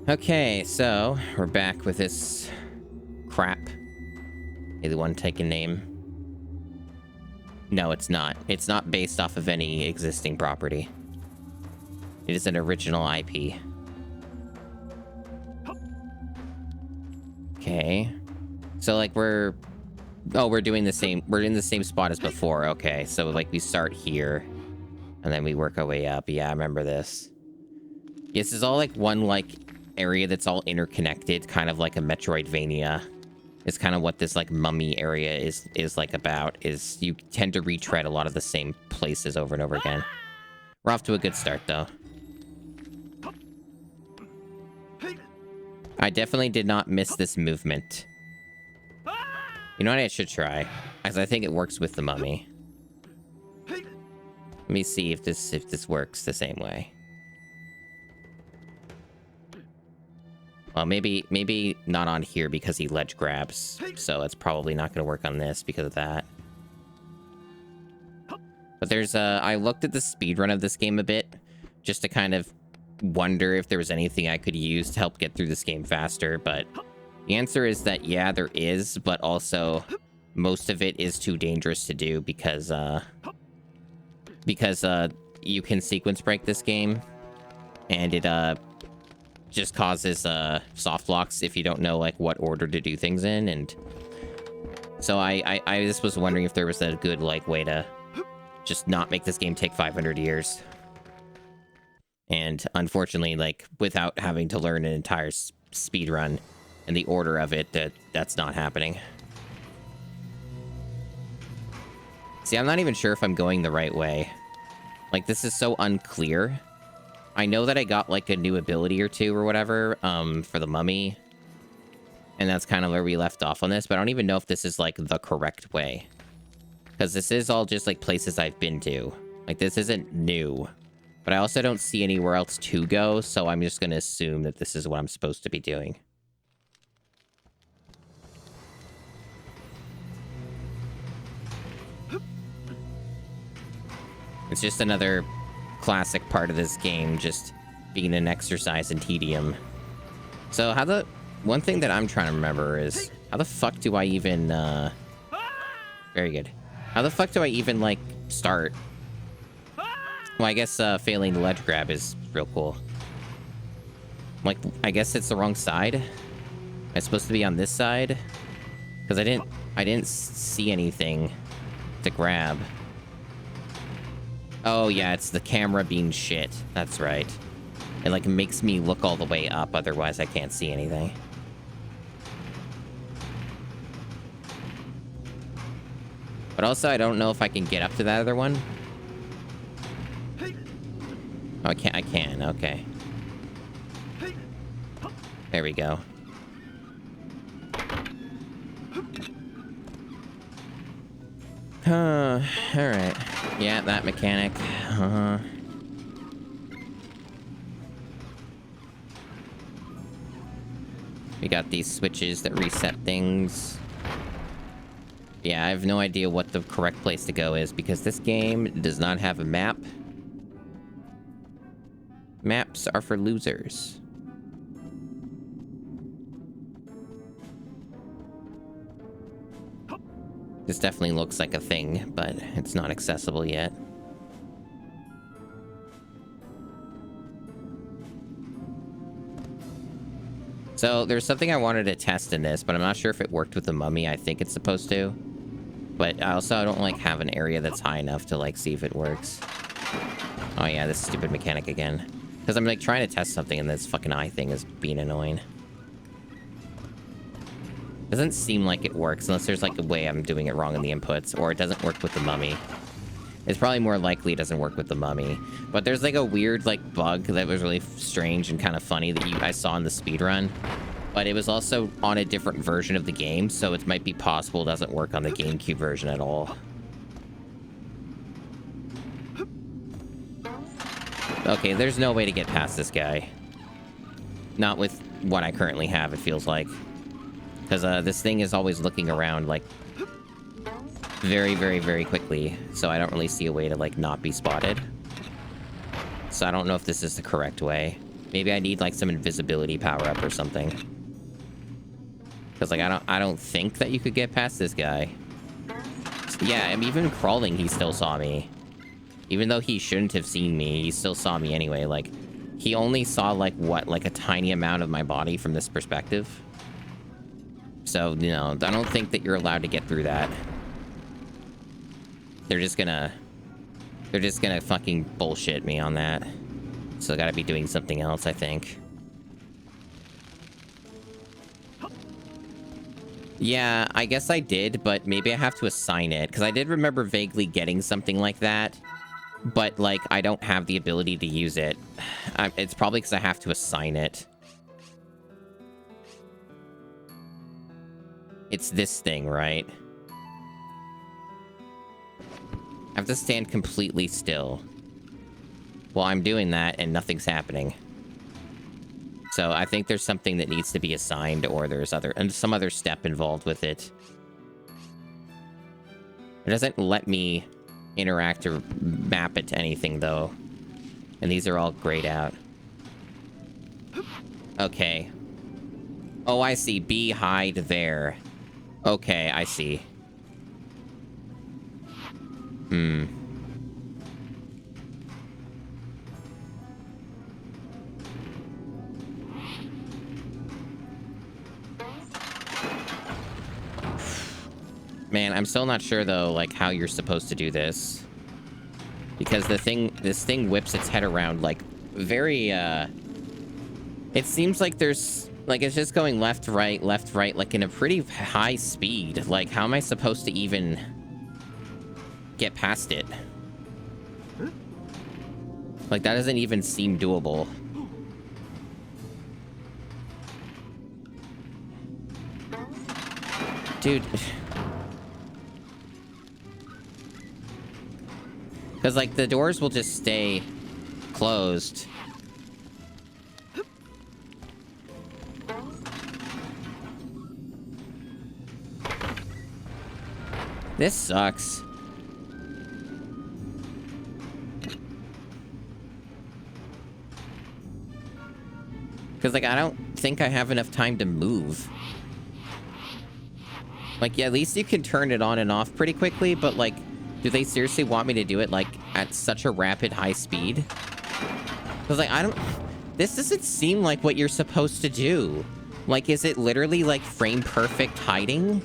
Okay, so we're back with this crap. Hey, the one taken name. No, it's not. It's not based off of any existing property. It is an original IP. Okay. So, like, we're doing the same. We're in the same spot as before. Okay, so, like, we start here. And then we work our way up. Yeah, I remember this. This is all, like, one, like, area that's all interconnected. Kind of like a Metroidvania. It's kind of what this, like, mummy area is like about. Is you tend to retread a lot of the same places over and over again. We're off to a good start, though. I definitely did not miss this movement. You know what I should try? As I think it works with the mummy. Let me see if this works the same way. Well, maybe not on here because he ledge grabs. So it's probably not going to work on this because of that. But there's I looked at the speedrun of this game a bit just to kind of wonder if there was anything I could use to help get through this game faster, but the answer is that yeah, there is, but also most of it is too dangerous to do because you can sequence break this game, and it just causes soft locks if you don't know like what order to do things in. And so I just was wondering if there was a good like way to just not make this game take 500 years. And unfortunately, like, without having to learn an entire speed run and the order of it, that's not happening. See, I'm not even sure if I'm going the right way. Like, this is so unclear. I know that I got, like, a new ability or two or whatever, for the mummy. And that's kind of where we left off on this, but I don't even know if this is, like, the correct way. Because this is all just, like, places I've been to. Like, this isn't new. But I also don't see anywhere else to go, so I'm just going to assume that this is what I'm supposed to be doing. It's just another classic part of this game, just being an exercise in tedium. So one thing that I'm trying to remember is, how the fuck do I even, very good. How the fuck do I even, like, start? Well, I guess failing the ledge grab is real cool. Like, I guess it's the wrong side. It's supposed to be on this side, because I didn't see anything to grab. Oh yeah, it's the camera being shit. That's right. It like makes me look all the way up, otherwise I can't see anything. But also, I don't know if I can get up to that other one. Oh, I can, okay. There we go. Alright. Yeah, that mechanic. We got these switches that reset things. Yeah, I have no idea what the correct place to go is, because this game does not have a map. Maps are for losers. This definitely looks like a thing, but it's not accessible yet. So there's something I wanted to test in this, but I'm not sure if it worked with the mummy. I think it's supposed to. But also, I don't like have an area that's high enough to like see if it works. Oh yeah, this stupid mechanic again. Because I'm like trying to test something and this fucking eye thing is being annoying. Doesn't seem like it works unless there's like a way I'm doing it wrong in the inputs, or it doesn't work with the mummy. It's probably more likely it doesn't work with the mummy. But there's like a weird like bug that was really strange and kind of funny that I saw in the speedrun. But it was also on a different version of the game, so it might be possible it doesn't work on the GameCube version at all. Okay, there's no way to get past this guy. Not with what I currently have, it feels like. Because this thing is always looking around, like, very, very, very quickly. So I don't really see a way to, like, not be spotted. So I don't know if this is the correct way. Maybe I need, like, some invisibility power-up or something. Because, like, I don't think that you could get past this guy. Yeah, I mean, even crawling, he still saw me. Even though he shouldn't have seen me, he still saw me anyway. Like, he only saw, like, what? Like, a tiny amount of my body from this perspective. So, you know, I don't think that you're allowed to get through that. They're just gonna fucking bullshit me on that. So I gotta be doing something else, I think. Yeah, I guess I did, but maybe I have to assign it. Because I did remember vaguely getting something like that. But, like, I don't have the ability to use it. It's probably because I have to assign it. It's this thing, right? I have to stand completely still. Well, I'm doing that and nothing's happening. So I think there's something that needs to be assigned, or there's some other step involved with it. It doesn't let me interact or map it to anything, though. And these are all grayed out. Okay. Oh, I see. B, hide there. Okay, I see. Hmm. Man, I'm still not sure, though, like, how you're supposed to do this. Because this thing whips its head around, like, very, It seems like there's, like, it's just going left, right, like, in a pretty high speed. Like, how am I supposed to even get past it? Like, that doesn't even seem doable. Dude. Because, like, the doors will just stay closed. This sucks. Because, like, I don't think I have enough time to move. Like, yeah, at least you can turn it on and off pretty quickly, but, like, do they seriously want me to do it, like, at such a rapid high speed? Because, like, this doesn't seem like what you're supposed to do. Like, is it literally, like, frame perfect hiding?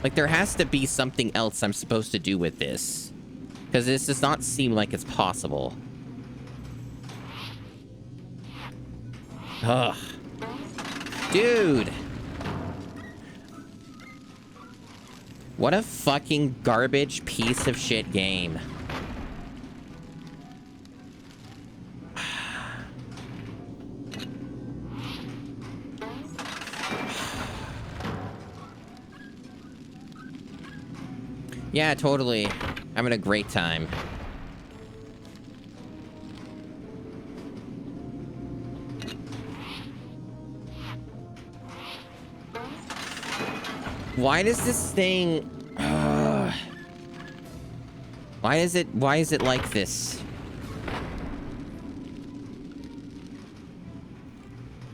Like, there has to be something else I'm supposed to do with this. Because this does not seem like it's possible. Ugh. Dude! What a fucking garbage piece of shit game. Yeah, totally. Having a great time. Why does this thing... Why is it like this?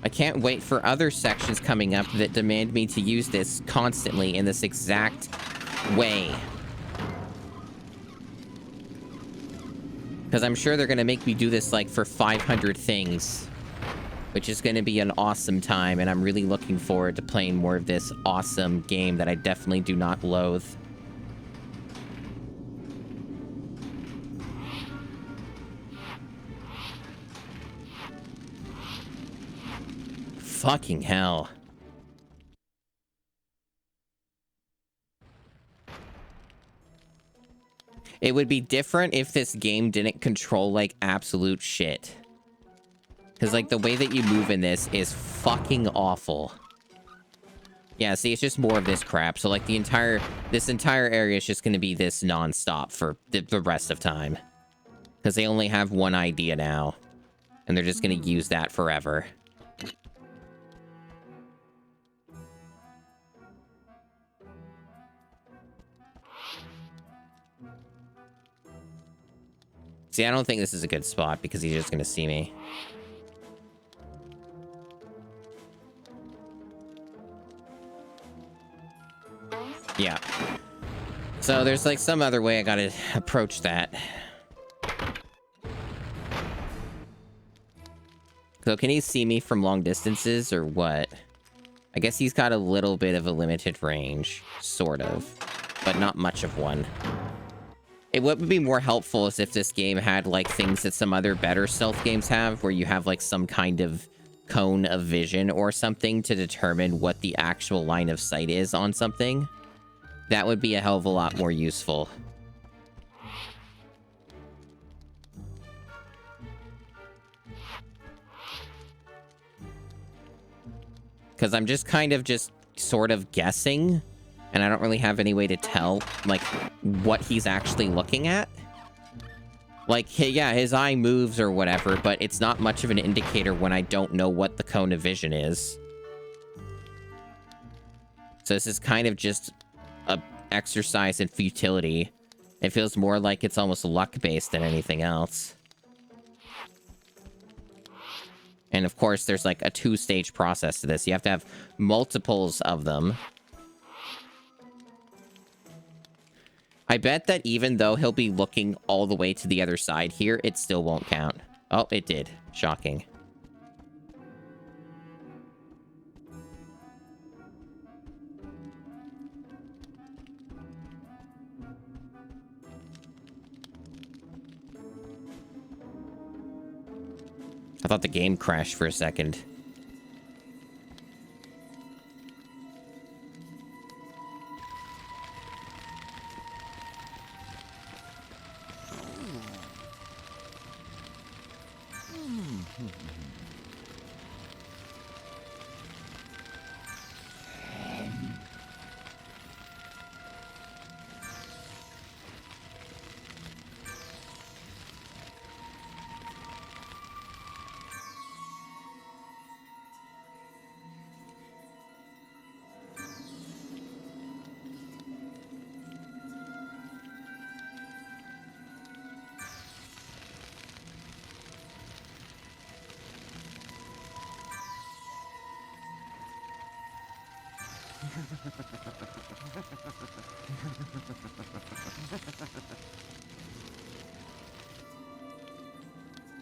I can't wait for other sections coming up that demand me to use this constantly in this exact way. Because I'm sure they're going to make me do this, like, for 500 things. Which is going to be an awesome time, and I'm really looking forward to playing more of this awesome game that I definitely do not loathe. Fucking hell. It would be different if this game didn't control, like, absolute shit. Because, like, the way that you move in this is fucking awful. Yeah, see, it's just more of this crap. So, like, this entire area is just going to be this nonstop for the rest of time. Because they only have one idea now. And they're just going to use that forever. See, I don't think this is a good spot because he's just gonna see me. Yeah. So there's like some other way I gotta approach that. So can he see me from long distances or what? I guess he's got a little bit of a limited range, sort of, but not much of one. What would be more helpful is if this game had like things that some other better stealth games have, where you have like some kind of cone of vision or something to determine what the actual line of sight is on something. That would be a hell of a lot more useful. Because I'm just kind of just sort of guessing, and I don't really have any way to tell, like, what he's actually looking at. Like, yeah, his eye moves or whatever, but it's not much of an indicator when I don't know what the cone of vision is. So this is kind of just a exercise in futility. It feels more like it's almost luck-based than anything else. And of course, there's like a two-stage process to this. You have to have multiples of them. I bet that even though he'll be looking all the way to the other side here, it still won't count. Oh, it did. Shocking. I thought the game crashed for a second.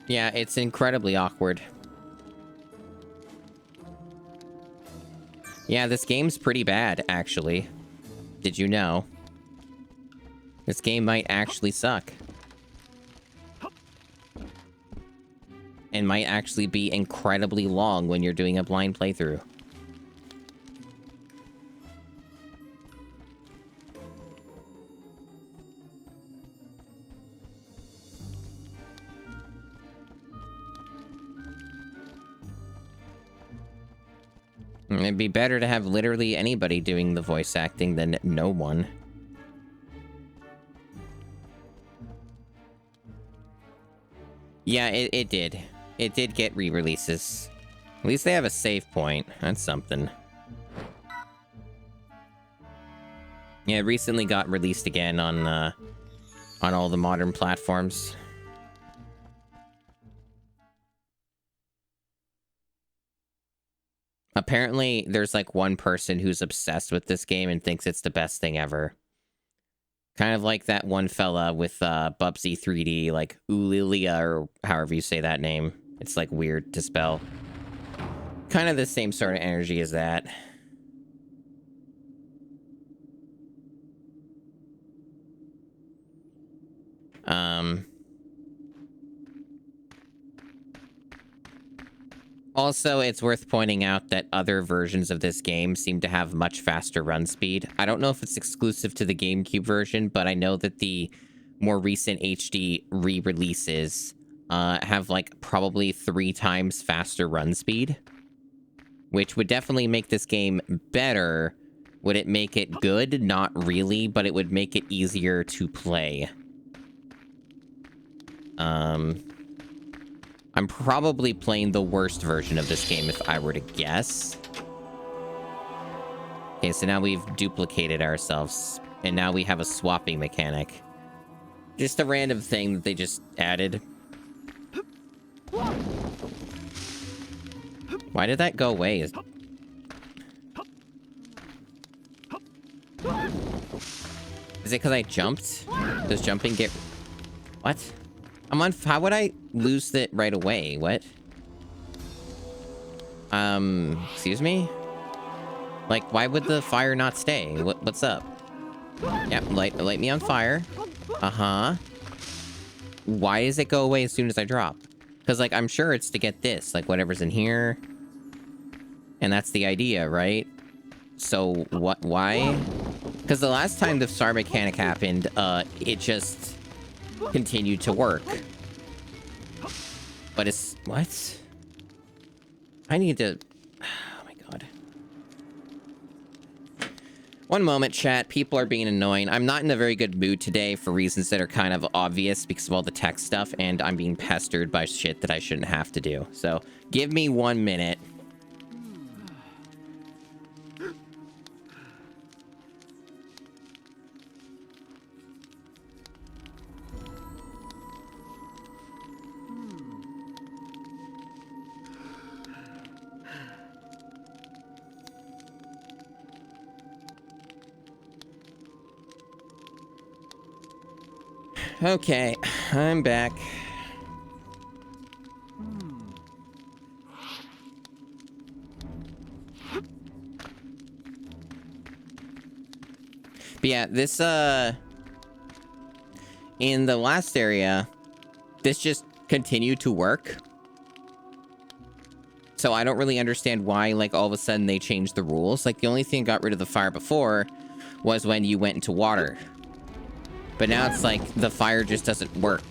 Yeah, it's incredibly awkward. Yeah, this game's pretty bad, actually. Did you know? This game might actually suck. And might actually be incredibly long when you're doing a blind playthrough. It'd be better to have literally anybody doing the voice acting than no one. Yeah, it did. It did get re-releases. At least they have a save point. That's something. Yeah, it recently got released again on all the modern platforms. Apparently, there's like one person who's obsessed with this game and thinks it's the best thing ever. Kind of like that one fella with Bubsy 3D, like Ulilia, or however you say that name. It's like weird to spell. Kind of the same sort of energy as that. Also, it's worth pointing out that other versions of this game seem to have much faster run speed. I don't know if it's exclusive to the GameCube version, but I know that the more recent HD re-releases have like probably 3 times faster run speed, which would definitely make this game better. Would it make it good? Not really, but it would make it easier to play. I'm probably playing the worst version of this game if I were to guess. Okay, so now we've duplicated ourselves, and now we have a swapping mechanic. Just a random thing that they just added. Why did that go away? Is it because I jumped? Does jumping get... What? I'm on... How would I lose it right away? What? Excuse me? Like, why would the fire not stay? What's up? Yep, light me on fire. Uh-huh. Why does it go away as soon as I drop? Because, like, I'm sure it's to get this. Like, whatever's in here. And that's the idea, right? So, what... Why? Because the last time the star mechanic happened, it just continued to work. But it's... What? I need to... Oh my god. One moment, chat. People are being annoying. I'm not in a very good mood today for reasons that are kind of obvious because of all the tech stuff, and I'm being pestered by shit that I shouldn't have to do. So, give me 1 minute. Okay, I'm back. But yeah, this, in the last area, this just continued to work. So I don't really understand why, like, all of a sudden they changed the rules. Like, the only thing that got rid of the fire before was when you went into water. But now it's like the fire just doesn't work.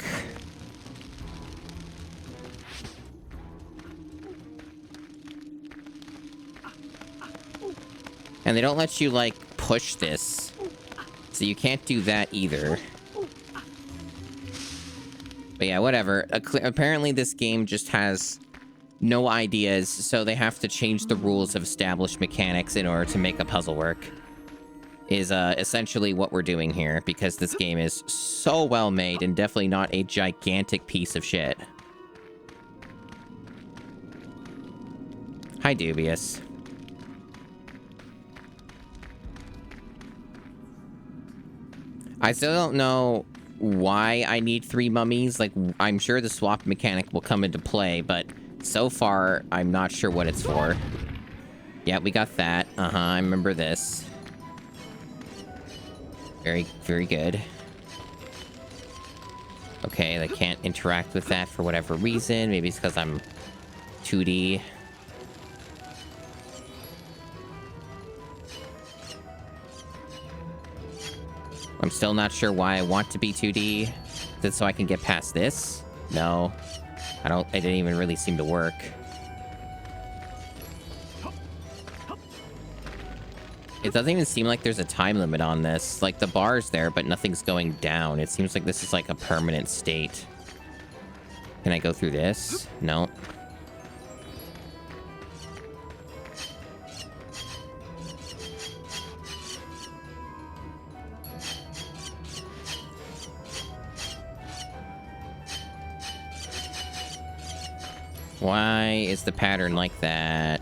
And they don't let you, like, push this. So you can't do that either. But yeah, whatever. Apparently this game just has no ideas, so they have to change the rules of established mechanics in order to make a puzzle work. Is essentially what we're doing here, because this game is so well made and definitely not a gigantic piece of shit. Hi, Dubious. I still don't know why I need 3 mummies. Like, I'm sure the swap mechanic will come into play, but so far, I'm not sure what it's for. Yeah, we got that. Uh-huh, I remember this. Very, very good. Okay, I can't interact with that for whatever reason. Maybe it's because I'm 2D. I'm still not sure why I want to be 2D. Is it so I can get past this? No. It didn't even really seem to work. It doesn't even seem like there's a time limit on this. Like, the bar's there, but nothing's going down. It seems like this is like a permanent state. Can I go through this? No. Why is the pattern like that?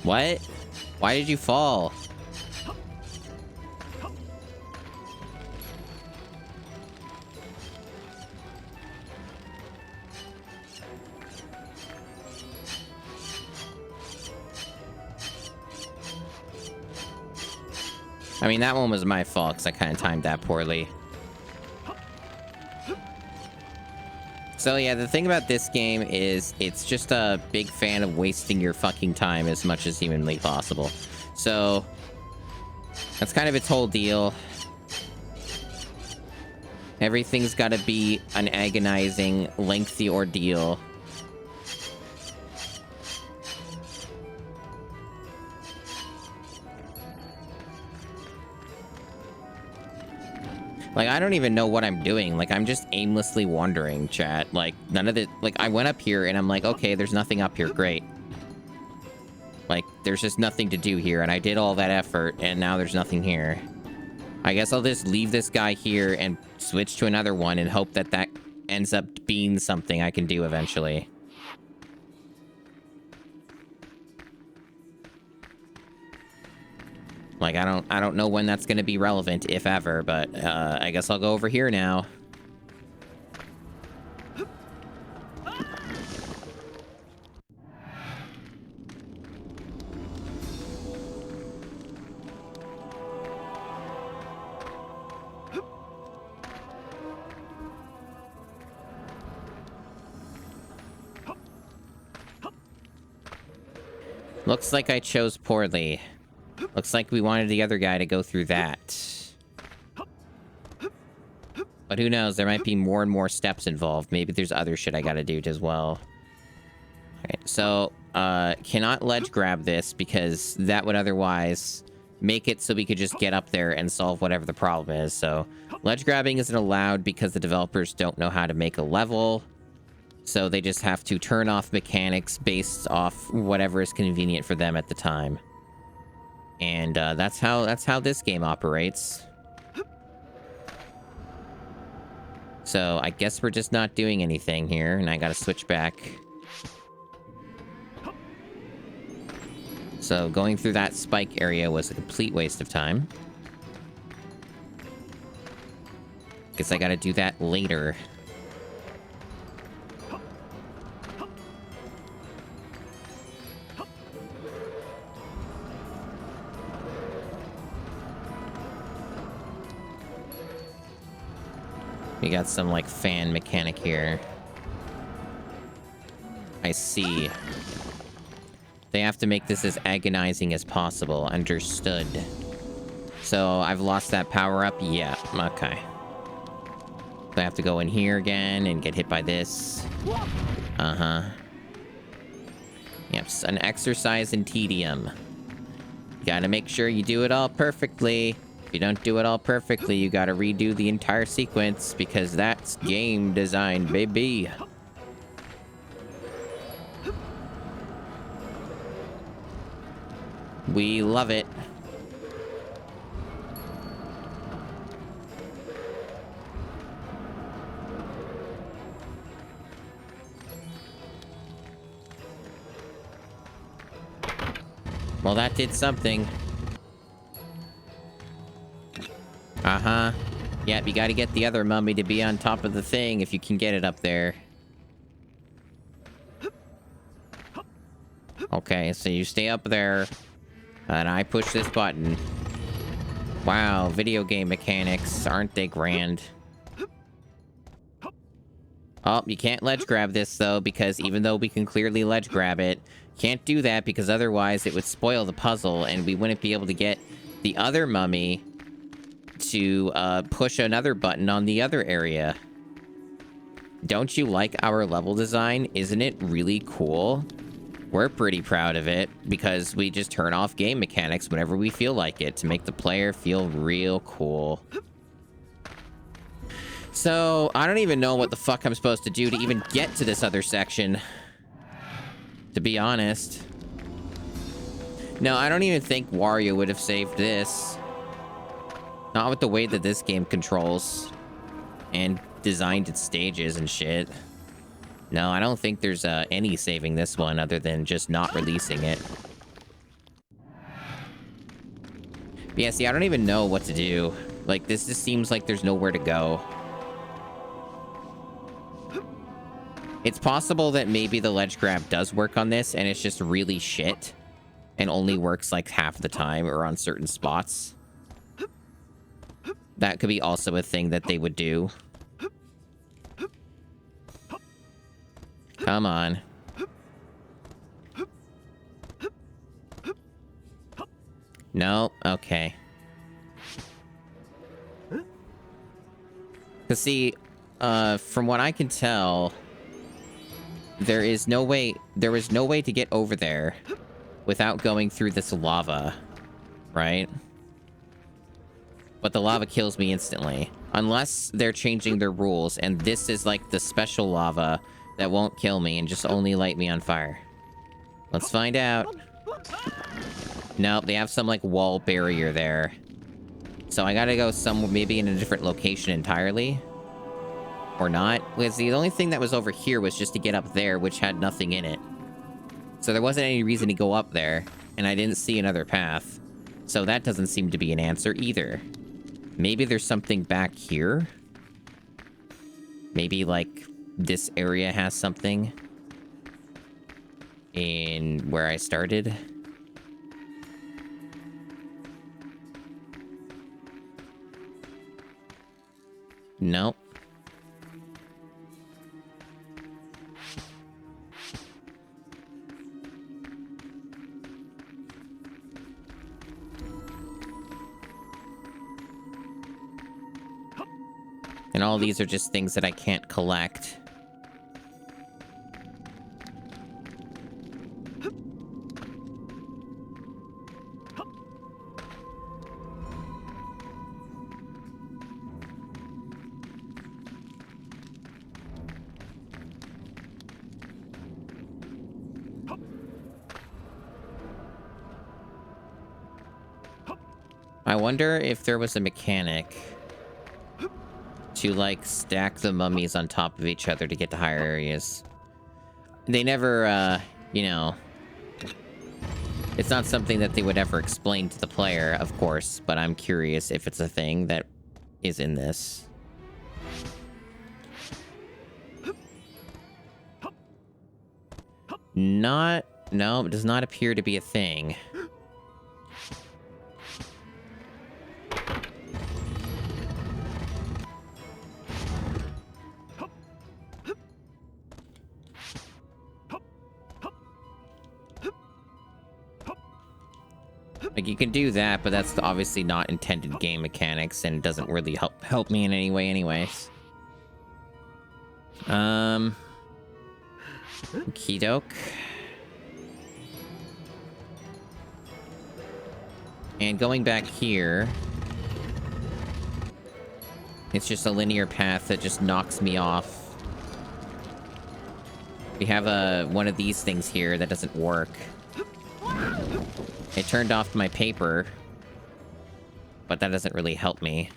What? Why did you fall? I mean, that one was my fault because I kind of timed that poorly. So yeah, the thing about this game is it's just a big fan of wasting your fucking time as much as humanly possible. So that's kind of its whole deal. Everything's got to be an agonizing, lengthy ordeal. Like, I don't even know what I'm doing. Like, I'm just aimlessly wandering, chat. Like, none of the... Like, I went up here and I'm like, okay, there's nothing up here. Great. Like, there's just nothing to do here. And I did all that effort and now there's nothing here. I guess I'll just leave this guy here and switch to another one and hope that that ends up being something I can do eventually. Like, I don't know when that's going to be relevant, if ever, but I guess I'll go over here now. Looks like I chose poorly. Looks like we wanted the other guy to go through that. But who knows? There might be more and more steps involved. Maybe there's other shit I gotta do as well. Alright, so, cannot ledge grab this because that would otherwise make it so we could just get up there and solve whatever the problem is. So, ledge grabbing isn't allowed because the developers don't know how to make a level. So they just have to turn off mechanics based off whatever is convenient for them at the time. And that's how this game operates. So I guess we're just not doing anything here, and I gotta switch back. So going through that spike area was a complete waste of time. Guess I gotta do that later. We got some, like, fan mechanic here. I see. They have to make this as agonizing as possible. Understood. So, I've lost that power-up? Yeah, okay. So I have to go in here again and get hit by this. Uh-huh. Yep, an exercise in tedium. You gotta make sure you do it all perfectly. If you don't do it all perfectly, you gotta redo the entire sequence, because that's game design, baby. We love it. Well, that did something. Uh-huh. Yep, you gotta get the other mummy to be on top of the thing if you can get it up there. Okay, so you stay up there, and I push this button. Wow, video game mechanics, aren't they grand? Oh, you can't ledge grab this, though, because even though we can clearly ledge grab it, can't do that because otherwise it would spoil the puzzle, and we wouldn't be able to get the other mummy to push another button on the other area. Don't you like our level design? Isn't it really cool? We're pretty proud of it because we just turn off game mechanics whenever we feel like it to make the player feel real cool. So, I don't even know what the fuck I'm supposed to do to even get to this other section, to be honest. No, I don't even think Wario would have saved this. Not with the way that this game controls and designed its stages and shit. No, I don't think there's any saving this one other than just not releasing it. But yeah, see, I don't even know what to do. Like, this just seems like there's nowhere to go. It's possible that maybe the ledge grab does work on this and it's just really shit and only works like half the time or on certain spots. That could be also a thing that they would do. Come on. No? Okay. Cause see, from what I can tell, there was no way to get over there without going through this lava, right? but the lava kills me instantly. Unless they're changing their rules, and this is like the special lava that won't kill me and just only light me on fire. Let's find out. Nope, they have some like wall barrier there. So I gotta go somewhere, maybe in a different location entirely. Or not. Because the only thing that was over here was just to get up there, which had nothing in it. So there wasn't any reason to go up there, and I didn't see another path. So that doesn't seem to be an answer either. Maybe there's something back here? Maybe, like, this area has something? In where I started? Nope. And all these are just things that I can't collect. I wonder if there was a mechanic to, like, stack the mummies on top of each other to get to higher areas. They never, you know... It's not something that they would ever explain to the player, of course, but I'm curious if it's a thing that is in this. No, it does not appear to be a thing. Like, you can do that, but that's obviously not intended game mechanics, and it doesn't really help me in any way anyways. Okey-doke. And going back here... It's just a linear path that just knocks me off. We have one of these things here that doesn't work. It turned off my paper, but that doesn't really help me.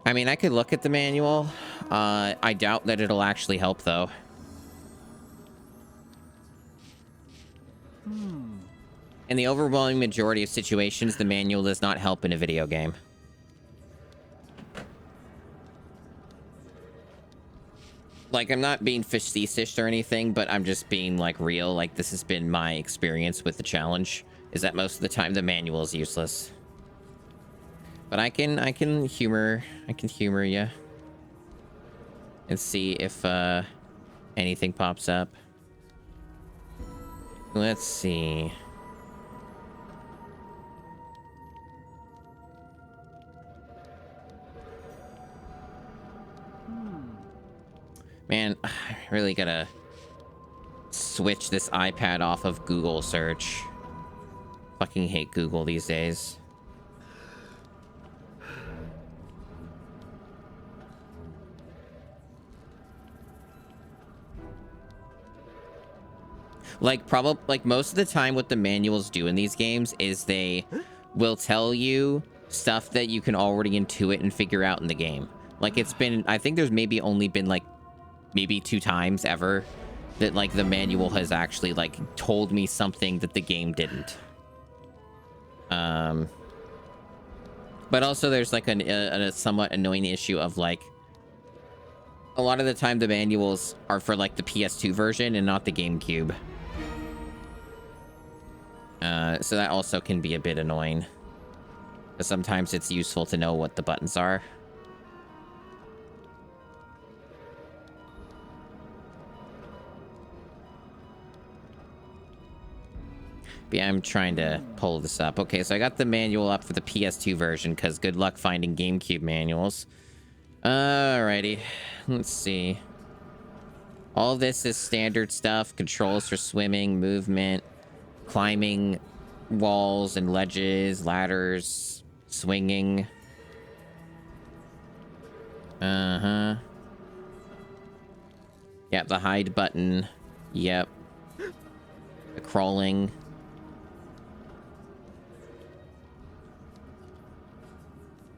I mean, I could look at the manual. I doubt that it'll actually help, though. In the overwhelming majority of situations, the manual does not help in a video game. Like, I'm not being facetious or anything, but I'm just being, like, real. Like, this has been my experience with the challenge, is that most of the time the manual is useless. But I can humor you. And see if, anything pops up. Let's see... Man, I really gotta switch this iPad off of Google search. Fucking hate Google these days. Like, most of the time what the manuals do in these games is they will tell you stuff that you can already intuit and figure out in the game. Like, it's been... I think there's maybe only been, like, maybe 2 times ever that, like, the manual has actually, like, told me something that the game didn't. But also there's, like, a somewhat annoying issue of, like, a lot of the time the manuals are for, like, the PS2 version and not the GameCube. So that also can be a bit annoying. But sometimes it's useful to know what the buttons are. But yeah, I'm trying to pull this up. Okay, so I got the manual up for the PS2 version, because good luck finding GameCube manuals. Alrighty. Let's see. All this is standard stuff. Controls for swimming, movement, climbing walls and ledges, ladders, swinging. Uh-huh. Yeah, the hide button. Yep. The crawling.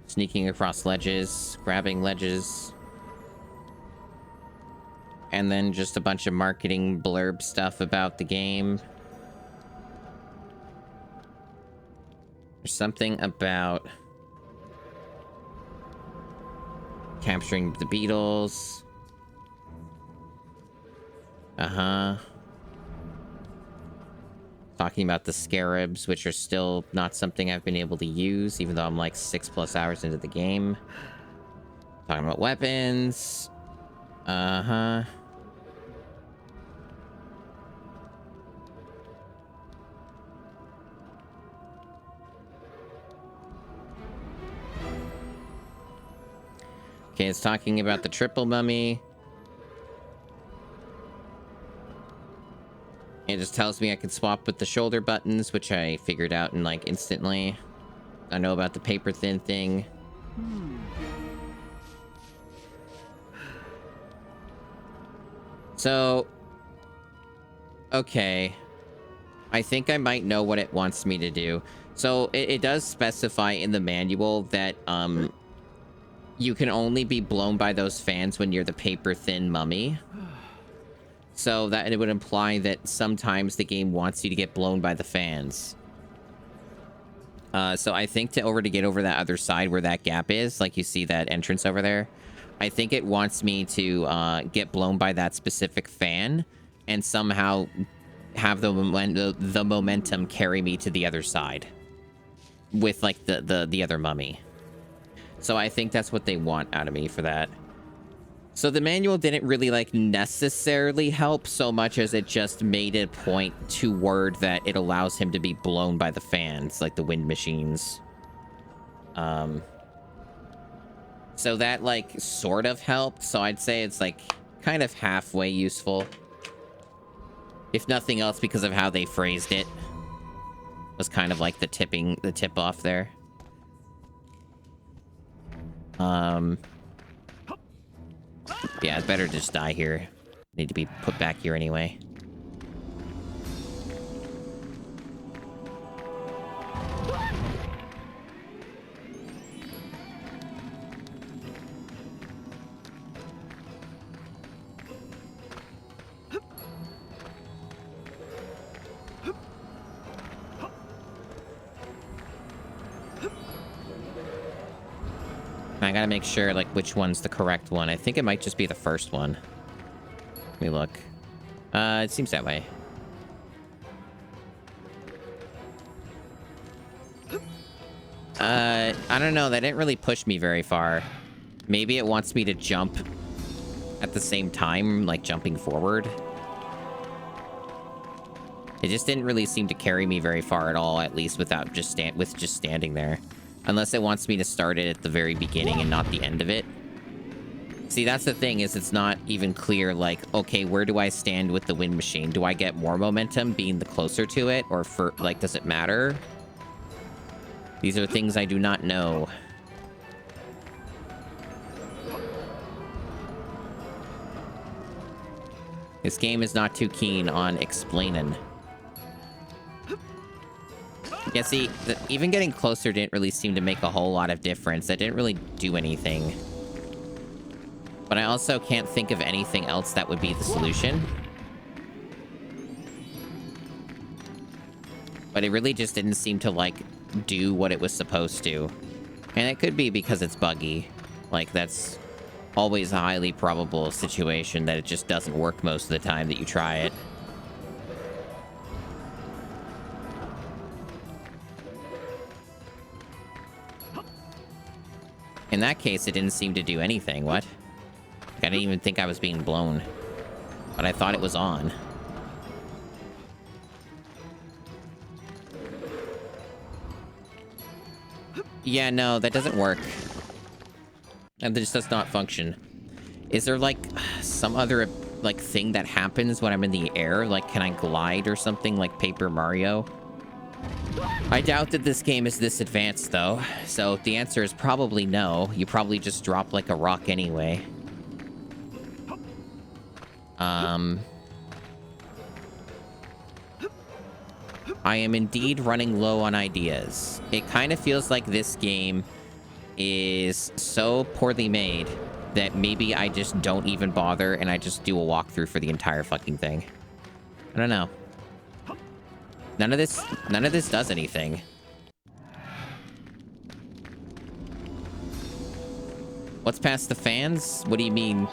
Sneaking across ledges, grabbing ledges. And then just a bunch of marketing blurb stuff about the game. There's something about capturing the beetles. Uh-huh. Talking about the scarabs, which are still not something I've been able to use, even though I'm like 6+ hours into the game. Talking about weapons. Uh-huh. Okay, it's talking about the triple mummy. It just tells me I can swap with the shoulder buttons, which I figured out in like instantly. I know about the paper thin thing. So, okay. I think I might know what it wants me to do. So it does specify in the manual that you can only be blown by those fans when you're the paper thin mummy. So that it would imply that sometimes the game wants you to get blown by the fans. So I think to get over that other side where that gap is, like you see that entrance over there, I think it wants me to get blown by that specific fan and somehow have the momentum carry me to the other side with like the other mummy. So I think that's what they want out of me for that. So the manual didn't really like necessarily help so much as it just made a point to word that it allows him to be blown by the fans, like the wind machines. So that like sort of helped. So I'd say it's like kind of halfway useful. If nothing else, because of how they phrased it. Was kind of like the tip off there. Yeah, it's better to just die here. Need to be put back here anyway. I gotta make sure, like, which one's the correct one. I think it might just be the first one. Let me look. It seems that way. I don't know. That didn't really push me very far. Maybe it wants me to jump at the same time, like jumping forward. It just didn't really seem to carry me very far at all, at least without just standing there. Unless it wants me to start it at the very beginning and not the end of it. See, that's the thing, is it's not even clear, like, okay, where do I stand with the wind machine? Do I get more momentum being the closer to it? Or like, does it matter? These are things I do not know. This game is not too keen on explaining. Yeah, see, even getting closer didn't really seem to make a whole lot of difference. That didn't really do anything. But I also can't think of anything else that would be the solution. But it really just didn't seem to, like, do what it was supposed to. And it could be because it's buggy. Like, that's always a highly probable situation that it just doesn't work most of the time that you try it. In that case, it didn't seem to do anything. What? I didn't even think I was being blown. But I thought it was on. Yeah, no, that doesn't work. And this does not function. Is there, like, some other, like, thing that happens when I'm in the air? Like, can I glide or something like Paper Mario? I doubt that this game is this advanced, though. So the answer is probably no. You probably just drop, like, a rock anyway. I am indeed running low on ideas. It kind of feels like this game is so poorly made that maybe I just don't even bother and I just do a walkthrough for the entire fucking thing. I don't know. None of this does anything. What's past the fans? What do you mean?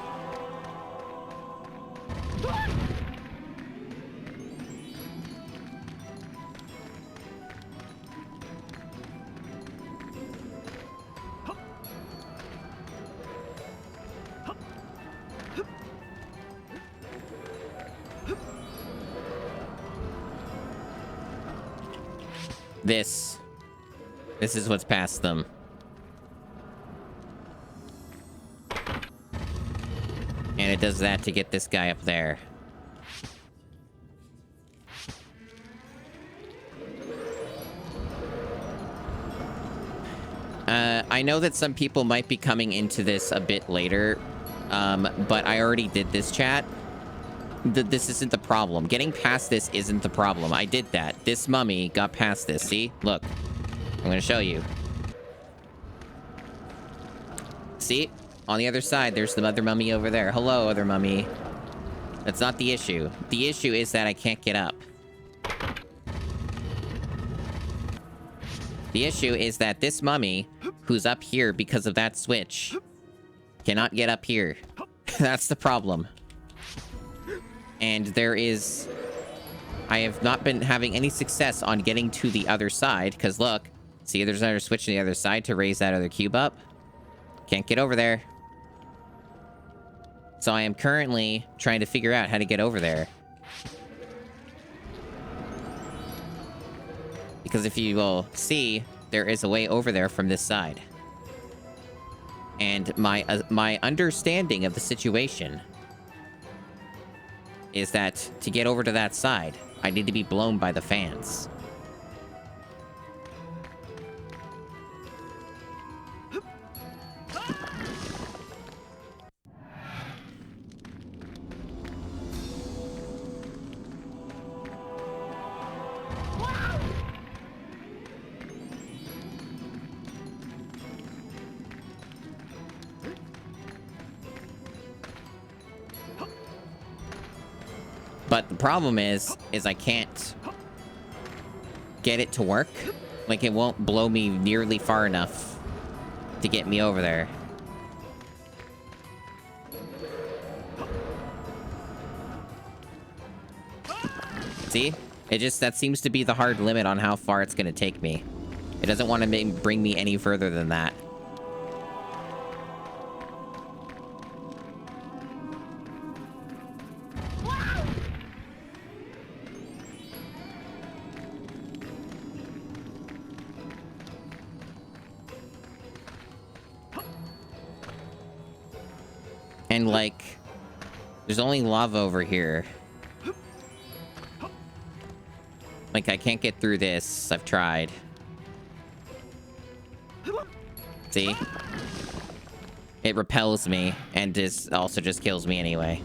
This is what's past them. And it does that to get this guy up there. I know that some people might be coming into this a bit later, but I already did this, chat. This isn't the problem. Getting past this isn't the problem. I did that. This mummy got past this. See? Look. I'm going to show you. See? On the other side, there's the other mummy over there. Hello, other mummy. That's not the issue. The issue is that I can't get up. The issue is that this mummy, who's up here because of that switch, cannot get up here. That's the problem. And there is... I have not been having any success on getting to the other side, because look, see, there's another switch on the other side to raise that other cube up. Can't get over there. So I am currently trying to figure out how to get over there. Because if you will see, there is a way over there from this side. And my understanding of the situation is that to get over to that side, I need to be blown by the fans. But the problem is I can't get it to work. Like, it won't blow me nearly far enough to get me over there. See? That seems to be the hard limit on how far it's gonna take me. It doesn't want to bring me any further than that. And, like, there's only lava over here. Like, I can't get through this. I've tried. See? It repels me, and also just kills me anyway.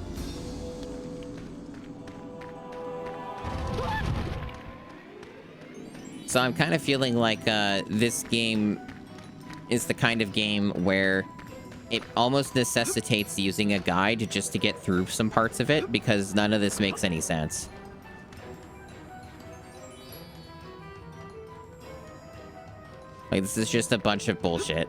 So I'm kind of feeling like this game is the kind of game where it almost necessitates using a guide just to get through some parts of it, because none of this makes any sense. Like, this is just a bunch of bullshit.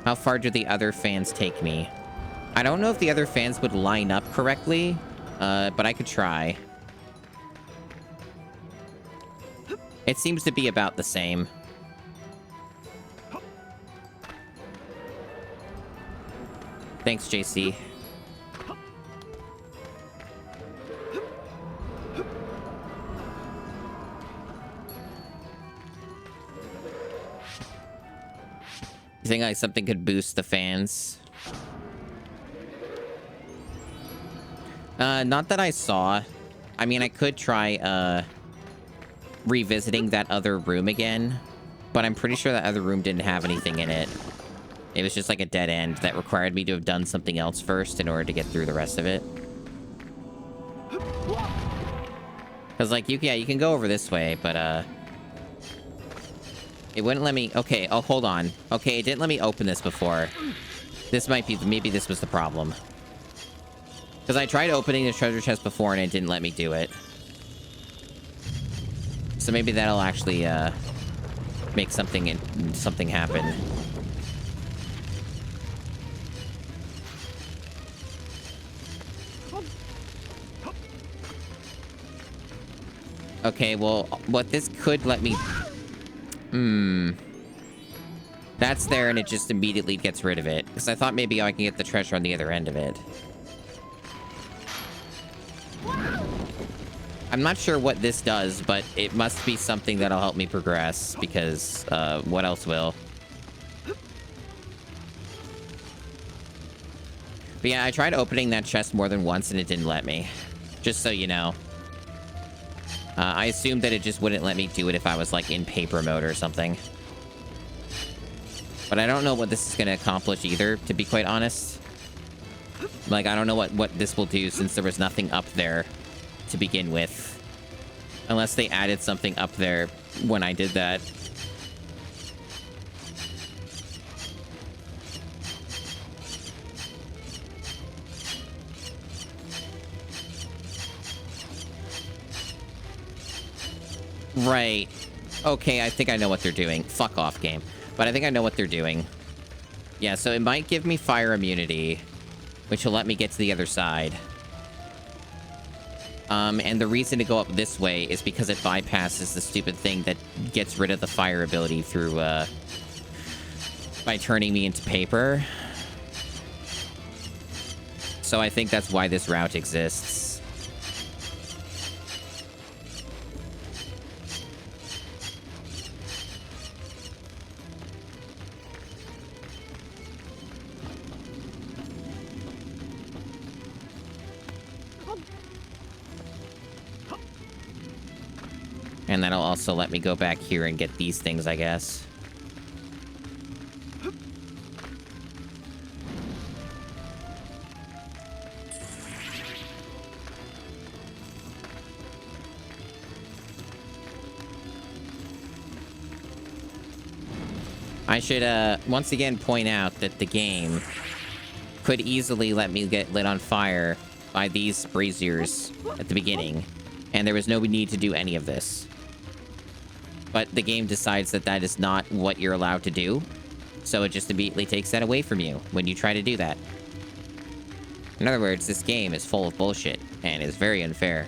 How far do the other fans take me? I don't know if the other fans would line up correctly, but I could try. It seems to be about the same. Thanks, JC. You think like something could boost the fans? Not that I saw. I mean, I could try revisiting that other room again, but I'm pretty sure that other room didn't have anything in it. It was just like a dead end that required me to have done something else first in order to get through the rest of it. Because, like, you can go over this way, but, it wouldn't let me... Okay, oh, hold on. Okay, it didn't let me open this before. This might be... Maybe this was the problem. Because I tried opening the treasure chest before, and it didn't let me do it. So maybe that'll actually, make something happen. Okay, well, what this could let me... That's there, and it just immediately gets rid of it. Because I thought maybe I can get the treasure on the other end of it. I'm not sure what this does, but it must be something that'll help me progress, because, what else will? But yeah, I tried opening that chest more than once, and it didn't let me. Just so you know. I assumed that it just wouldn't let me do it if I was, like, in paper mode or something. But I don't know what this is going to accomplish either, to be quite honest. Like, I don't know what this will do, since there was nothing up there to begin with. Unless they added something up there when I did that. Right. Okay, I think I know what they're doing. Fuck off, game. But I think I know what they're doing. Yeah, so it might give me fire immunity, which will let me get to the other side. And the reason to go up this way is because it bypasses the stupid thing that gets rid of the fire ability through, by turning me into paper. So I think that's why this route exists. And that'll also let me go back here and get these things, I guess. I should, once again point out that the game could easily let me get lit on fire by these braziers at the beginning, and there was no need to do any of this. But the game decides that that is not what you're allowed to do, so it just immediately takes that away from you when you try to do that. In other words, this game is full of bullshit, and is very unfair.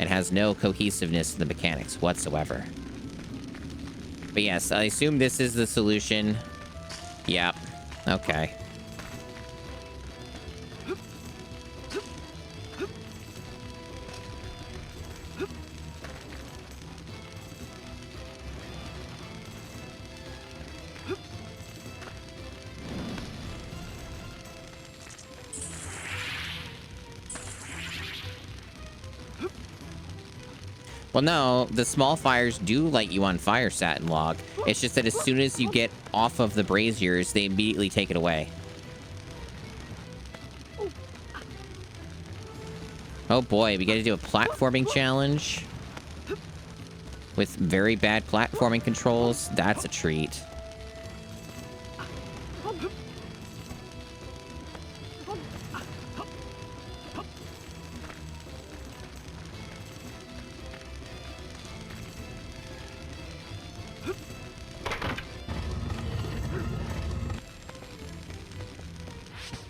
It has no cohesiveness to the mechanics whatsoever. But yes, I assume this is the solution. Yep. Okay. Well, no, the small fires do light you on fire, Satin Log. It's just that as soon as you get off of the braziers, they immediately take it away. Oh boy, we gotta do a platforming challenge with very bad platforming controls. That's a treat.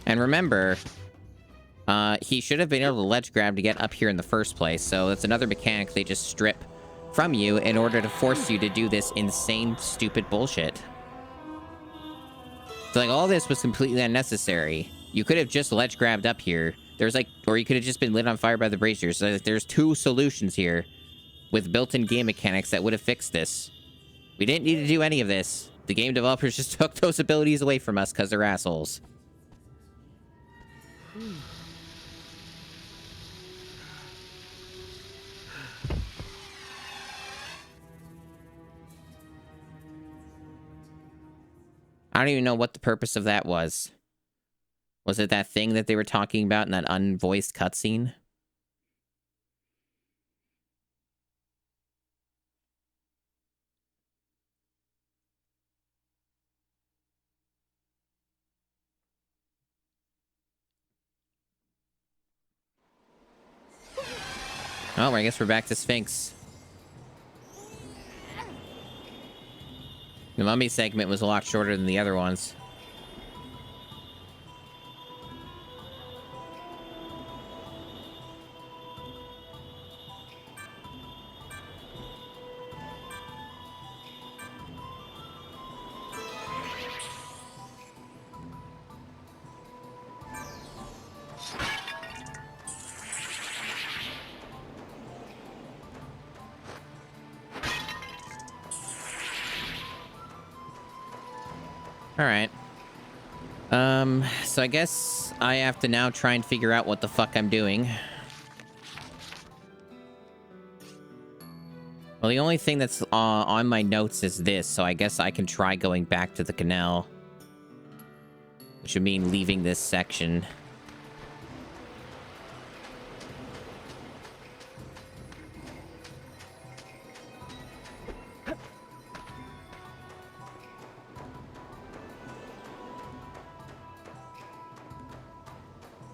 And remember, he should have been able to ledge grab to get up here in the first place, so that's another mechanic they just strip from you in order to force you to do this insane, stupid bullshit. So, like, all this was completely unnecessary. You could have just ledge grabbed up here. There's, like, or you could have just been lit on fire by the braziers. So there's two solutions here with built-in game mechanics that would have fixed this. We didn't need to do any of this. the game developers just took those abilities away from us because they're assholes. I don't even know what the purpose of that was. Was it that thing that they were talking about in that unvoiced cutscene? Oh, I guess we're back to Sphinx. The mummy segment was a lot shorter than the other ones. All right. So I guess I have to now try and figure out what the fuck I'm doing. Well, the only thing that's on my notes is this, so I guess I can try going back to the canal. Which would mean leaving this section.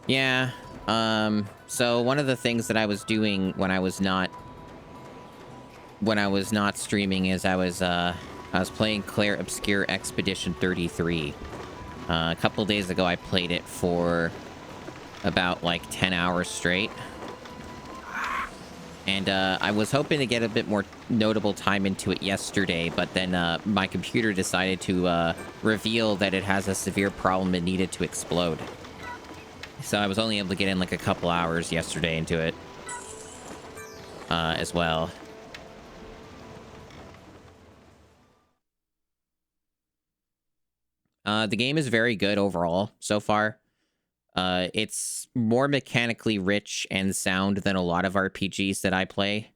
Yeah, so one of the things that I was doing when I was not streaming is I was playing Claire Obscure Expedition 33. A couple days ago I played it for about like 10 hours straight. And I was hoping to get a bit more notable time into it yesterday, but then my computer decided to reveal that it has a severe problem and needed to explode. So I was only able to get in like a couple hours yesterday into it as well. The game is very good overall so far. It's more mechanically rich and sound than a lot of RPGs that I play.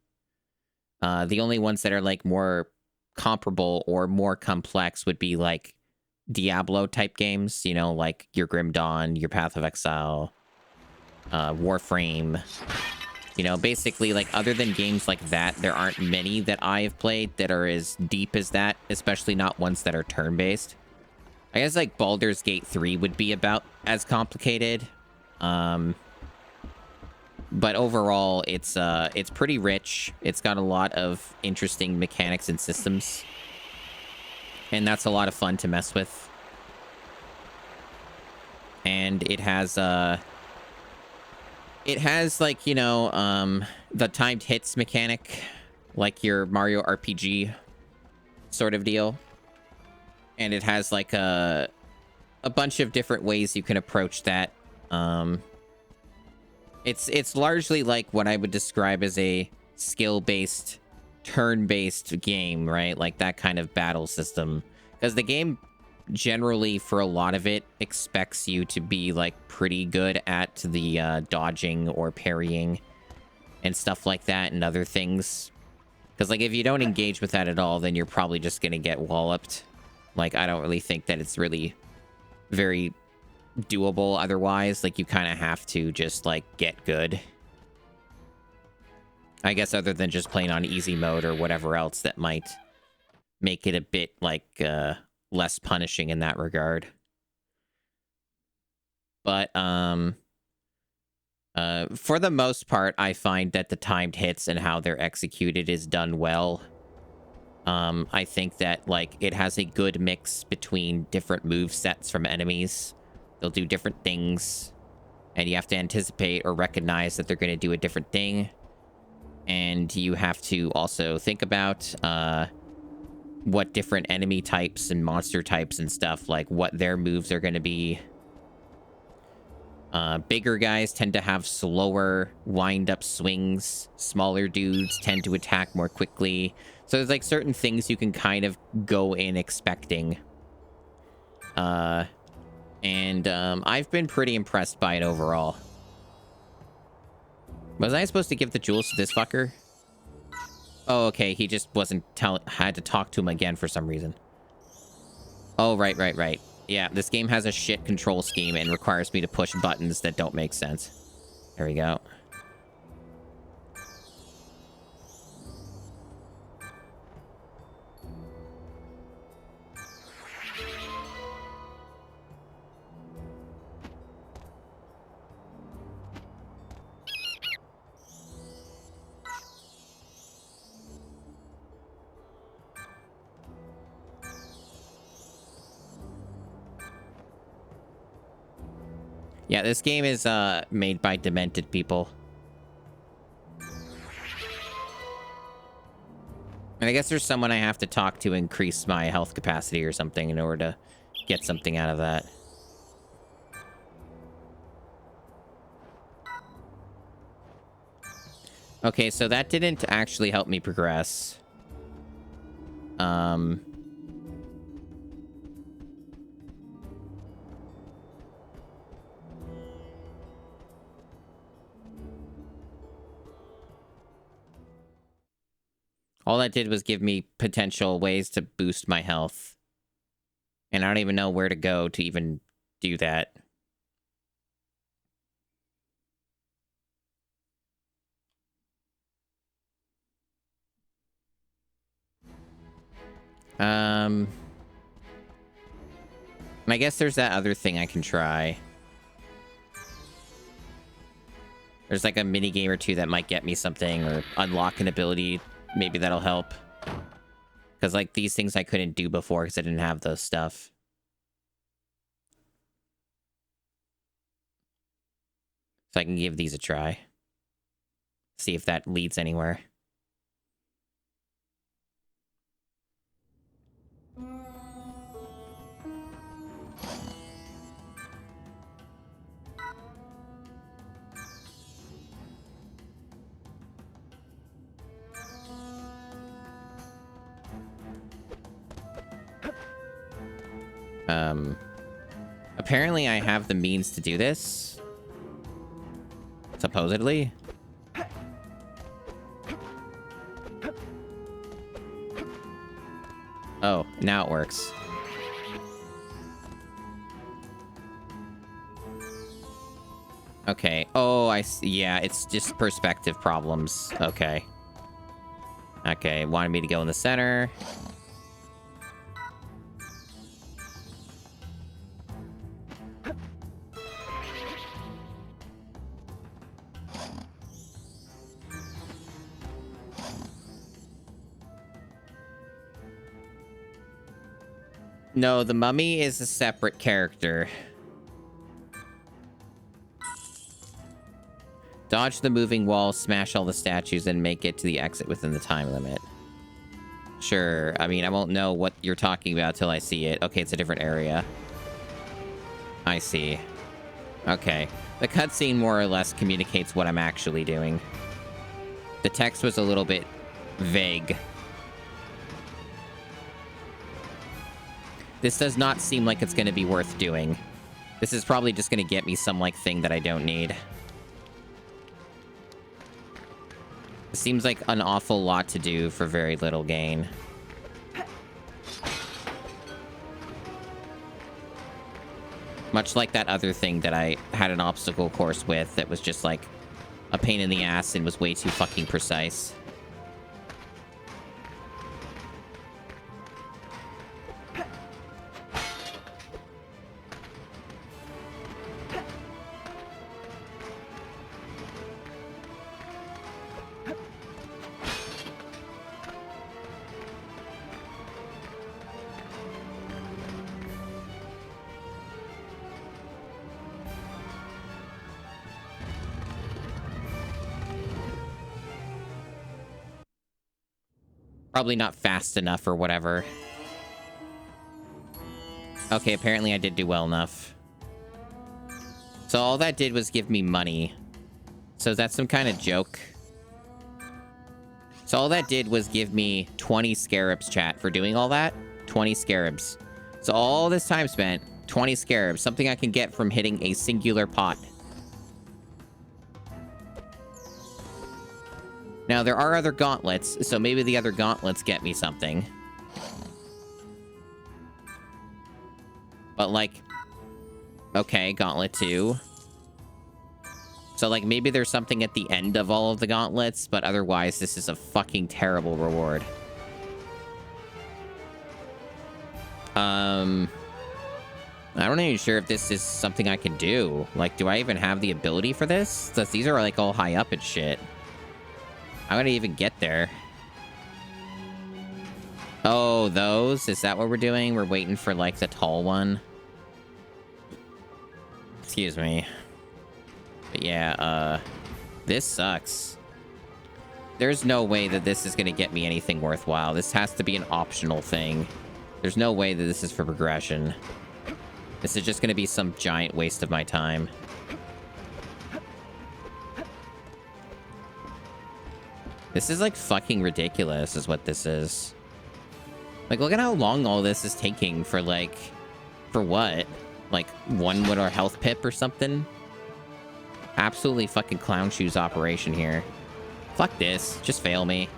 The only ones that are like more comparable or more complex would be like Diablo type games, you know, like your Grim Dawn, your Path of Exile, Warframe. You know, basically, like, other than games like that, there aren't many that I have played that are as deep as that, especially not ones that are turn-based. I guess, like, Baldur's Gate 3 would be about as complicated. But overall, it's pretty rich. It's got a lot of interesting mechanics and systems. And that's a lot of fun to mess with. And it has like, you know, the timed hits mechanic, like your Mario RPG sort of deal. And it has like a bunch of different ways you can approach that. It's largely like what I would describe as a skill-based, turn-based game, right? Like that kind of battle system. Because the game generally, for a lot of it, expects you to be like pretty good at the dodging or parrying and stuff like that and other things. Because like if you don't engage with that at all, then you're probably just gonna get walloped. Like I don't really think that it's really very doable otherwise. Like you kind of have to just like get good, I guess, other than just playing on easy mode or whatever else that might make it a bit like less punishing in that regard. But for the most part, I find that the timed hits and how they're executed is done well. I think that like it has a good mix between different move sets from enemies. They'll do different things, and you have to anticipate or recognize that they're going to do a different thing. And you have to also think about what different enemy types and monster types and stuff, like what their moves are going to be. Bigger guys tend to have slower wind-up swings. Smaller dudes tend to attack more quickly. So there's like certain things you can kind of go in expecting. I've been pretty impressed by it overall. Was I supposed to give the jewels to this fucker? Oh, okay. He just wasn't had to talk to him again for some reason. Oh, right. Yeah, this game has a shit control scheme and requires me to push buttons that don't make sense. There we go. Yeah, this game is made by demented people. And I guess there's someone I have to talk to increase my health capacity or something in order to get something out of that. Okay, so that didn't actually help me progress. All that did was give me potential ways to boost my health. And I don't even know where to go to even do that. And I guess there's that other thing I can try. There's like a mini game or two that might get me something or unlock an ability. Maybe that'll help. Because like these things I couldn't do before because I didn't have those stuff. So I can give these a try. See if that leads anywhere. Apparently I have the means to do this. Supposedly. Oh, now it works. Okay. Oh, I see. Yeah, it's just perspective problems. Okay. Okay, wanted me to go in the center. No, the mummy is a separate character. Dodge the moving wall, smash all the statues, and make it to the exit within the time limit. Sure. I mean, I won't know what you're talking about till I see it. Okay, it's a different area. I see. Okay. The cutscene more or less communicates what I'm actually doing. The text was a little bit vague. This does not seem like it's going to be worth doing. This is probably just going to get me some, like, thing that I don't need. It seems like an awful lot to do for very little gain. Much like that other thing that I had an obstacle course with that was just, like, a pain in the ass and was way too fucking precise. Probably not fast enough or whatever. Okay, apparently I did do well enough. So all that did was give me money. So is that some kind of joke? So all that did was give me 20 scarabs, chat, for doing all that. 20 scarabs. So all this time spent, 20 scarabs. Something I can get from hitting a singular pot. Now, there are other gauntlets, so maybe the other gauntlets get me something. But, like... Okay, gauntlet 2. So, like, maybe there's something at the end of all of the gauntlets, but otherwise, this is a fucking terrible reward. I'm not even sure if this is something I can do. Like, do I even have the ability for this? Because these are, like, all high up and shit. How would I even get there? Oh, those? Is that what we're doing? We're waiting for, like, the tall one? Excuse me. But yeah, this sucks. There's no way that this is gonna get me anything worthwhile. This has to be an optional thing. There's no way that this is for progression. This is just gonna be some giant waste of my time. This is, like, fucking ridiculous, is what this is. Like, look at how long all this is taking for, like... For what? Like, 1 more health pip or something? Absolutely fucking clown shoes operation here. Fuck this. Just fail me.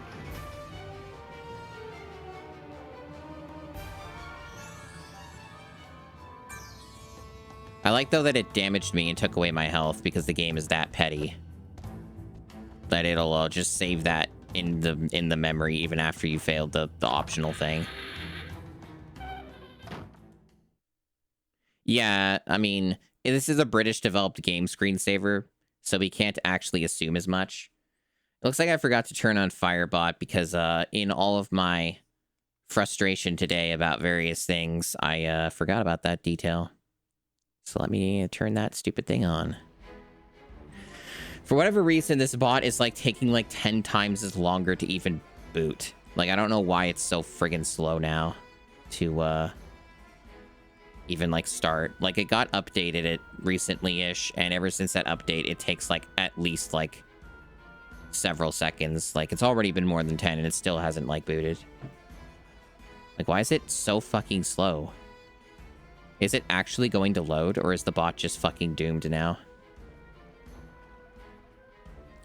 I like, though, that it damaged me and took away my health because the game is that petty. That it'll just save that in the memory even after you failed the optional thing. Yeah, I mean, this is a British developed game screensaver, so we can't actually assume as much. It looks like I forgot to turn on Firebot because in all of my frustration today about various things, I forgot about that detail. So let me turn that stupid thing on. For whatever reason, this bot is, like, taking, like, 10 times as longer to even boot. Like, I don't know why it's so friggin' slow now to, even, like, start. Like, it got updated it recently-ish, and ever since that update, it takes, like, at least, like, several seconds. Like, it's already been more than 10, and it still hasn't, like, booted. Like, why is it so fucking slow? Is it actually going to load, or is the bot just fucking doomed now?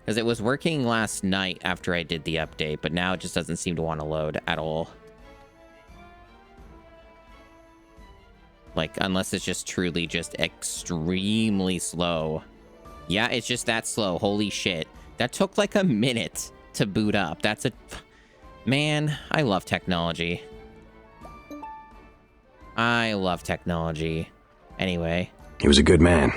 Because it was working last night after I did the update, but now it just doesn't seem to want to load at all. Like, unless it's just truly just extremely slow. Yeah, it's just that slow. Holy shit. That took like a minute to boot up. That's a... Man, I love technology. I love technology. Anyway. He was a good man.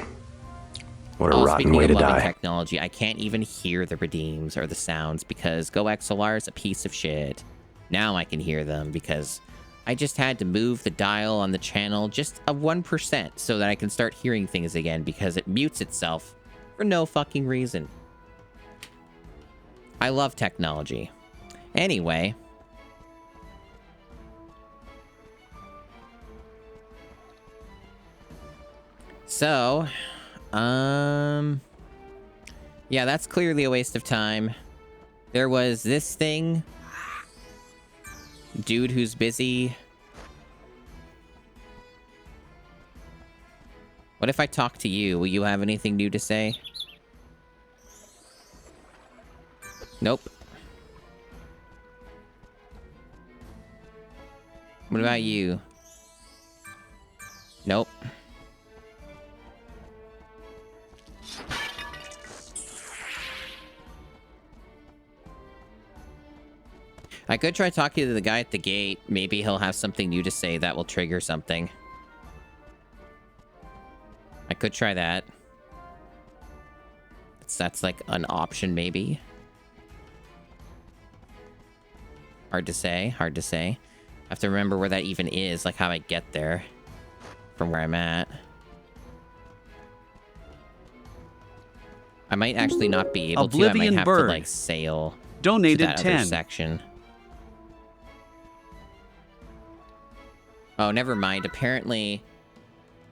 What a rotten way to die. Technology, I can't even hear the redeems or the sounds because GoXLR is a piece of shit. Now I can hear them because I just had to move the dial on the channel just a 1% so that I can start hearing things again because it mutes itself for no fucking reason. I love technology. Anyway. So... yeah, that's clearly a waste of time. There was this thing. Dude who's busy. What if I talk to you? Will you have anything new to say? Nope. What about you? Nope. I could try talking to the guy at the gate. Maybe he'll have something new to say that will trigger something. I could try that. That's like an option, maybe. Hard to say. Hard to say. I have to remember where that even is, like how I get there from where I'm at. I might actually not be able to. I might have to like sail donated to that 10 other section. Oh, never mind. Apparently,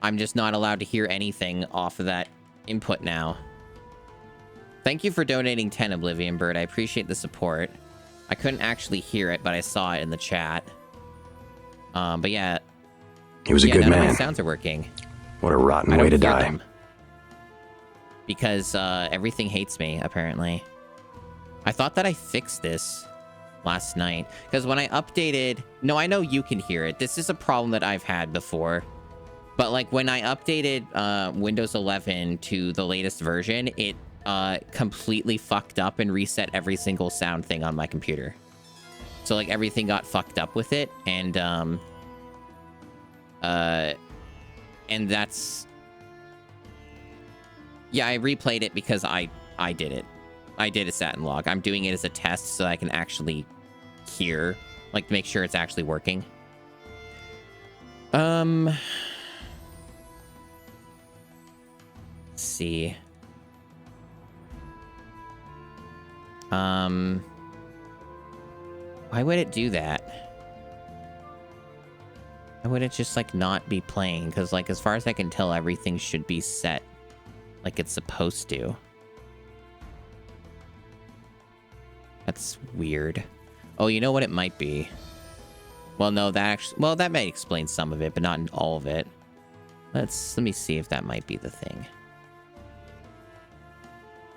I'm just not allowed to hear anything off of that input now. Thank you for donating 10, Oblivion Bird. I appreciate the support. I couldn't actually hear it, but I saw it in the chat. But yeah. He was a good none of man. my sounds are working. What a rotten way to die. Them. Because everything hates me, apparently. I thought that I fixed this last night. Because when I updated... No, I know you can hear it. This is a problem that I've had before. But like when I updated Windows 11 to the latest version, it completely fucked up and reset every single sound thing on my computer. So like everything got fucked up with it. And that's... Yeah, I replayed it because I did it. I did a satin log. I'm doing it as a test so I can actually hear, like, make sure it's actually working. Let's see. Why would it do that? Why would it just, like, not be playing? Because, like, as far as I can tell, everything should be set like it's supposed to. That's weird. Oh, you know what it might be? Well, no, that actually... Well, that may explain some of it, but not all of it. Let me see if that might be the thing.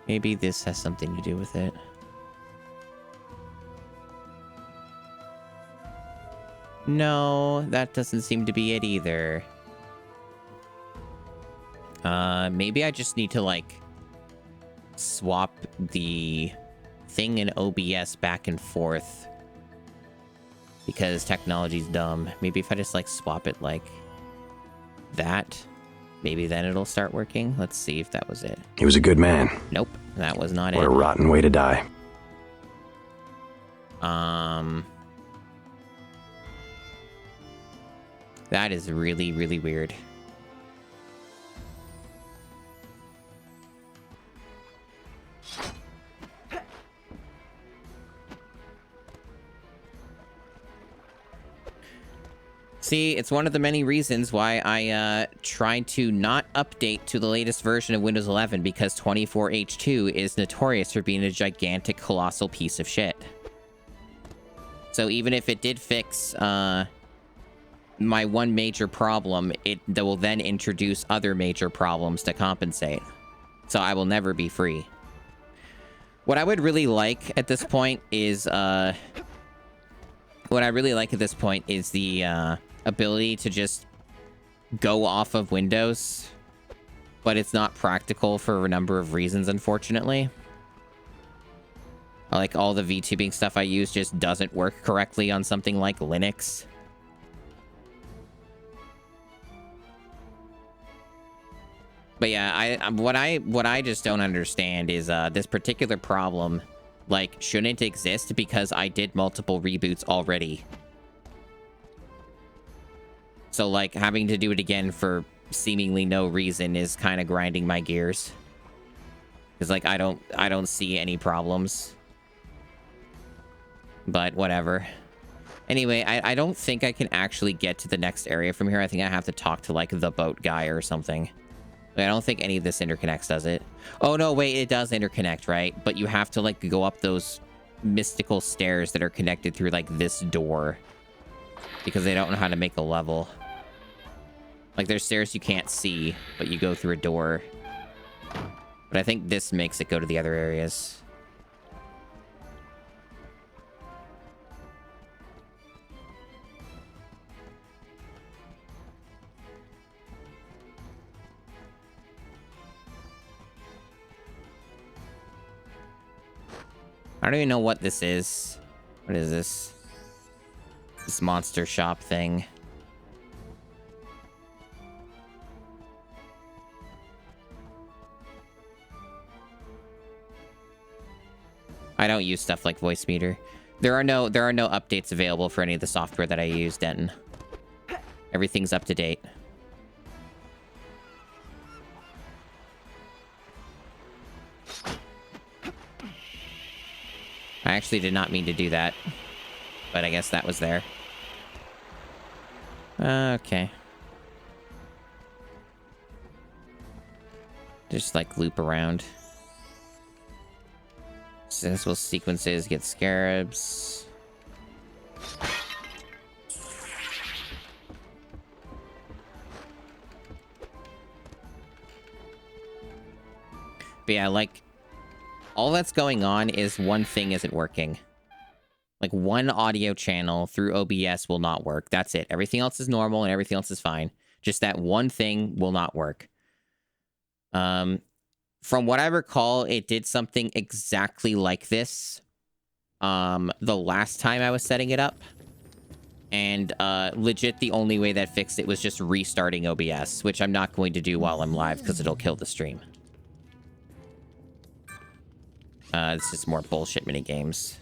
Maybe this has something to do with it. No, that doesn't seem to be it either. Maybe I just need to, like, swap the thing in OBS back and forth. Because technology's dumb. Maybe if I just, like, swap it like that, maybe then it'll start working. Let's see if that was it. He was a good man. Nope, that was not it. What a rotten way to die. That is really, really weird. See, it's one of the many reasons why I tried to not update to the latest version of Windows 11, because 24H2 is notorious for being a gigantic, colossal piece of shit. So even if it did fix my one major problem, that will then introduce other major problems to compensate. So I will never be free. What I would really like at this point is the ability to just go off of Windows, but it's not practical for a number of reasons, unfortunately. Like, all the VTubing stuff I use just doesn't work correctly on something like Linux. But yeah, what I just don't understand is this particular problem, like, shouldn't exist because I did multiple reboots already. So, like, having to do it again for seemingly no reason is kind of grinding my gears. Because, like, I don't see any problems. But whatever. Anyway, I don't think I can actually get to the next area from here. I think I have to talk to, like, the boat guy or something. I don't think any of this interconnects, does it? Oh, no, wait, it does interconnect, right? But you have to, like, go up those mystical stairs that are connected through, like, this door. Because they don't know how to make a level. Like, there's stairs you can't see, but you go through a door. But I think this makes it go to the other areas. I don't even know what this is. What is this? This monster shop thing. I don't use stuff like voice meter. There are no updates available for any of the software that I use, Denton. Everything's up to date. I actually did not mean to do that, but I guess that was there. Okay. Just, like, loop around. Successful sequences get scarabs. But yeah, like, all that's going on is one thing isn't working. Like, one audio channel through OBS will not work. That's it. Everything else is normal and everything else is fine. Just that one thing will not work. From what I recall, it did something exactly like this the last time I was setting it up. And legit, the only way that fixed it was just restarting OBS, which I'm not going to do while I'm live because it'll kill the stream. It's just more bullshit mini games.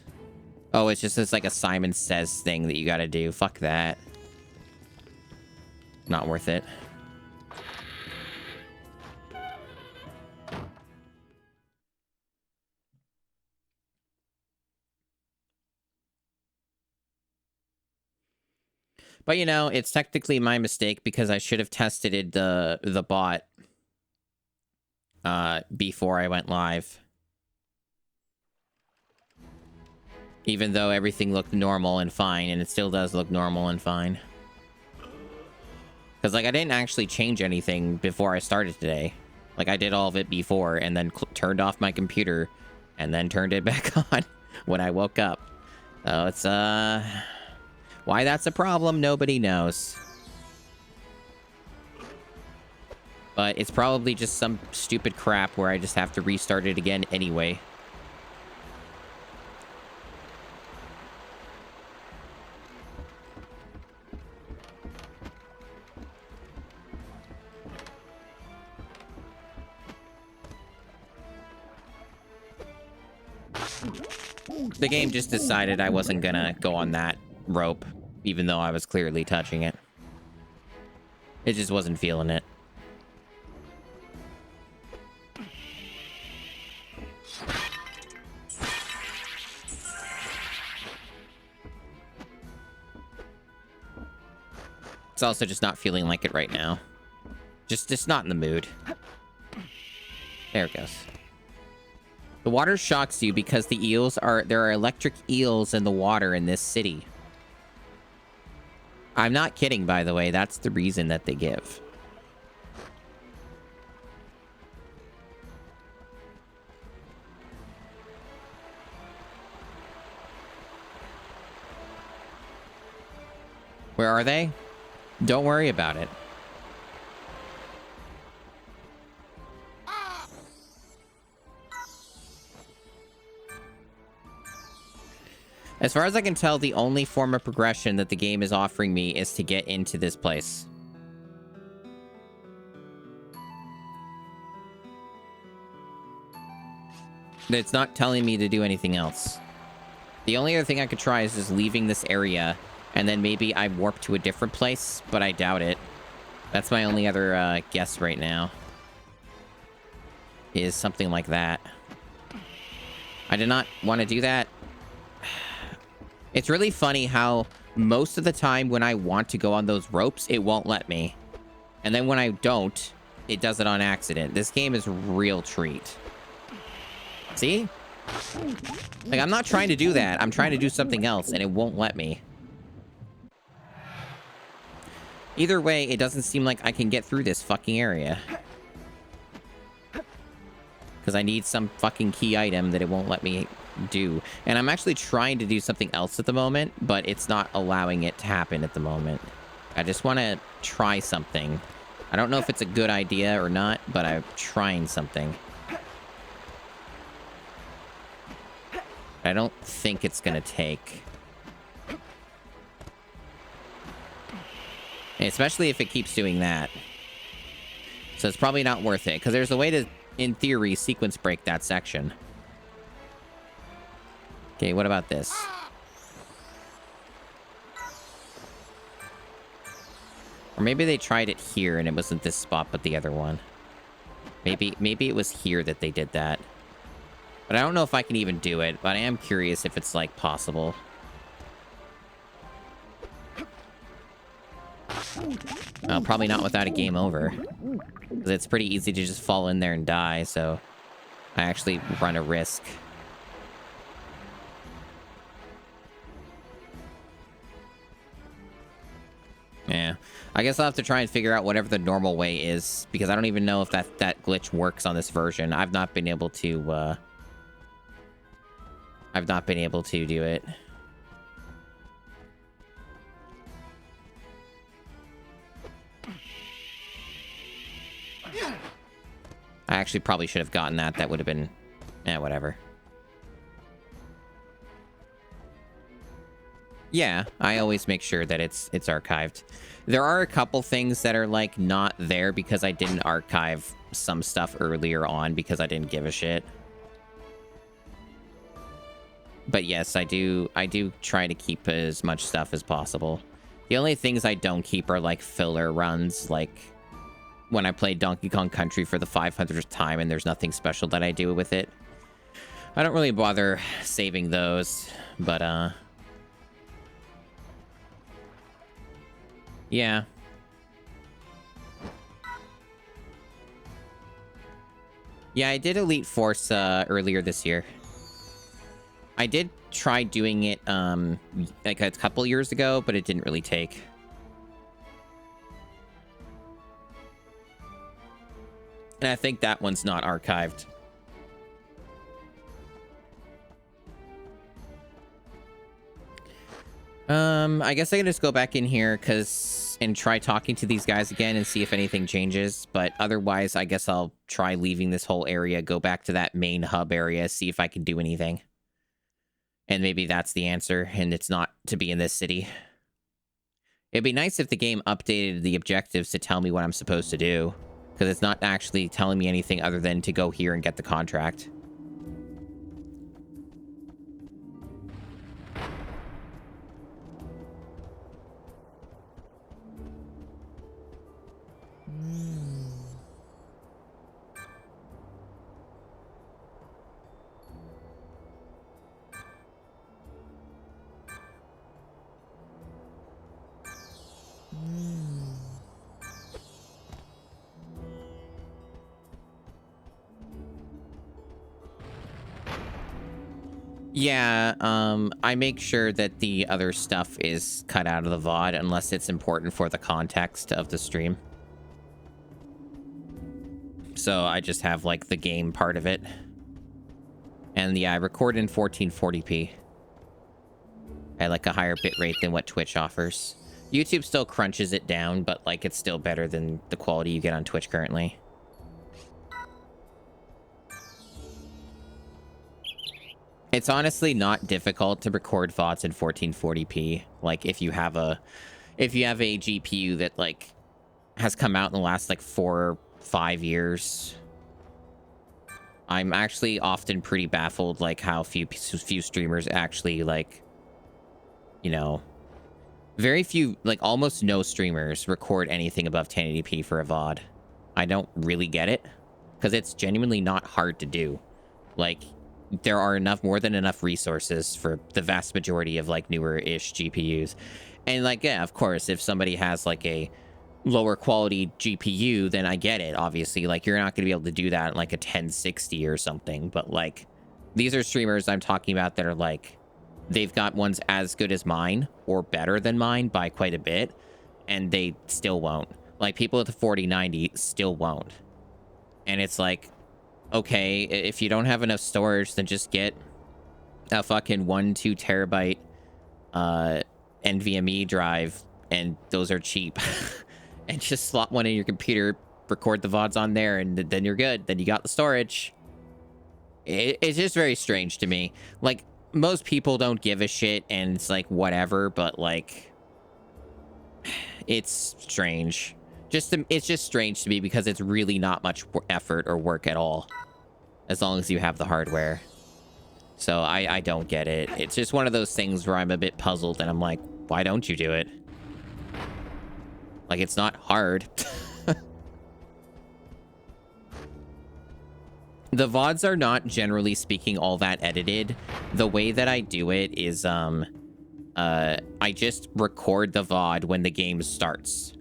Oh, it's just this like a Simon Says thing that you gotta do. Fuck that. Not worth it. But you know, it's technically my mistake because I should have tested it, the bot before I went live. Even though everything looked normal and fine, and it still does look normal and fine. Because, like, I didn't actually change anything before I started today. Like, I did all of it before, and then turned off my computer, and then turned it back on when I woke up. So it's, why that's a problem, nobody knows. But it's probably just some stupid crap where I just have to restart it again anyway. The game just decided I wasn't gonna go on that rope, even though I was clearly touching it. It just wasn't feeling it. It's also just not feeling like it right now. Just not in the mood. There it goes. The water shocks you because the eels there are electric eels in the water in this city. I'm not kidding, by the way. That's the reason that they give. Where are they? Don't worry about it. As far as I can tell, the only form of progression that the game is offering me is to get into this place. It's not telling me to do anything else. The only other thing I could try is just leaving this area, and then maybe I warp to a different place, but I doubt it. That's my only other guess right now. Is something like that. I did not want to do that. It's really funny how most of the time when I want to go on those ropes, it won't let me. And then when I don't, it does it on accident. This game is a real treat. See? Like, I'm not trying to do that. I'm trying to do something else, and it won't let me. Either way, it doesn't seem like I can get through this fucking area. Because I need some fucking key item that it won't let me do. And I'm actually trying to do something else at the moment, but it's not allowing it to happen at the moment. I just want to try something. I don't know if it's a good idea or not, but I'm trying something. I don't think it's gonna take. Especially if it keeps doing that. So it's probably not worth it, because there's a way to, in theory, sequence break that section. Okay, what about this? Or maybe they tried it here and it wasn't this spot but the other one. Maybe it was here that they did that. But I don't know if I can even do it, but I am curious if it's, like, possible. Well, probably not without a game over. Because it's pretty easy to just fall in there and die, so I actually run a risk. I guess I'll have to try and figure out whatever the normal way is, because I don't even know if that glitch works on this version. I've not been able to do it. I actually probably should have gotten that. That would have been... whatever. Yeah, I always make sure that it's archived. There are a couple things that are, like, not there because I didn't archive some stuff earlier on because I didn't give a shit. But yes, I do try to keep as much stuff as possible. The only things I don't keep are, like, filler runs, like... when I played Donkey Kong Country for the 500th time and there's nothing special that I do with it. I don't really bother saving those, but, yeah. Yeah, I did Elite Force, earlier this year. I did try doing it, like a couple years ago, but it didn't really take. And I think that one's not archived. I guess I can just go back in here and try talking to these guys again and see if anything changes. But otherwise, I guess I'll try leaving this whole area, go back to that main hub area, see if I can do anything. And maybe that's the answer, and it's not to be in this city. It'd be nice if the game updated the objectives to tell me what I'm supposed to do. Because it's not actually telling me anything other than to go here and get the contract. Yeah, I make sure that the other stuff is cut out of the VOD unless it's important for the context of the stream. So I just have, like, the game part of it. And yeah, I record in 1440p. At, like, a higher bitrate than what Twitch offers. YouTube still crunches it down, but, like, it's still better than the quality you get on Twitch currently. It's honestly not difficult to record VODs in 1440p. Like, if you have a GPU that, like, has come out in the last, like, 4 or 5 years. I'm actually often pretty baffled, like, how few streamers actually, like, you know, very few, like, almost no streamers record anything above 1080p for a VOD. I don't really get it, because it's genuinely not hard to do. Like, there are more than enough resources for the vast majority of, like, newer-ish GPUs. And, like, yeah, of course, if somebody has, like, a lower quality GPU, then I get it, obviously. Like, you're not going to be able to do that in, like, a 1060 or something. But, like, these are streamers I'm talking about that are, like, they've got ones as good as mine or better than mine by quite a bit, and they still won't. Like, people at the 4090 still won't. And it's like, okay, if you don't have enough storage, then just get a fucking 1-2 terabyte NVMe drive, and those are cheap. And just slot one in your computer, record the VODs on there, and then you're good. Then you got the storage. It's just very strange to me. Like, most people don't give a shit, and it's like, whatever, but, like, it's strange. It's just strange to me because it's really not much effort or work at all, as long as you have the hardware. So I don't get it. It's just one of those things where I'm a bit puzzled, and I'm like, why don't you do it? Like, it's not hard. The VODs are not, generally speaking, all that edited. The way that I do it is, I just record the VOD when the game starts.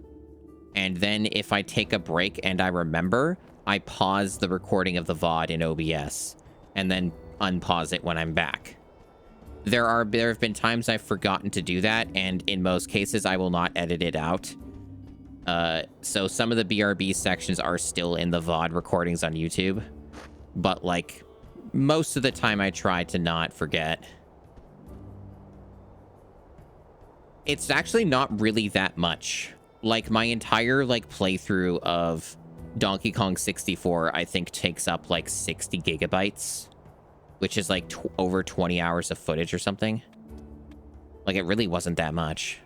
And then if I take a break and I remember, I pause the recording of the VOD in OBS and then unpause it when I'm back. There have been times I've forgotten to do that, and in most cases I will not edit it out. So some of the BRB sections are still in the VOD recordings on YouTube, but like most of the time I try to not forget. It's actually not really that much. Like my entire like playthrough of Donkey Kong 64, I think takes up like 60 gigabytes, which is like over 20 hours of footage or something. Like it really wasn't that much.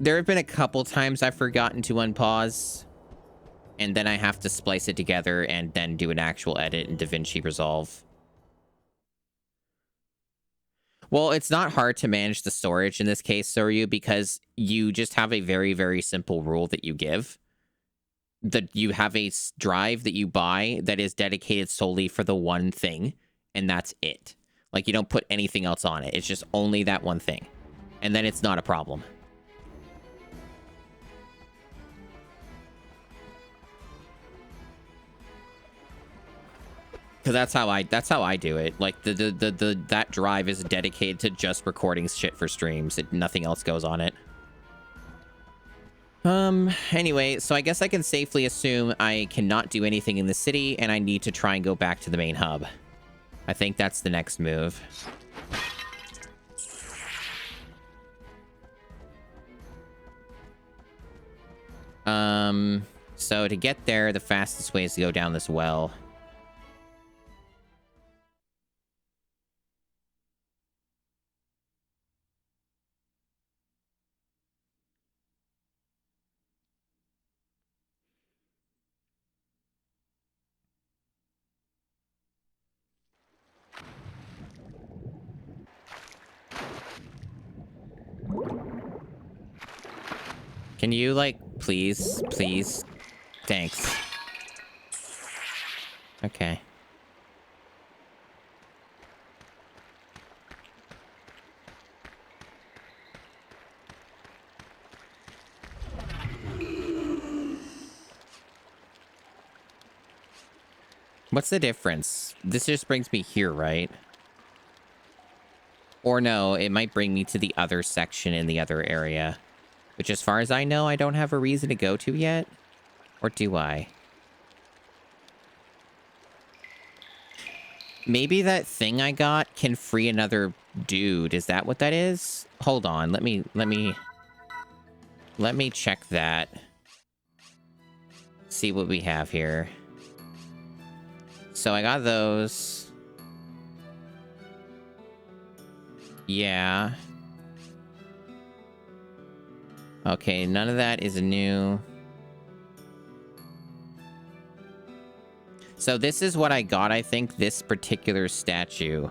There have been a couple times I've forgotten to unpause, and then I have to splice it together and then do an actual edit in DaVinci Resolve. Well, it's not hard to manage the storage in this case, Soryu, because you just have a very, very simple rule that you give. That you have a drive that you buy that is dedicated solely for the one thing, and that's it. Like, you don't put anything else on it. It's just only that one thing. And then it's not a problem. Because that's how I do it. Like that drive is dedicated to just recording shit for streams. Nothing else goes on it. Anyway, so I guess I can safely assume I cannot do anything in the city, and I need to try and go back to the main hub. I think that's the next move. So to get there, the fastest way is to go down this well. Can you, like, please? Thanks. Okay. What's the difference? This just brings me here, right? Or no, it might bring me to the other section in the other area. Which, as far as I know, I don't have a reason to go to yet. Or do I? Maybe that thing I got can free another dude. Is that what that is? Hold on. Let me check that. See what we have here. So I got those. Yeah. Okay, none of that is new. So this is what I got, I think, this particular statue.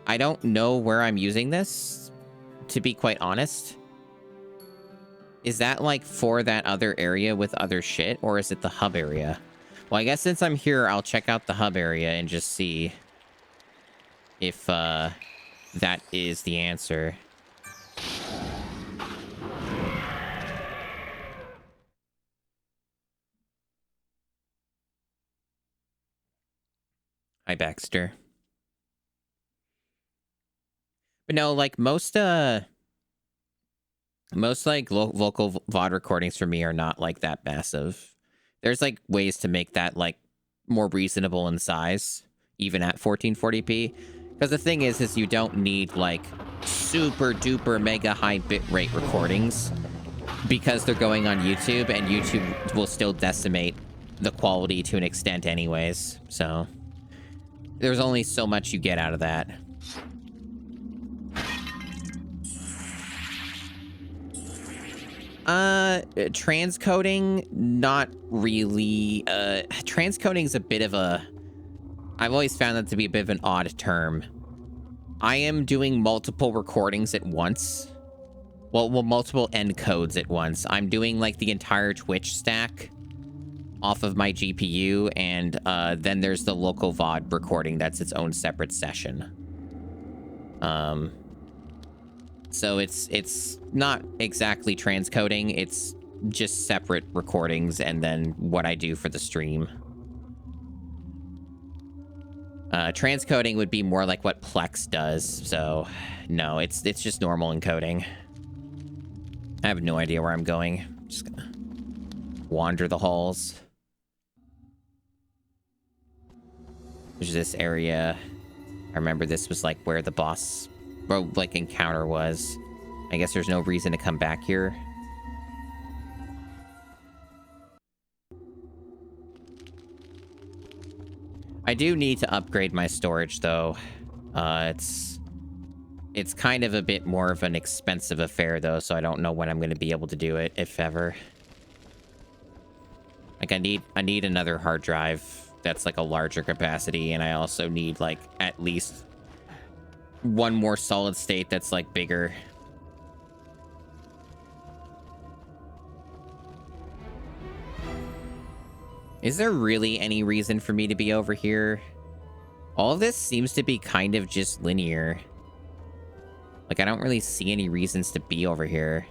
I don't know where I'm using this, to be quite honest. Is that, like, for that other area with other shit, or is it the hub area? Well, I guess since I'm here, I'll check out the hub area and just see if, that is the answer. Hi, Baxter. But no, like, most like, vocal VOD recordings for me are not, like, that massive. There's, like, ways to make that, like, more reasonable in size, even at 1440p. Because the thing is you don't need, like, super duper mega high bitrate recordings because they're going on YouTube, and YouTube will still decimate the quality to an extent anyways. So there's only so much you get out of that. Transcoding, not really. Transcoding's a bit of a... I've always found that to be a bit of an odd term. I am doing multiple recordings at once. Well, multiple encodes at once. I'm doing, like, the entire Twitch stack off of my GPU, and then there's the local VOD recording that's its own separate session. So it's not exactly transcoding, it's just separate recordings and then what I do for the stream. Transcoding would be more like what Plex does, so no, it's just normal encoding. I have no idea where I'm going. Just gonna wander the halls. There's this area. I remember this was like where the boss, or like encounter was. I guess there's no reason to come back here. I do need to upgrade my storage though. It's kind of a bit more of an expensive affair though, so I don't know when I'm going to be able to do it, if ever. Like I need another hard drive that's like a larger capacity, and I also need like at least one more solid state that's like bigger. Is there really any reason for me to be over here? All of this seems to be kind of just linear. Like, I don't really see any reasons to be over here.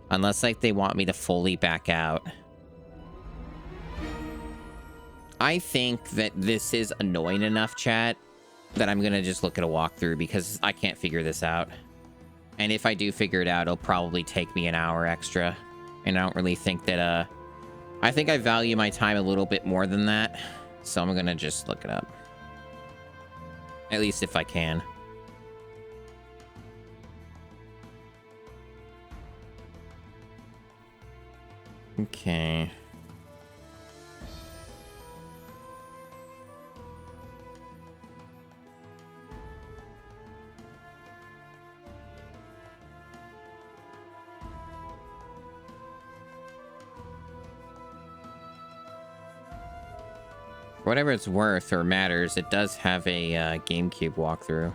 Unless, like, they want me to fully back out. I think that this is annoying enough, chat, that I'm gonna just look at a walkthrough because I can't figure this out. And if I do figure it out, it'll probably take me an hour extra. And I don't really think that, I think I value my time a little bit more than that. So I'm gonna just look it up. At least if I can. Okay. For whatever it's worth or matters, it does have a GameCube walkthrough.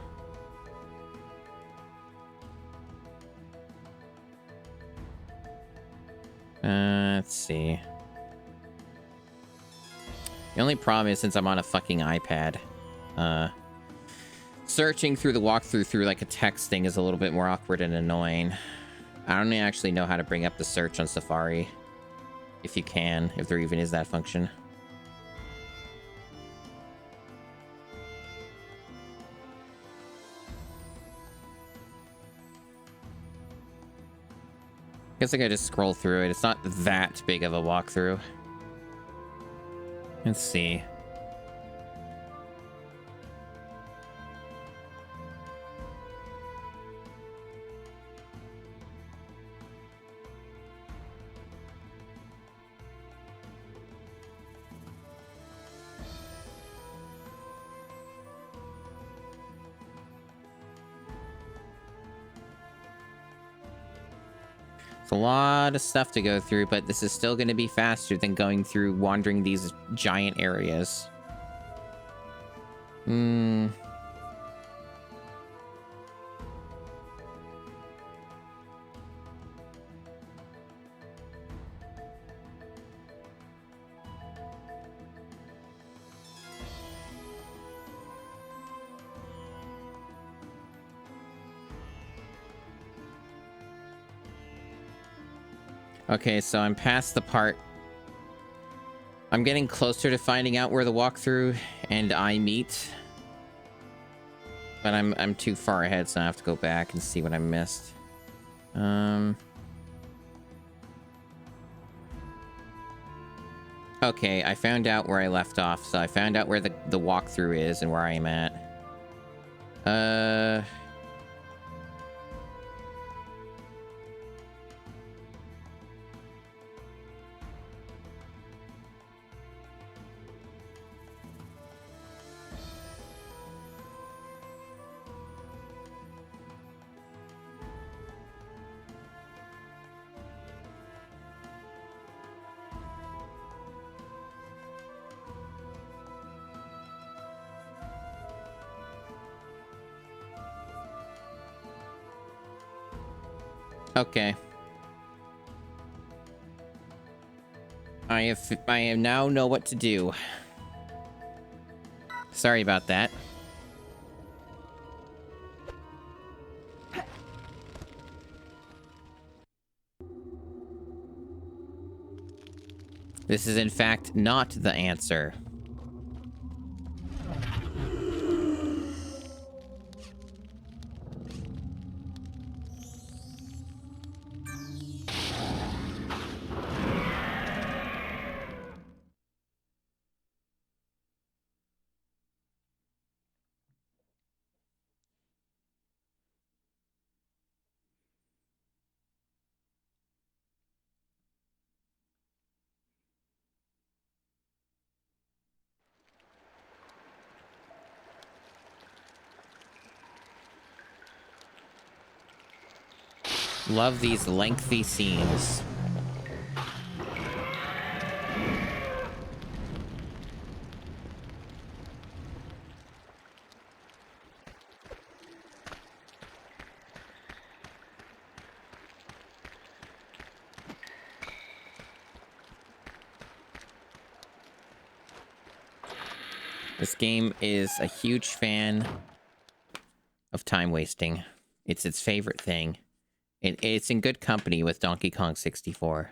Let's see. The only problem is since I'm on a fucking iPad, searching through the walkthrough through like a text thing is a little bit more awkward and annoying. I don't actually know how to bring up the search on Safari. If you can, if there even is that function. Guess I could just scroll through it. It's not that big of a walkthrough. Let's see. It's a lot of stuff to go through, but this is still going to be faster than going through wandering these giant areas. Okay, so I'm past the part. I'm getting closer to finding out where the walkthrough and I meet. But I'm too far ahead, so I have to go back and see what I missed. Okay, I found out where I left off, so I found out where the walkthrough is and where I am at. Okay. I now know what to do. Sorry about that. This is in fact not the answer. Love these lengthy scenes. This game is a huge fan of time wasting. It's its favorite thing. It's in good company with Donkey Kong 64.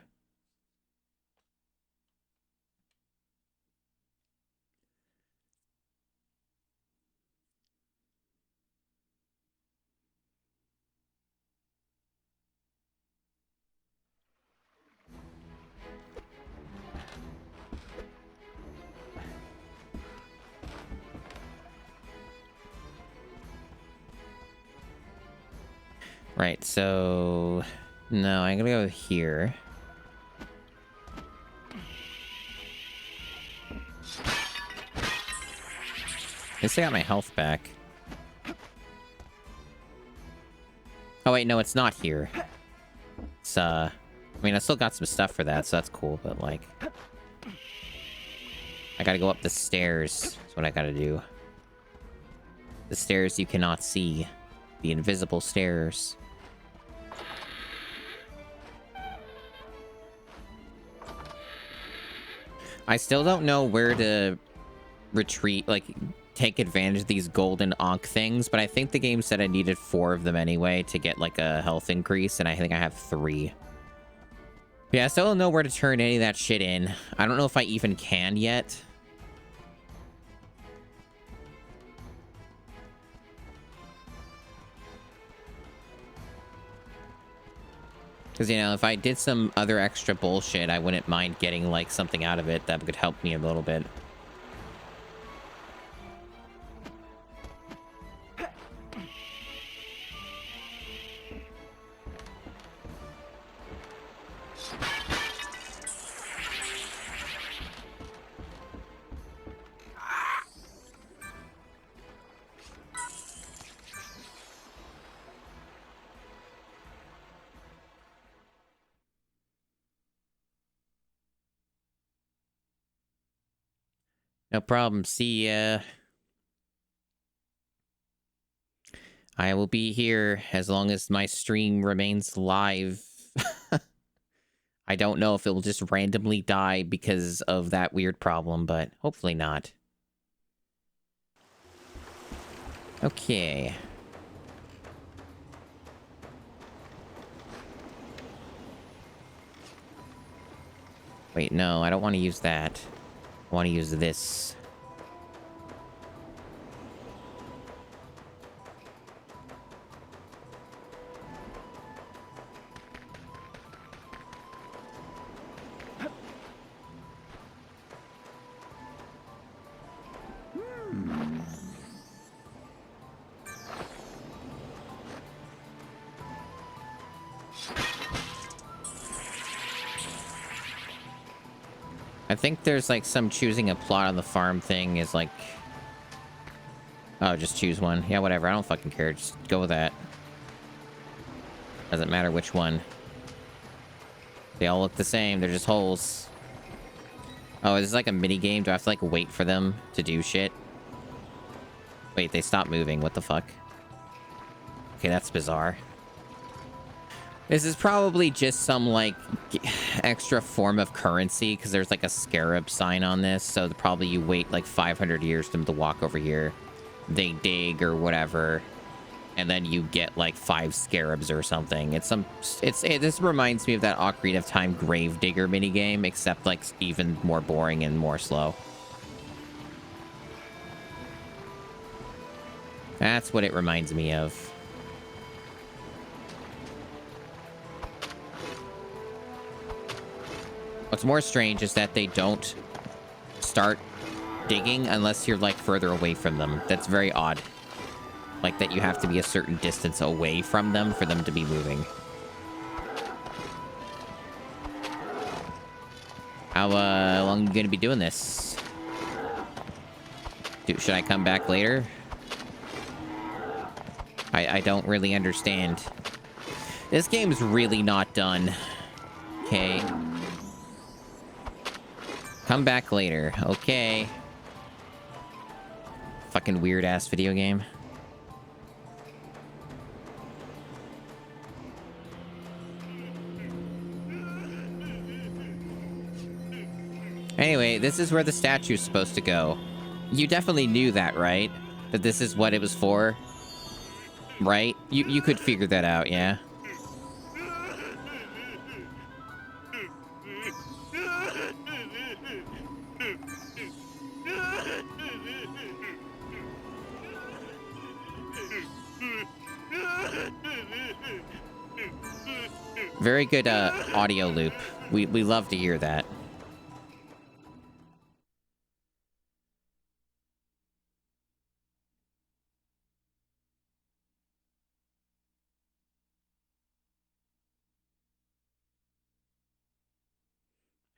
Right, so... No, I'm gonna go here. At least I got my health back. Oh wait, no, it's not here. It's, I mean, I still got some stuff for that, so that's cool, but, like... I gotta go up the stairs. That's what I gotta do. The stairs you cannot see. The invisible stairs. I still don't know where to retreat, like, take advantage of these golden Ankh things, but I think the game said I needed 4 of them anyway to get, like, a health increase, and I think I have 3. Yeah, I still don't know where to turn any of that shit in. I don't know if I even can yet. Because, you know, if I did some other extra bullshit, I wouldn't mind getting, like, something out of it that could help me a little bit. No problem. See ya. I will be here as long as my stream remains live. I don't know if it will just randomly die because of that weird problem, but hopefully not. Okay. Wait, no, I don't want to use that. I want to use this. I think there's like some choosing a plot on the farm thing is like... Oh, just choose one. Yeah, whatever. I don't fucking care. Just go with that. Doesn't matter which one. They all look the same. They're just holes. Oh, is this like a mini game? Do I have to like wait for them to do shit? Wait, they stopped moving. What the fuck? Okay, that's bizarre. This is probably just some, like, extra form of currency, because there's, like, a scarab sign on this, so probably you wait, like, 500 years for them to walk over here. They dig or whatever, and then you get, like, 5 scarabs or something. This reminds me of that Ocarina of Time Gravedigger minigame, except, like, even more boring and more slow. That's what it reminds me of. What's more strange is that they don't start digging unless you're, like, further away from them. That's very odd. Like, that you have to be a certain distance away from them for them to be moving. How long are you gonna be doing this? Should I come back later? I don't really understand. This game's really not done. Okay. Come back later. Okay. Fucking weird-ass video game. Anyway, this is where the statue's supposed to go. You definitely knew that, right? That this is what it was for? Right? You could figure that out, yeah? Very good audio loop. We love to hear that.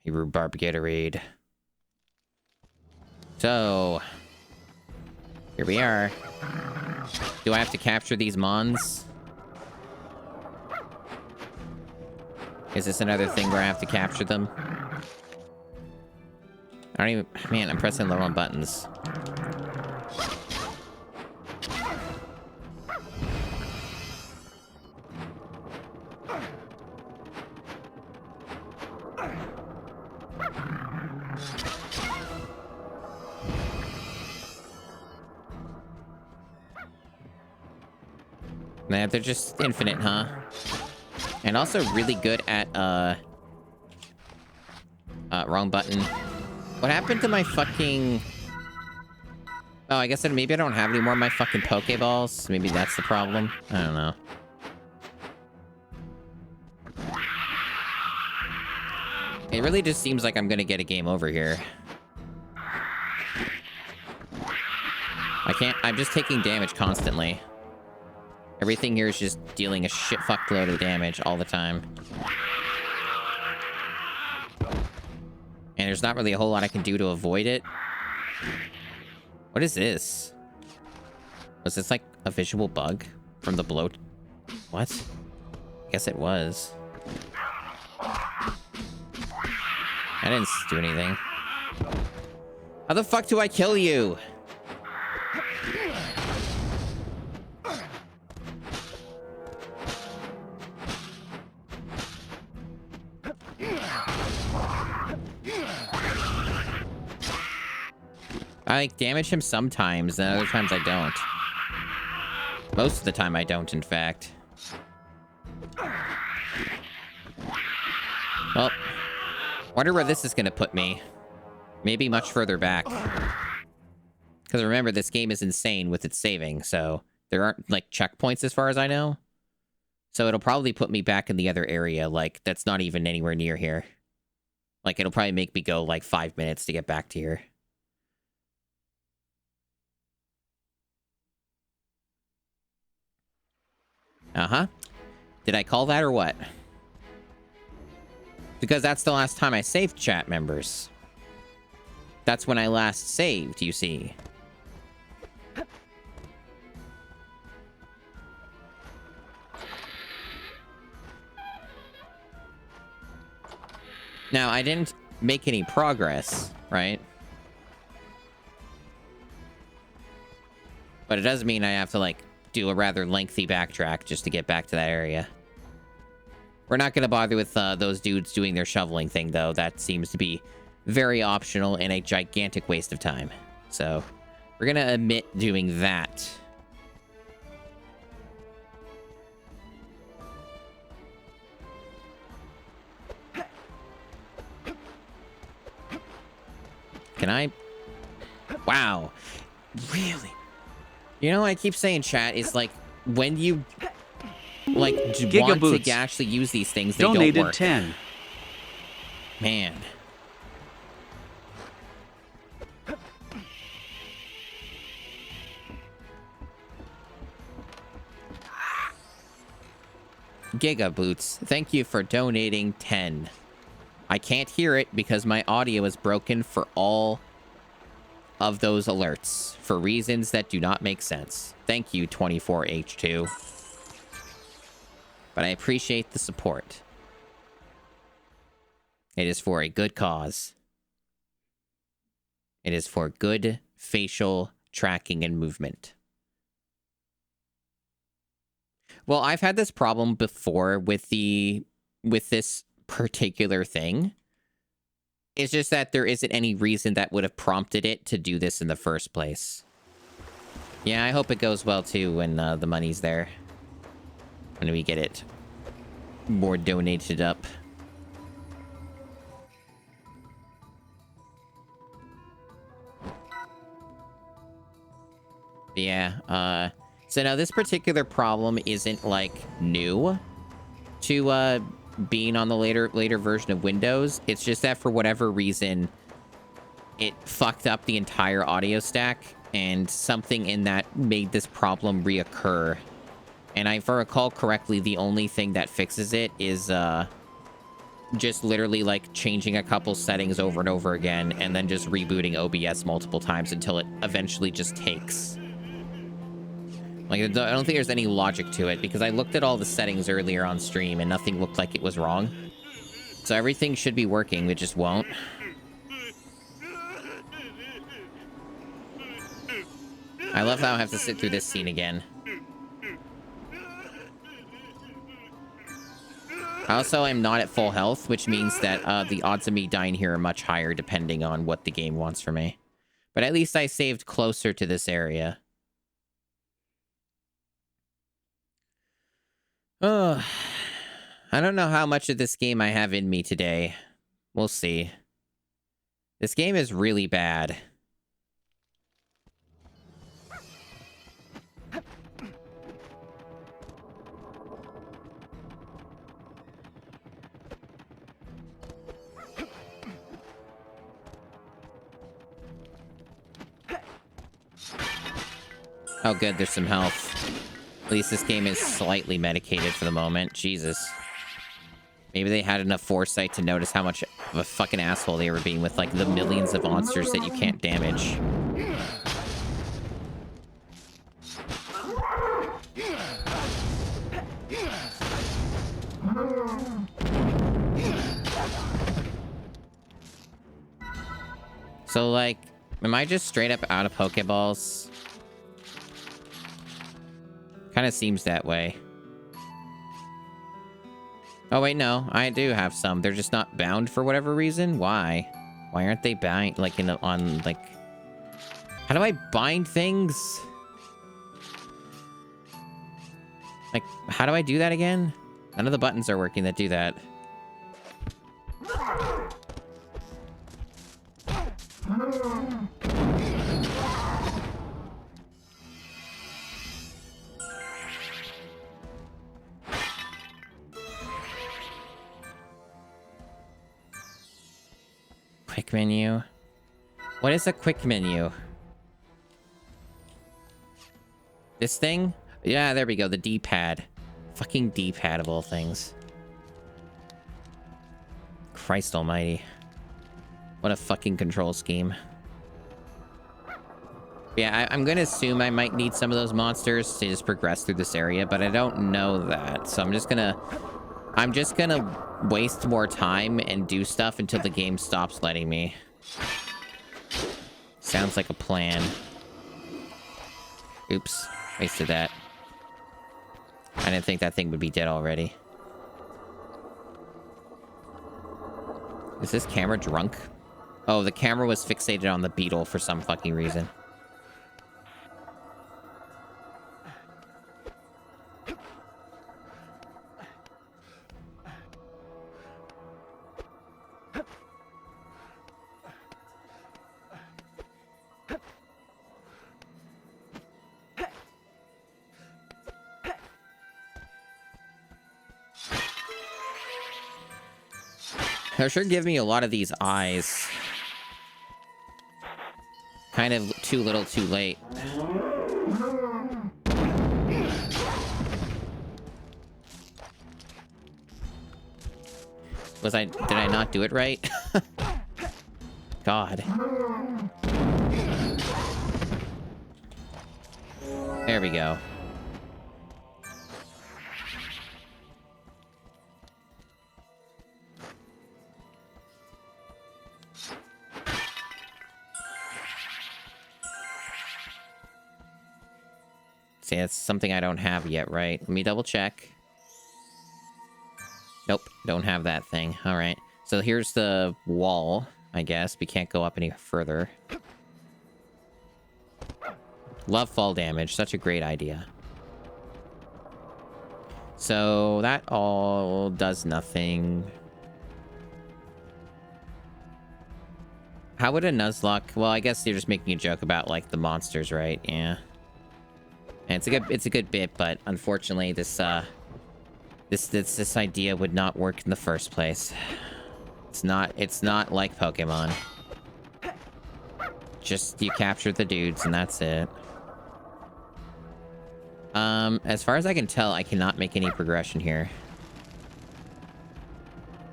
Hey, rhubarb Gatorade. So, here we are. Do I have to capture these mons? Is this another thing where I have to capture them? I don't even... Man, I'm pressing the wrong buttons. Man, they're just infinite, huh? And also really good at, wrong button. What happened to my fucking... Oh, I guess maybe I don't have any more of my fucking Pokeballs. Maybe that's the problem. I don't know. It really just seems like I'm gonna get a game over here. I can't... I'm just taking damage constantly. Everything here is just dealing a shit fuckload of damage all the time. And there's not really a whole lot I can do to avoid it. What is this? Was this like a visual bug from the bloat? What? I guess it was. I didn't do anything. How the fuck do I kill you? I like damage him sometimes, and other times I don't. Most of the time I don't, in fact. Well, wonder where this is gonna put me. Maybe much further back. Because remember, this game is insane with its saving, so there aren't, like, checkpoints as far as I know. So it'll probably put me back in the other area, like, that's not even anywhere near here. Like, it'll probably make me go, like, 5 minutes to get back to here. Uh-huh. Did I call that or what? Because that's the last time I saved, chat members. That's when I last saved, you see. Now, I didn't make any progress, right? But it does mean I have to, like, do a rather lengthy backtrack just to get back to that area. We're not going to bother with those dudes doing their shoveling thing, though. That seems to be very optional and a gigantic waste of time. So, we're going to omit doing that. Can I? Wow. Really? You know, I keep saying, chat, is like, when you, like, want to actually use these things, they don't work. 10. Man. Gigaboots, thank you for donating 10. I can't hear it because my audio is broken for all of those alerts for reasons that do not make sense. Thank you, 24H2. but I appreciate the support. It is for a good cause. It is for good facial tracking and movement. Well, I've had this problem before with this particular thing. It's just that there isn't any reason that would have prompted it to do this in the first place. Yeah, I hope it goes well too when the money's there. When we get it more donated up. But yeah, so now this particular problem isn't like new to being on the later version of Windows. It's just that for whatever reason, it fucked up the entire audio stack, and something in that made this problem reoccur. And if I recall correctly, the only thing that fixes it is just literally like changing a couple settings over and over again, and then just rebooting OBS multiple times until it eventually just takes. Like, I don't think there's any logic to it, because I looked at all the settings earlier on stream and nothing looked like it was wrong. So everything should be working, it just won't. I love how I have to sit through this scene again. Also, I'm not at full health, which means that the odds of me dying here are much higher depending on what the game wants from me. But at least I saved closer to this area. Oh, I don't know how much of this game I have in me today. We'll see. This game is really bad. Oh good, there's some health. At least this game is slightly medicated for the moment. Jesus. Maybe they had enough foresight to notice how much of a fucking asshole they were being with, like, the millions of monsters that you can't damage. So, like, am I just straight up out of Pokeballs? Kind of seems that way. Oh, wait, no. I do have some. They're just not bound for whatever reason. Why? Why aren't they bound, like, on, like... How do I bind things? Like, how do I do that again? None of the buttons are working that do that. Quick menu. What is a quick menu? This thing? Yeah, there we go. The D-pad. Fucking D-pad of all things. Christ almighty. What a fucking control scheme. Yeah, I'm gonna assume I might need some of those monsters to just progress through this area, but I don't know that. So I'm just gonna waste more time and do stuff until the game stops letting me. Sounds like a plan. Oops. Wasted that. I didn't think that thing would be dead already. Is this camera drunk? Oh, the camera was fixated on the beetle for some fucking reason. They'll sure give me a lot of these eyes. Kind of too little, too late. Did I not do it right? God. There we go. See, that's something I don't have yet, right? Let me double check. Nope, don't have that thing. All right. So here's the wall, I guess. We can't go up any further. Love fall damage. Such a great idea. So that all does nothing. How would a Nuzlocke... Well, I guess you're just making a joke about, like, the monsters, right? Yeah. And it's a good bit, but unfortunately, this idea would not work in the first place. It's not like Pokemon. Just you capture the dudes and that's it. As far as I can tell, I cannot make any progression here.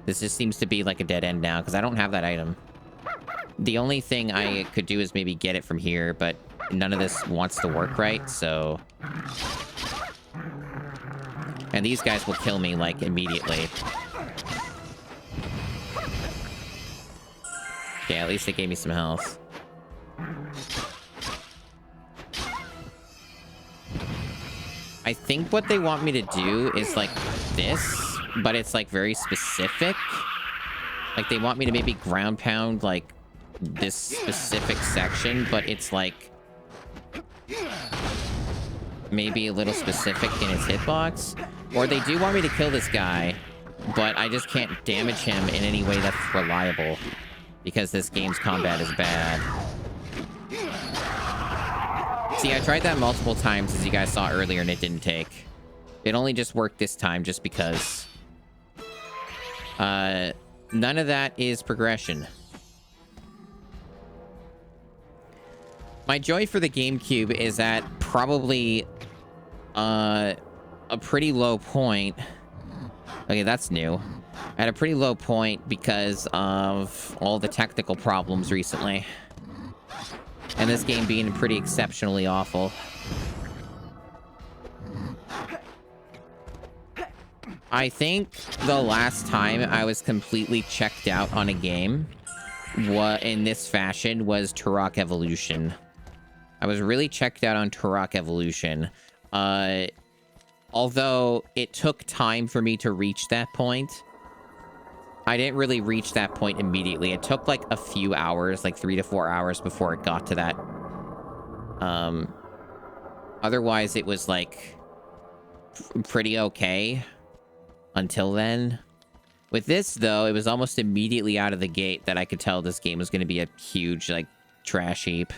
This just seems to be like a dead end now because I don't have that item. The only thing I could do is maybe get it from here, but none of this wants to work right, so... And these guys will kill me, like, immediately. Okay, at least they gave me some health. I think what they want me to do is, like, this, but it's, like, very specific. Like, they want me to maybe ground pound, like, this specific section, but it's, like... maybe a little specific in its hitbox. Or they do want me to kill this guy, but I just can't damage him in any way that's reliable. Because this game's combat is bad. See, I tried that multiple times, as you guys saw earlier, and it didn't take. It only just worked this time, just because. None of that is progression. My joy for the GameCube is at probably a pretty low point. Okay, that's new. At a pretty low point because of all the technical problems recently. And this game being pretty exceptionally awful. I think the last time I was completely checked out on a game in this fashion was Turok Evolution. I was really checked out on Turok Evolution. Although it took time for me to reach that point. I didn't really reach that point immediately. It took like a few hours, like 3 to 4 hours before it got to that. Otherwise, it was like pretty okay until then. With this, though, it was almost immediately out of the gate that I could tell this game was going to be a huge, like, trash heap.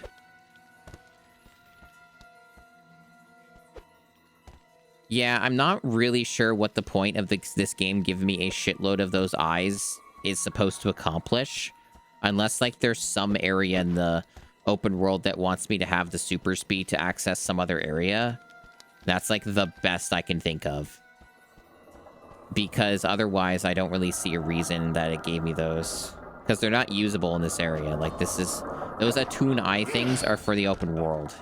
Yeah, I'm not really sure what the point of this game giving me a shitload of those eyes is supposed to accomplish. Unless, like, there's some area in the open world that wants me to have the super speed to access some other area. That's, like, the best I can think of. Because otherwise, I don't really see a reason that it gave me those. Because they're not usable in this area. Like, this is... Those Attune Eye things are for the open world.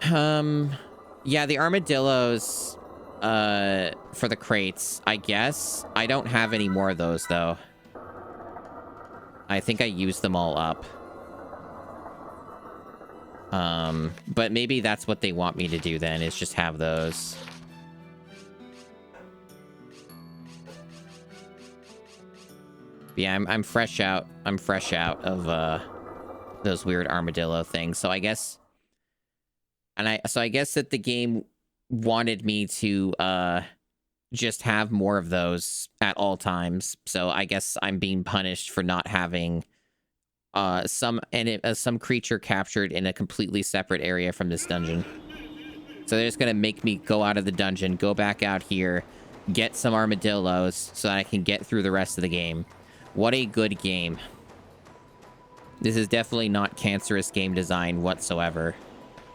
Yeah, the armadillos, for the crates, I guess. I don't have any more of those, though. I think I used them all up. But maybe that's what they want me to do then, is just have those. But yeah, I'm fresh out. I'm fresh out of, those weird armadillo things. So I guess... So I guess that the game wanted me to just have more of those at all times. So I guess I'm being punished for not having some creature captured in a completely separate area from this dungeon. So they're just gonna make me go out of the dungeon, go back out here, get some armadillos so that I can get through the rest of the game. What a good game. This is definitely not cancerous game design whatsoever.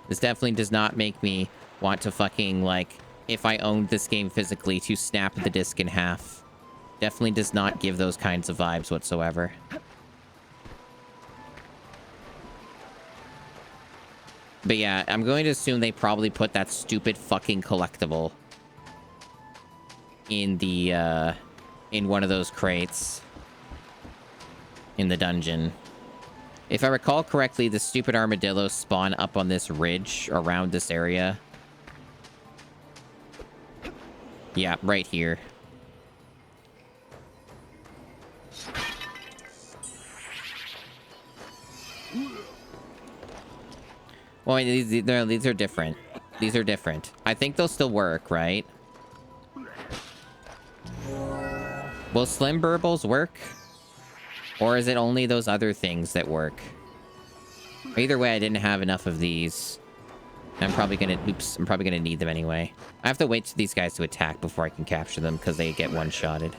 This definitely does not make me want to fucking, like, if I owned this game physically, to snap the disc in half. Definitely does not give those kinds of vibes whatsoever. But yeah, I'm going to assume they probably put that stupid fucking collectible in the, in one of those crates in the dungeon. If I recall correctly, the stupid armadillos spawn up on this ridge around this area. Yeah, right here. Well, these are different. These are different. I think they'll still work, right? Will Slim Burbles work? Or is it only those other things that work? Either way, I didn't have enough of these. I'm probably gonna... Oops, I'm probably gonna need them anyway. I have to wait for these guys to attack before I can capture them, because they get one-shotted.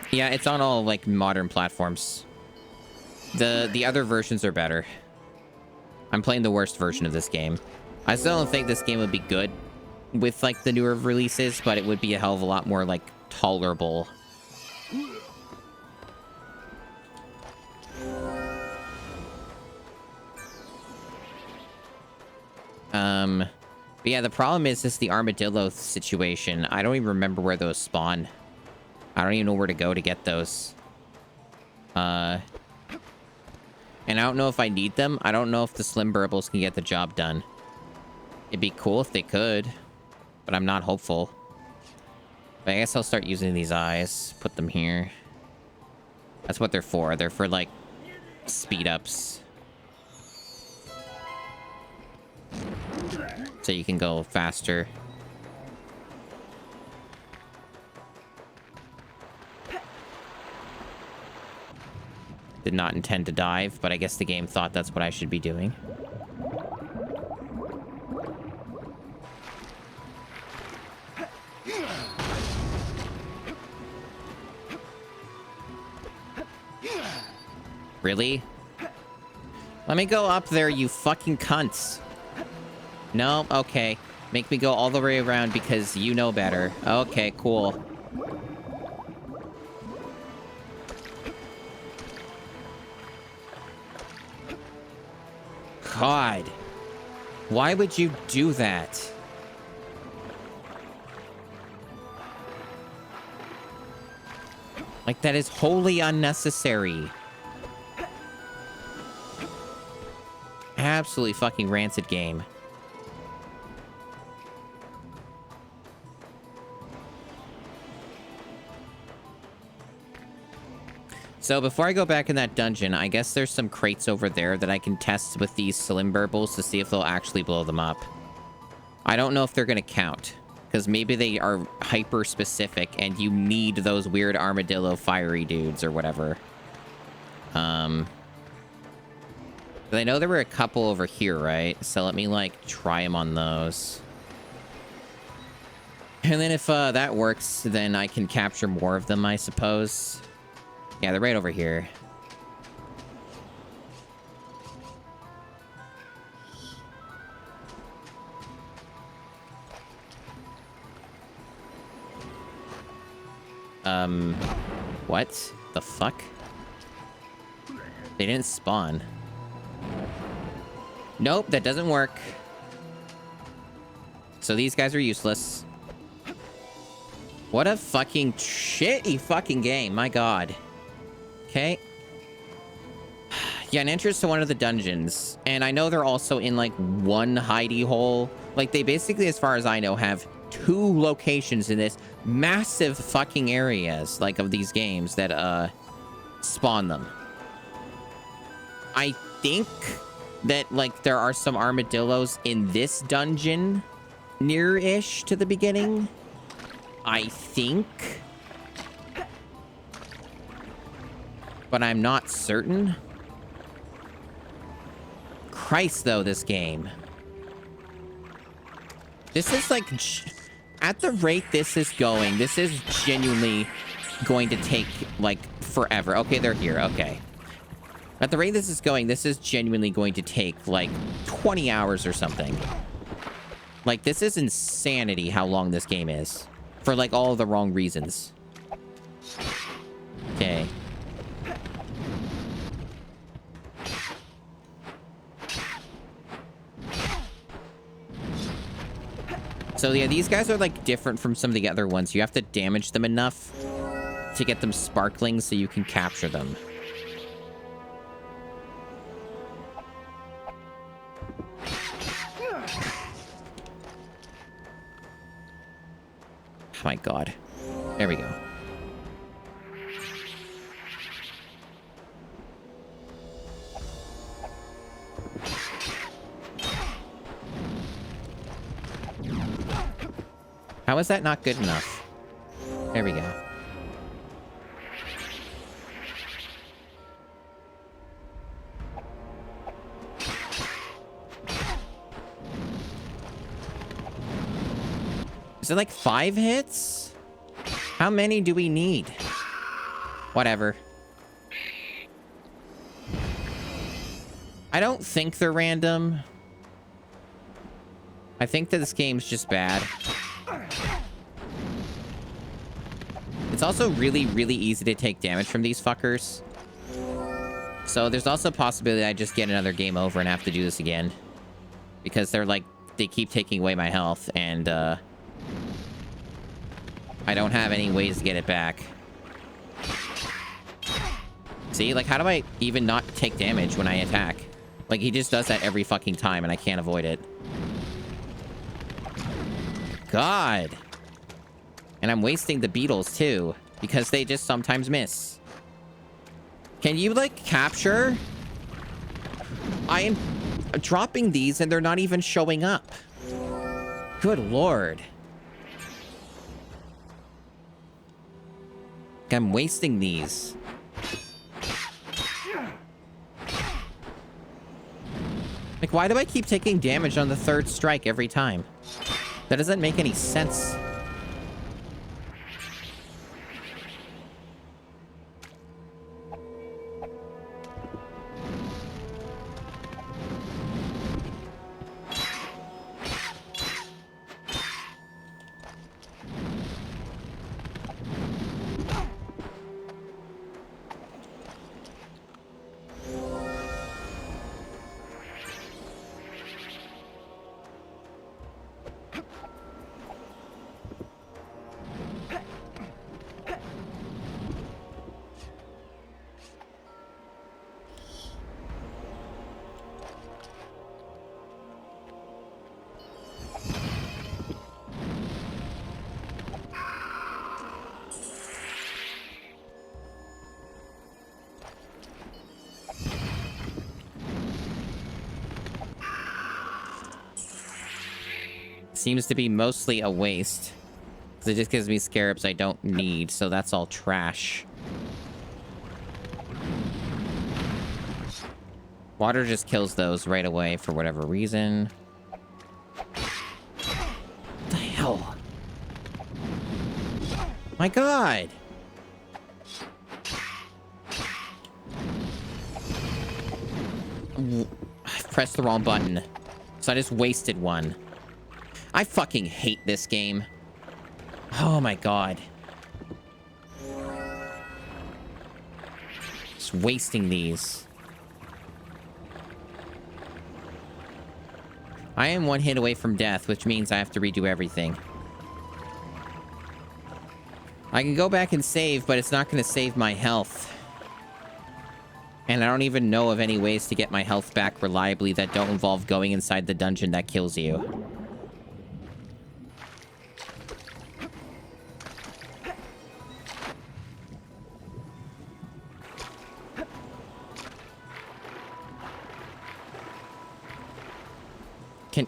Yeah, it's on all, like, modern platforms. The other versions are better. I'm playing the worst version of this game. I still don't think this game would be good with, like, the newer releases, but it would be a hell of a lot more, like, tolerable. But yeah, the problem is the armadillo situation. I don't even remember where those spawn. I don't even know where to go to get those. And I don't know if I need them. I don't know if the Slim Burbles can get the job done. It'd be cool if they could, but I'm not hopeful. But I guess I'll start using these eyes. Put them here. That's what they're for. They're for, like, speed ups. So you can go faster. Did not intend to dive, but I guess the game thought that's what I should be doing. Really? Let me go up there, you fucking cunts. No? Okay. Make me go all the way around because you know better. Okay, cool. God. Why would you do that? Like, that is wholly unnecessary. Absolutely fucking rancid game. So before I go back in that dungeon, I guess there's some crates over there that I can test with these Slim Burbles to see if they'll actually blow them up. I don't know if they're going to count, because maybe they are hyper-specific and you need those weird armadillo fiery dudes or whatever. But I know there were a couple over here, right? So let me, like, try them on those. And then if that works, then I can capture more of them, I suppose. Yeah, they're right over here. What the fuck? They didn't spawn. Nope, that doesn't work. So these guys are useless. What a fucking shitty fucking game, my god. Okay. Yeah, an entrance to one of the dungeons. And I know they're also in, like, one hidey hole. Like, they basically, as far as I know, have 2 locations in this massive fucking areas, like, of these games that, spawn them. I think that, like, there are some armadillos in this dungeon near-ish to the beginning. I think. But I'm not certain. Christ, though, this game. This is, like, at the rate this is going, this is genuinely going to take, like, forever. Okay, they're here. Okay. At the rate this is going, this is genuinely going to take, like, 20 hours or something. Like, this is insanity how long this game is. For, like, all the wrong reasons. Okay. So yeah, these guys are like different from some of the other ones. You have to damage them enough to get them sparkling so you can capture them. Oh my god. There we go. How is that not good enough? There we go. Is it like 5 hits? How many do we need? Whatever. I don't think they're random. I think that this game's just bad. It's also really, really easy to take damage from these fuckers. So there's also a possibility I just get another game over and have to do this again. Because they're like, they keep taking away my health, and I don't have any ways to get it back. See, like, how do I even not take damage when I attack? Like, he just does that every fucking time, and I can't avoid it. God. And I'm wasting the beetles, too, because they just sometimes miss. Can you, like, capture? I am dropping these, and they're not even showing up. Good lord. I'm wasting these. Like, why do I keep taking damage on the 3rd strike every time? That doesn't make any sense. Seems to be mostly a waste. Because it just gives me scarabs I don't need, so that's all trash. Water just kills those right away for whatever reason. What the hell? My god! I pressed the wrong button. So I just wasted one. I fucking hate this game. Oh my god. Just wasting these. I am 1 hit away from death, which means I have to redo everything. I can go back and save, but it's not going to save my health. And I don't even know of any ways to get my health back reliably that don't involve going inside the dungeon that kills you.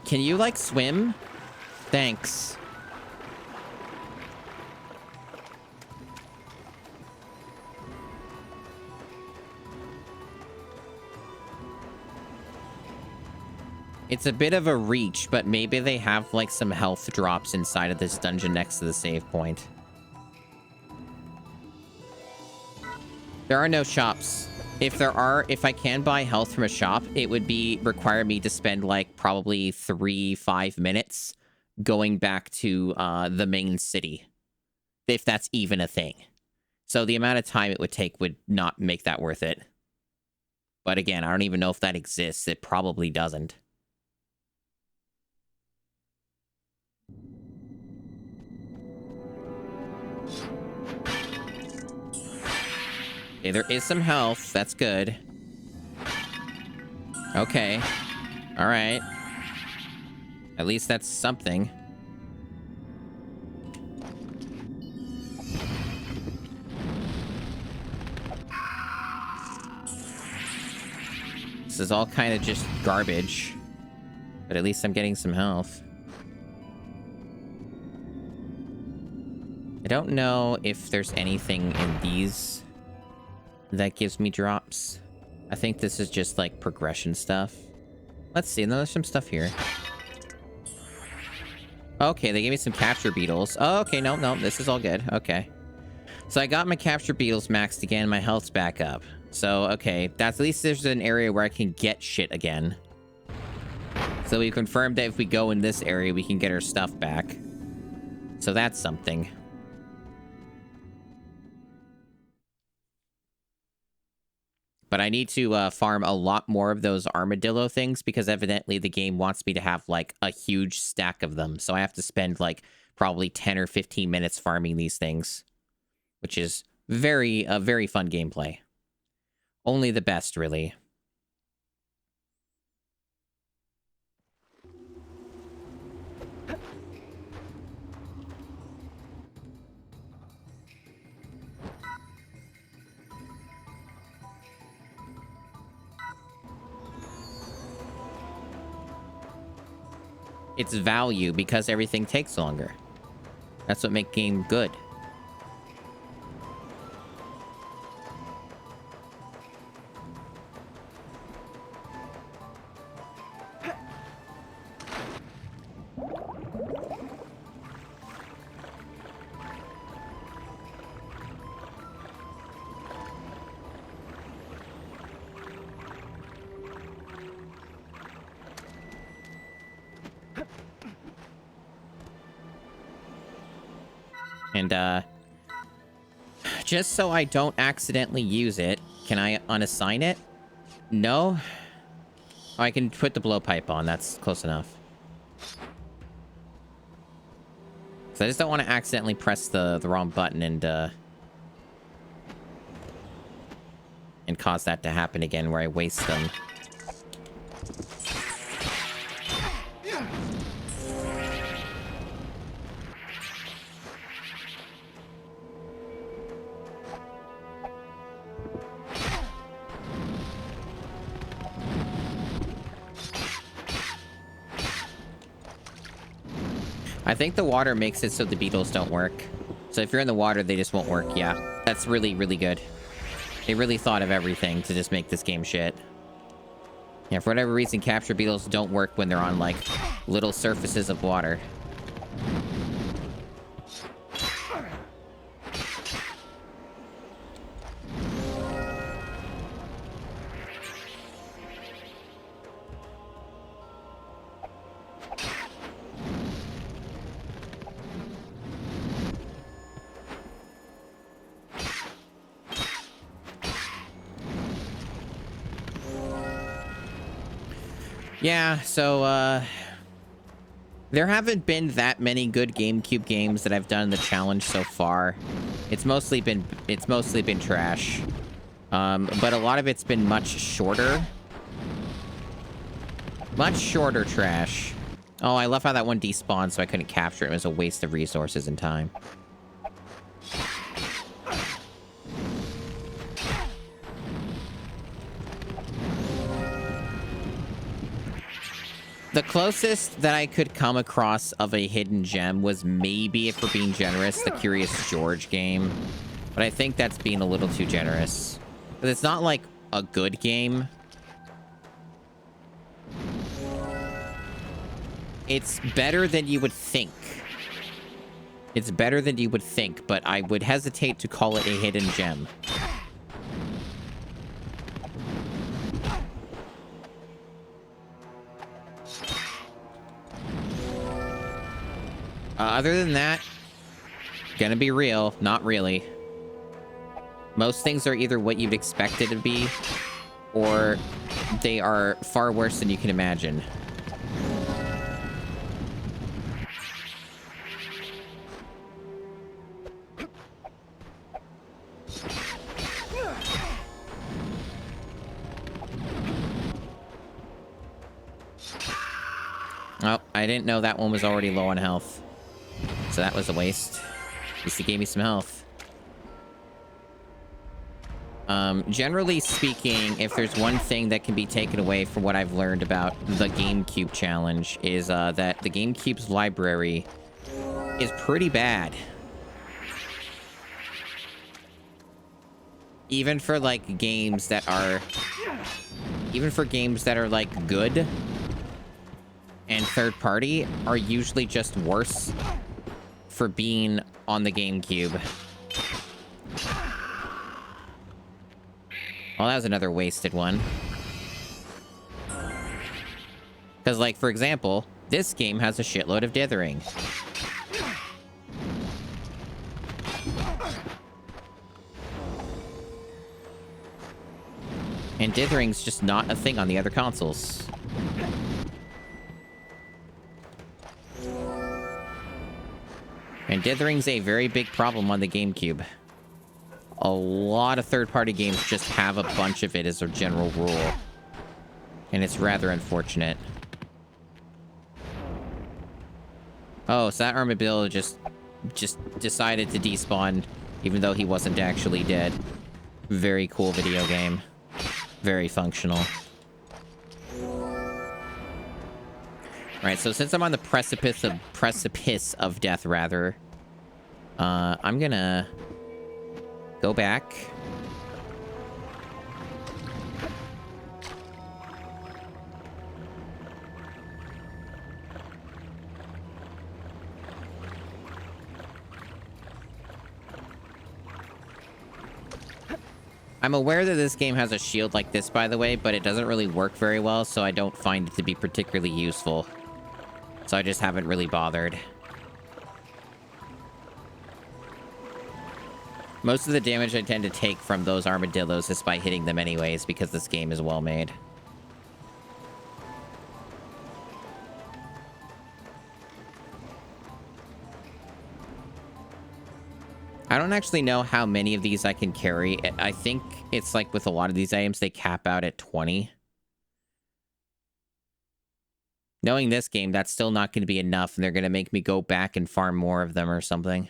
Can you, like, swim? Thanks. It's a bit of a reach, but maybe they have, like, some health drops inside of this dungeon next to the save point. There are no shops. If I can buy health from a shop, it would require me to spend, like, probably 3-5 minutes going back to the main city. If that's even a thing. So the amount of time it would take would not make that worth it. But again, I don't even know if that exists. It probably doesn't. Okay, there is some health. That's good. Okay. All right. At least that's something. This is all kind of just garbage. But at least I'm getting some health. I don't know if there's anything in these that gives me drops. I think this is just like progression stuff. Let's see. There's some stuff here. Okay, they gave me some capture beetles. Oh, okay, no, this is all good. Okay. So I got my capture beetles maxed again. My health's back up. So, okay, that's at least there's an area where I can get shit again. So we confirmed that if we go in this area, we can get our stuff back. So that's something. But I need to farm a lot more of those armadillo things because evidently the game wants me to have like a huge stack of them. So I have to spend like probably 10 or 15 minutes farming these things, which is very fun gameplay. Only the best, really. It's value because everything takes longer. That's what makes game good. And, just so I don't accidentally use it, can I unassign it? No? Oh, I can put the blowpipe on. That's close enough. So I just don't want to accidentally press the wrong button and cause that to happen again where I waste them. I think the water makes it so the beetles don't work. So if you're in the water, they just won't work. Yeah, that's really, really good. They really thought of everything to just make this game shit. Yeah, for whatever reason, capture beetles don't work when they're on, like, little surfaces of water. Yeah, so, there haven't been that many good GameCube games that I've done in the challenge so far. It's mostly been trash. But a lot of it's been much shorter. Much shorter trash. Oh, I love how that one despawned, so I couldn't capture it. It was a waste of resources and time. The closest that I could come across of a hidden gem was maybe, if we're being generous, the Curious George game. But I think that's being a little too generous. But it's not like a good game. It's better than you would think. It's better than you would think, but I would hesitate to call it a hidden gem. Other than that, gonna be real, not really. Most things are either what you'd expect it to be, or they are far worse than you can imagine. I didn't know that one was already low on health. So that was a waste. At least it gave me some health. Generally speaking, if there's one thing that can be taken away from what I've learned about the GameCube challenge is that the GameCube's library is pretty bad. Even for like games that are like good and third party are usually just worse for being on the GameCube. Well, that was another wasted one. Because, like, for example, this game has a shitload of dithering. And dithering's just not a thing on the other consoles. And dithering's a very big problem on the GameCube. A lot of third-party games just have a bunch of it as a general rule. And it's rather unfortunate. Oh, so that armadillo just decided to despawn, even though he wasn't actually dead. Very cool video game. Very functional. Alright, so since I'm on the precipice of death, rather, I'm gonna go back. I'm aware that this game has a shield like this, by the way, but it doesn't really work very well, so I don't find it to be particularly useful. So I just haven't really bothered. Most of the damage I tend to take from those armadillos is by hitting them anyways, because this game is well made. I don't actually know how many of these I can carry. I think it's like with a lot of these items, they cap out at 20. Knowing this game, that's still not going to be enough, and they're going to make me go back and farm more of them or something.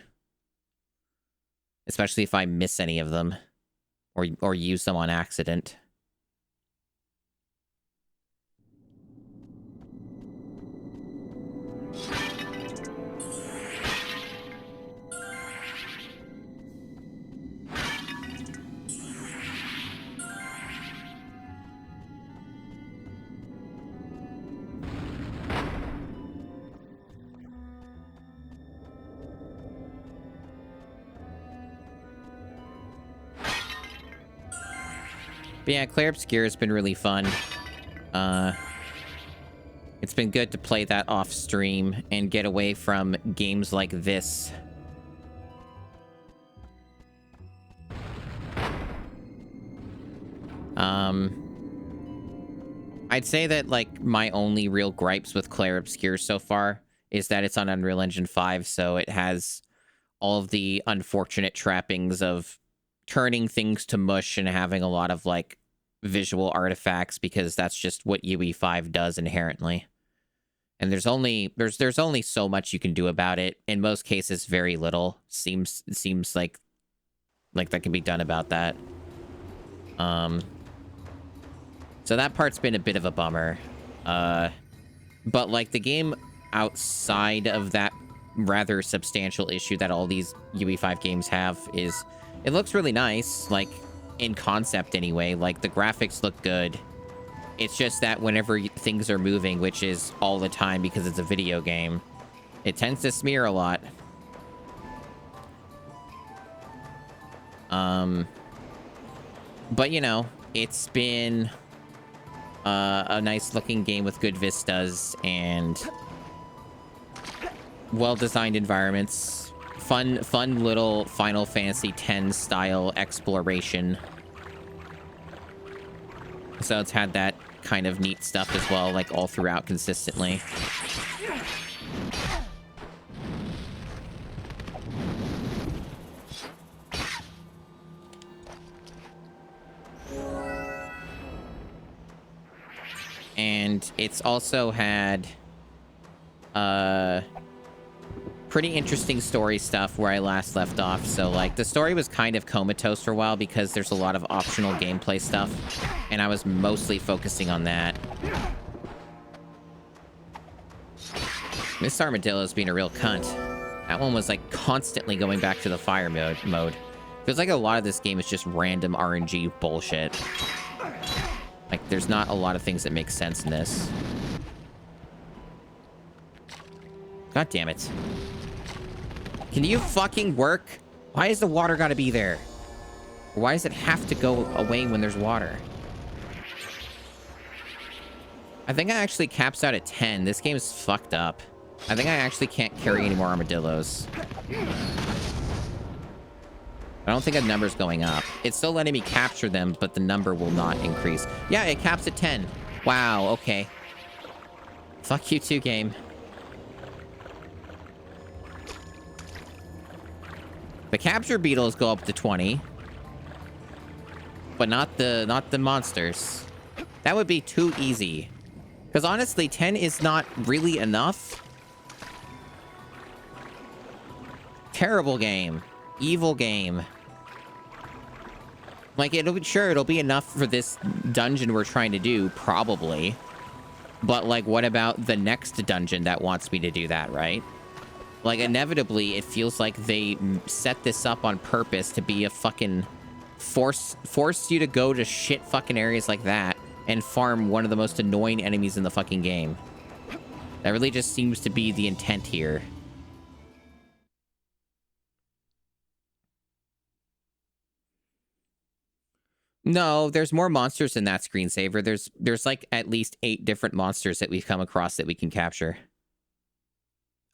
Especially if I miss any of them. Or use them on accident. But yeah, Clair Obscur has been really fun. It's been good to play that off stream and get away from games like this. I'd say that, like, my only real gripes with Clair Obscur so far is that it's on Unreal Engine 5, so it has all of the unfortunate trappings of turning things to mush and having a lot of, like, visual artifacts, because that's just what UE5 does inherently. And there's only so much you can do about it. In most cases, very little. Seems like that can be done about that. So that part's been a bit of a bummer. But, like, the game outside of that rather substantial issue that all these UE5 games have is it looks really nice, like, in concept anyway. Like, the graphics look good. It's just that whenever things are moving, which is all the time because it's a video game, it tends to smear a lot. But, you know, it's been a nice-looking game with good vistas and well-designed environments. Fun little Final Fantasy X style exploration. So it's had that kind of neat stuff as well, like all throughout consistently. And it's also had pretty interesting story stuff where I last left off. So, like, the story was kind of comatose for a while because there's a lot of optional gameplay stuff, and I was mostly focusing on that. This armadillo's being a real cunt. That one was, like, constantly going back to the fire mode. Feels like a lot of this game is just random RNG bullshit. Like, there's not a lot of things that make sense in this. God damn it. Can you fucking work? Why is the water gotta be there? Why does it have to go away when there's water? I think I actually caps out at 10. This game is fucked up. I think I actually can't carry any more armadillos. I don't think a number's going up. It's still letting me capture them, but the number will not increase. Yeah, it caps at 10. Wow, okay. Fuck you too, game. The capture beetles go up to 20. But not the monsters. That would be too easy. Because honestly, 10 is not really enough. Terrible game. Evil game. Like, it'll be enough for this dungeon we're trying to do, probably. But, like, what about the next dungeon that wants me to do that, right? Like, inevitably, it feels like they set this up on purpose to be a fucking... Force you to go to shit fucking areas like that and farm one of the most annoying enemies in the fucking game. That really just seems to be the intent here. No, there's more monsters in that screensaver. There's like at least 8 different monsters that we've come across that we can capture.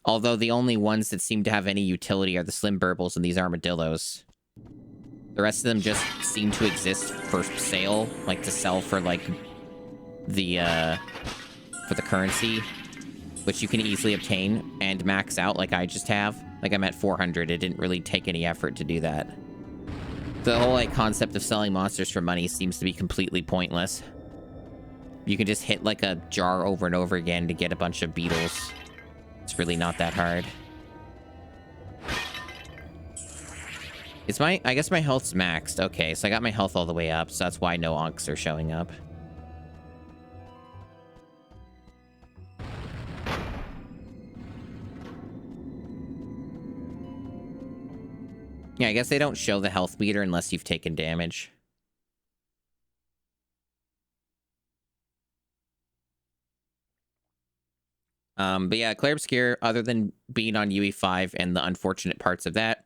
Although the only ones that seem to have any utility are the slim burbles and these armadillos. The rest of them just seem to exist for sale, like to sell for like the for the currency, which you can easily obtain and max out like I just have. Like I'm at 400. It didn't really take any effort to do that. The whole like concept of selling monsters for money seems to be completely pointless. You can just hit like a jar over and over again to get a bunch of beetles. It's really not that hard. I guess my health's maxed. Okay, so I got my health all the way up, so that's why no onks are showing up. Yeah, I guess they don't show the health meter unless you've taken damage. But yeah, Claire Obscure, other than being on UE5 and the unfortunate parts of that,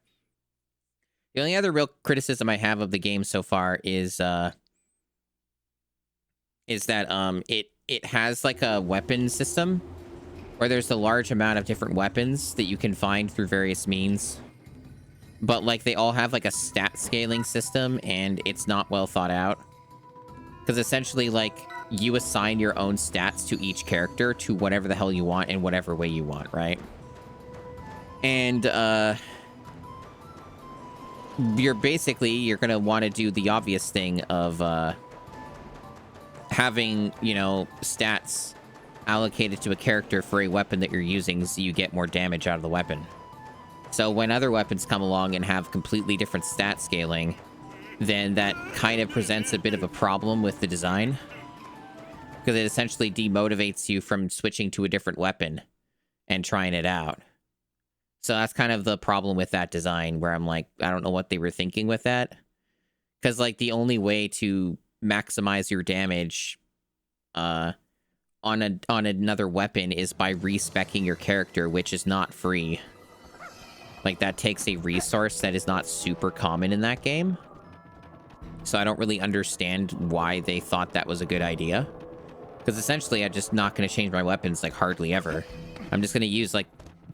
the only other real criticism I have of the game so far is that it has like a weapon system where there's a large amount of different weapons that you can find through various means. But like they all have like a stat scaling system and it's not well thought out. Because essentially like you assign your own stats to each character to whatever the hell you want in whatever way you want, right? And you're gonna want to do the obvious thing of having, you know, stats allocated to a character for a weapon that you're using so you get more damage out of the weapon. So when other weapons come along and have completely different stat scaling, then that kind of presents a bit of a problem with the design. Because it essentially demotivates you from switching to a different weapon and trying it out. So that's kind of the problem with that design, where I'm like, I don't know what they were thinking with that. Because, like, the only way to maximize your damage on another weapon is by respecking your character, which is not free. Like, that takes a resource that is not super common in that game. So I don't really understand why they thought that was a good idea. Because essentially, I'm just not going to change my weapons, like, hardly ever. I'm just going to use, like,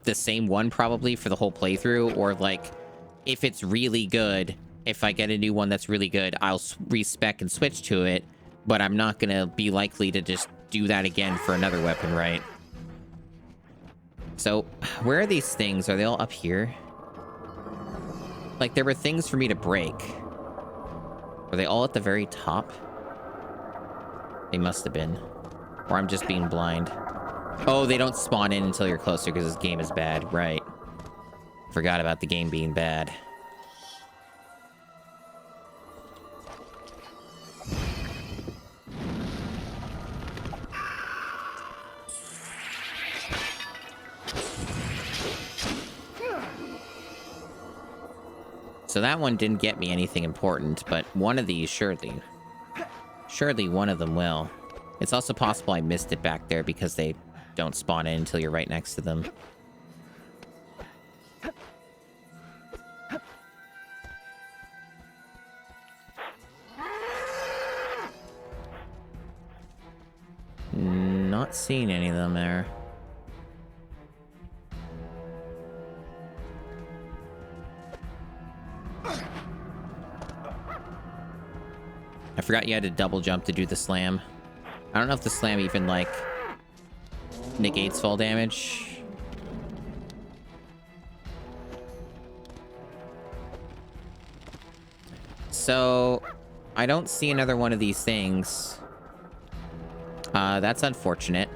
the same one probably for the whole playthrough, or like if it's really good, if I get a new one that's really good, I'll respec and switch to it, but I'm not gonna be likely to just do that again for another weapon, right? So where are these things? Are they all up here? Like there were things for me to break. Are they all at the very top? They must have been, or I'm just being blind. Oh, they don't spawn in until you're closer because this game is bad. Right. Forgot about the game being bad. So that one didn't get me anything important, but one of these surely one of them will. It's also possible I missed it back there because they don't spawn in until you're right next to them. Not seeing any of them there. I forgot you had to double jump to do the slam. I don't know if the slam even, like, negates fall damage. So, I don't see another one of these things. That's unfortunate.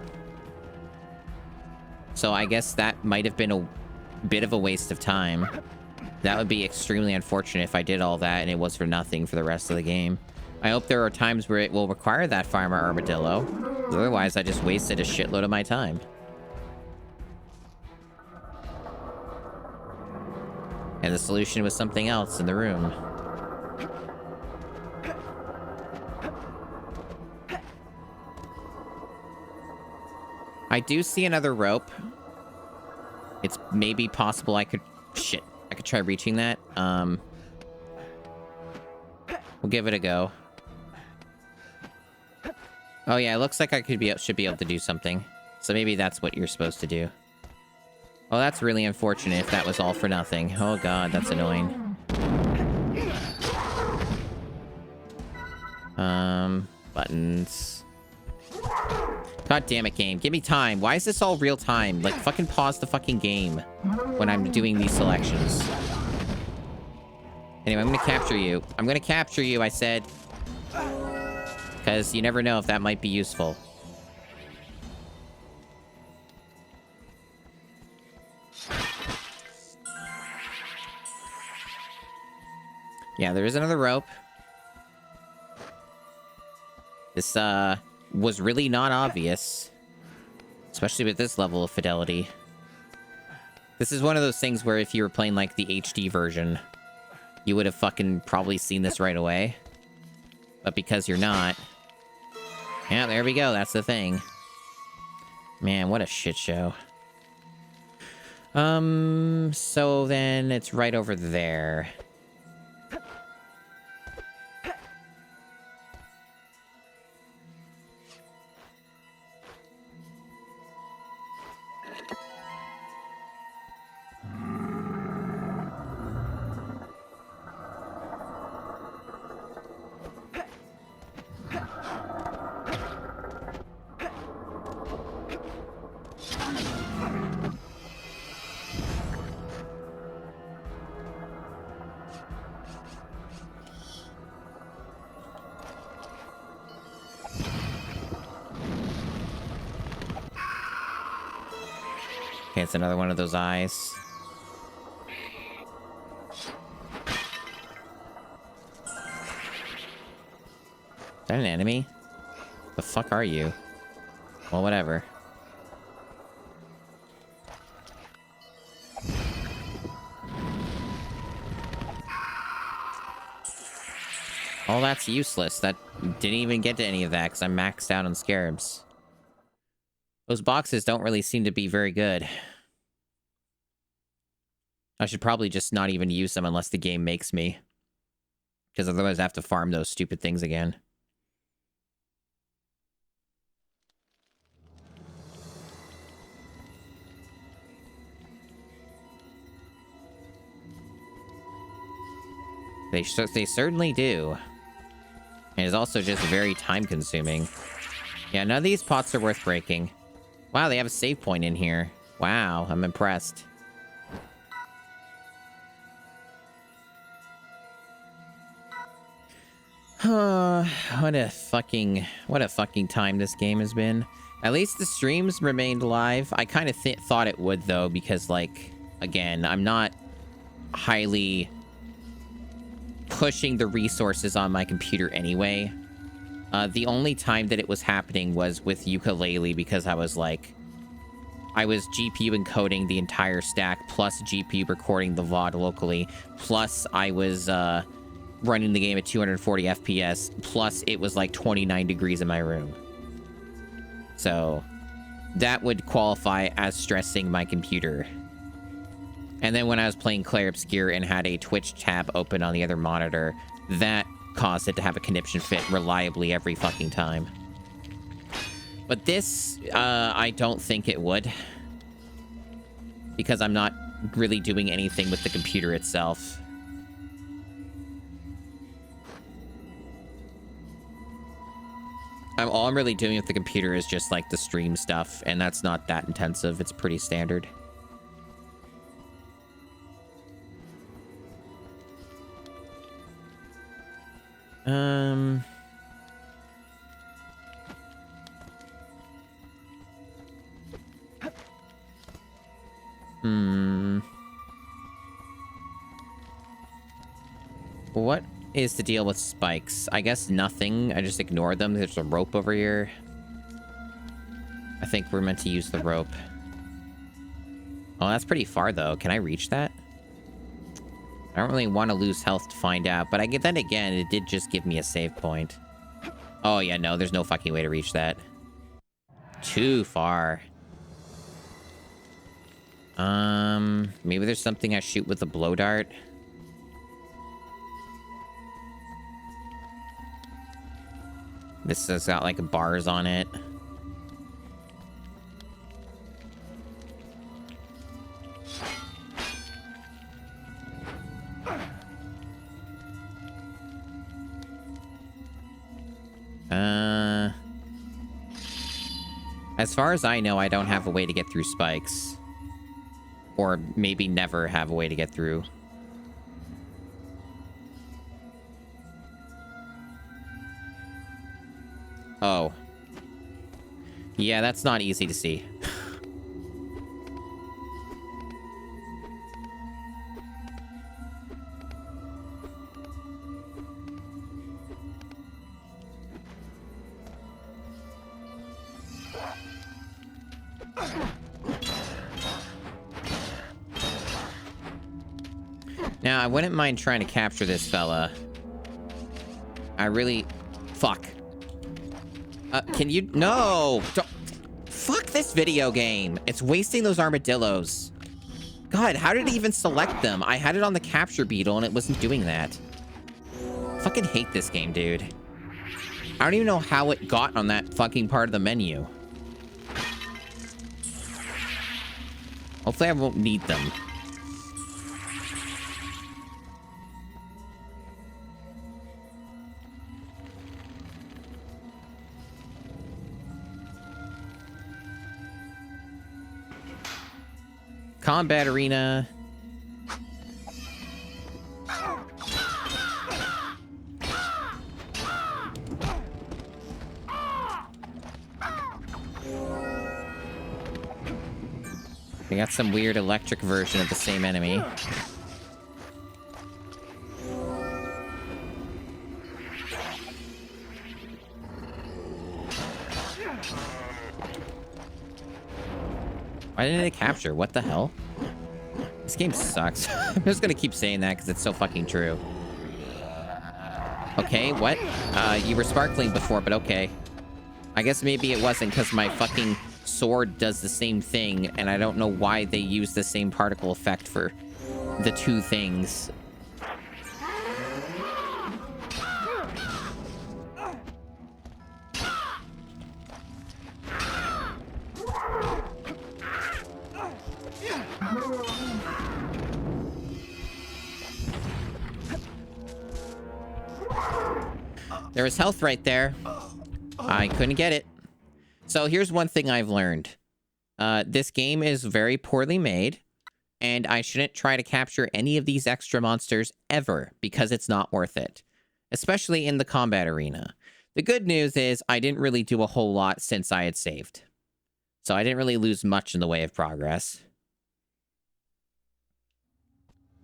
So I guess that might have been a bit of a waste of time. That would be extremely unfortunate if I did all that and it was for nothing for the rest of the game. I hope there are times where it will require that farmer armadillo. Otherwise, I just wasted a shitload of my time. And the solution was something else in the room. I do see another rope. It's maybe possible I could... Shit. I could try reaching that. We'll give it a go. Oh yeah, it looks like I should be able to do something. So maybe that's what you're supposed to do. Oh, that's really unfortunate if that was all for nothing. Oh god, that's annoying. Buttons. God damn it, game. Give me time. Why is this all real time? Like, fucking pause the fucking game when I'm doing these selections. Anyway, I'm gonna capture you. I'm gonna capture you, I said. Because you never know if that might be useful. Yeah, there is another rope. This, was really not obvious. Especially with this level of fidelity. This is one of those things where if you were playing, like, the HD version, you would have fucking probably seen this right away. But because you're not... Yeah, there we go. That's the thing. Man, what a shit show. So then it's right over there. Okay, it's another one of those eyes. Is that an enemy? The fuck are you? Well, whatever. Oh, that's useless. That didn't even get to any of that because I'm maxed out on scarabs. Those boxes don't really seem to be very good. I should probably just not even use them unless the game makes me. Because otherwise I have to farm those stupid things again. They certainly do. And it's also just very time-consuming. Yeah, none of these pots are worth breaking. Wow, they have a save point in here. Wow, I'm impressed. What a fucking time this game has been. At least the streams remained live. I kind of thought it would, though, because, like, again, I'm not highly pushing the resources on my computer anyway. The only time that it was happening was with ukulele, because I was GPU encoding the entire stack, plus GPU recording the VOD locally, plus I was running the game at 240 FPS, plus it was like 29 degrees in my room. So that would qualify as stressing my computer. And then when I was playing Clair Obscure and had a Twitch tab open on the other monitor, that caused it to have a conniption fit reliably every fucking time. But this, I don't think it would. Because I'm not really doing anything with the computer itself. All I'm really doing with the computer is just like the stream stuff, and that's not that intensive. It's pretty standard. What is the deal with spikes? I guess nothing. I just ignore them. There's a rope over here. I think we're meant to use the rope. Oh, that's pretty far, though. Can I reach that? I don't really want to lose health to find out, but then again, it did just give me a save point. Oh, yeah, no, there's no fucking way to reach that. Too far. Maybe there's something I shoot with a blow dart. This has got, like, bars on it. As far as I know, I don't have a way to get through spikes. Or maybe never have a way to get through. Oh. Yeah, that's not easy to see. Now, I wouldn't mind trying to capture this fella. I really... Fuck. Can you... No! Don't... Fuck this video game. It's wasting those armadillos. God, how did it even select them? I had it on the capture beetle and it wasn't doing that. Fucking hate this game, dude. I don't even know how it got on that fucking part of the menu. Hopefully I won't need them. Combat arena. We got some weird electric version of the same enemy. Why didn't it capture? What the hell? This game sucks. I'm just gonna keep saying that because it's so fucking true. Okay, what? You were sparkling before, but okay. I guess maybe it wasn't because my fucking sword does the same thing, and I don't know why they use the same particle effect for the two things. There was health right there. I couldn't get it. So here's one thing I've learned. This game is very poorly made, and I shouldn't try to capture any of these extra monsters ever, because it's not worth it. especially in the combat arena. The good news is I didn't really do a whole lot since I had saved. So I didn't really lose much in the way of progress.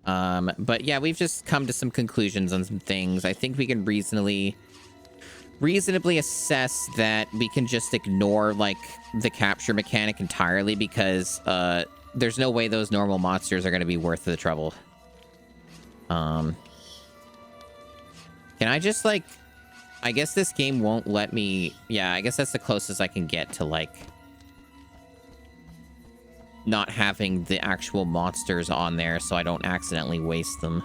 But yeah, we've just come to some conclusions on some things. I think we can reasonably assess that we can just ignore, like, the capture mechanic entirely because, there's no way those normal monsters are going to be worth the trouble. Can I just, like... I guess this game won't let me... Yeah, I guess that's the closest I can get to, like... not having the actual monsters on there so I don't accidentally waste them.